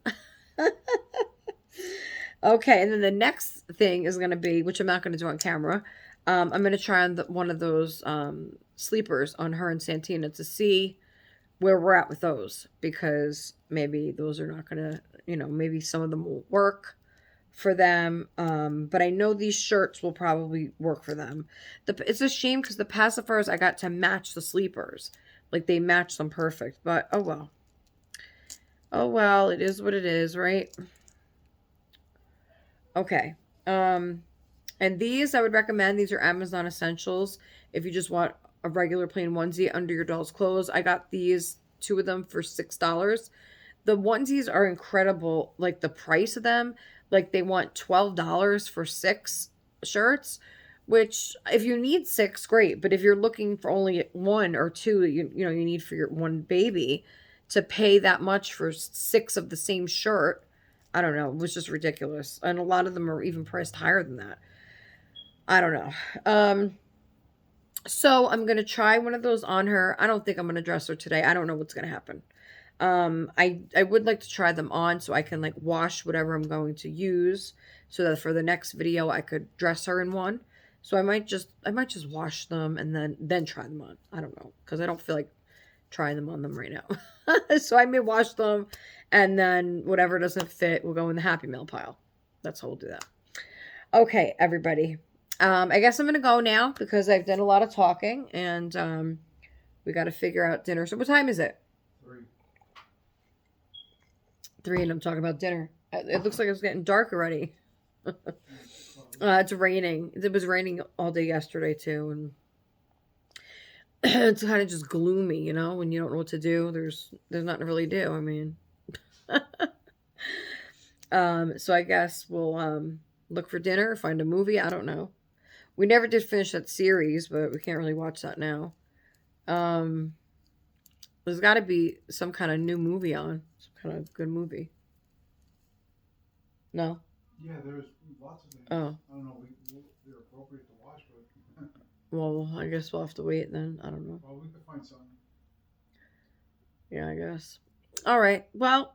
Okay, and then the next thing is going to be, which I'm not going to do on camera, I'm going to try on one of those sleepers on her and Santina to see where we're at with those, because maybe those are not going to, maybe some of them will work for them. But I know these shirts will probably work for them. It's a shame because the pacifiers I got to match the sleepers. Like they match them perfect, but oh well. Oh well, it is what it is, right? Okay. And these I would recommend. These are Amazon Essentials. If you just want a regular plain onesie under your doll's clothes. I got these, 2 of them for $6. The onesies are incredible. Like the price of them, like they want $12 for 6 shirts, which if you need 6, great. But if you're looking for only 1 or 2, you need for your one baby, to pay that much for 6 of the same shirt, I don't know. It was just ridiculous. And a lot of them are even priced higher than that. I don't know. So I'm going to try one of those on her. I don't think I'm going to dress her today. I don't know what's going to happen. I would like to try them on so I can like wash whatever I'm going to use, so that for the next video I could dress her in one. So I might just wash them and then try them on. I don't know, because I don't feel like trying them on them right now. So I may wash them, and then whatever doesn't fit will go in the Happy Meal pile. That's how we'll do that. Okay, everybody. I guess I'm gonna go now because I've done a lot of talking, and we got to figure out dinner. So what time is it? 3. 3, and I'm talking about dinner. It looks like it's getting dark already. It's raining. It was raining all day yesterday too, and it's kind of just gloomy, when you don't know what to do. There's nothing to really do. I mean, so I guess we'll look for dinner, find a movie. I don't know. We never did finish that series, but we can't really watch that now. There's got to be some kind of new movie on, some kind of good movie. No. Yeah, there's lots of things. Oh. I don't know. They're appropriate to watch, but Well, I guess we'll have to wait then. I don't know. well, we could find something. Yeah, I guess. All right. Well,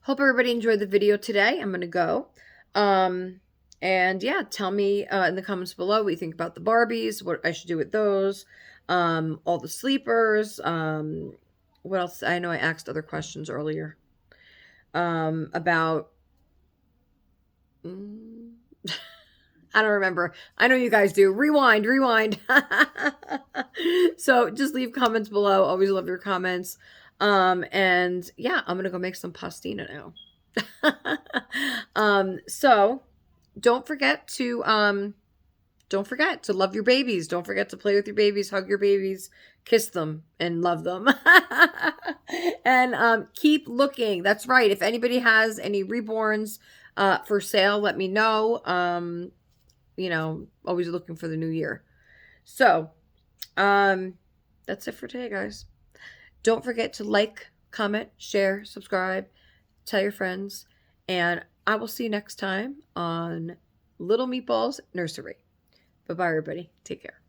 hope everybody enjoyed the video today. I'm going to go. And yeah, tell me in the comments below what you think about the Barbies, what I should do with those, all the sleepers. What else? I know I asked other questions earlier about... I don't remember. I know you guys do. Rewind. So just leave comments below. Always love your comments. And yeah, I'm going to go make some pastina now. So don't forget to love your babies. Don't forget to play with your babies, hug your babies, kiss them, and love them. And keep looking. That's right. If anybody has any reborns for sale, let me know. Always looking for the new year. So, that's it for today, guys. Don't forget to like, comment, share, subscribe, tell your friends, and I will see you next time on Little Meatballs Nursery. Bye-bye, everybody. Take care.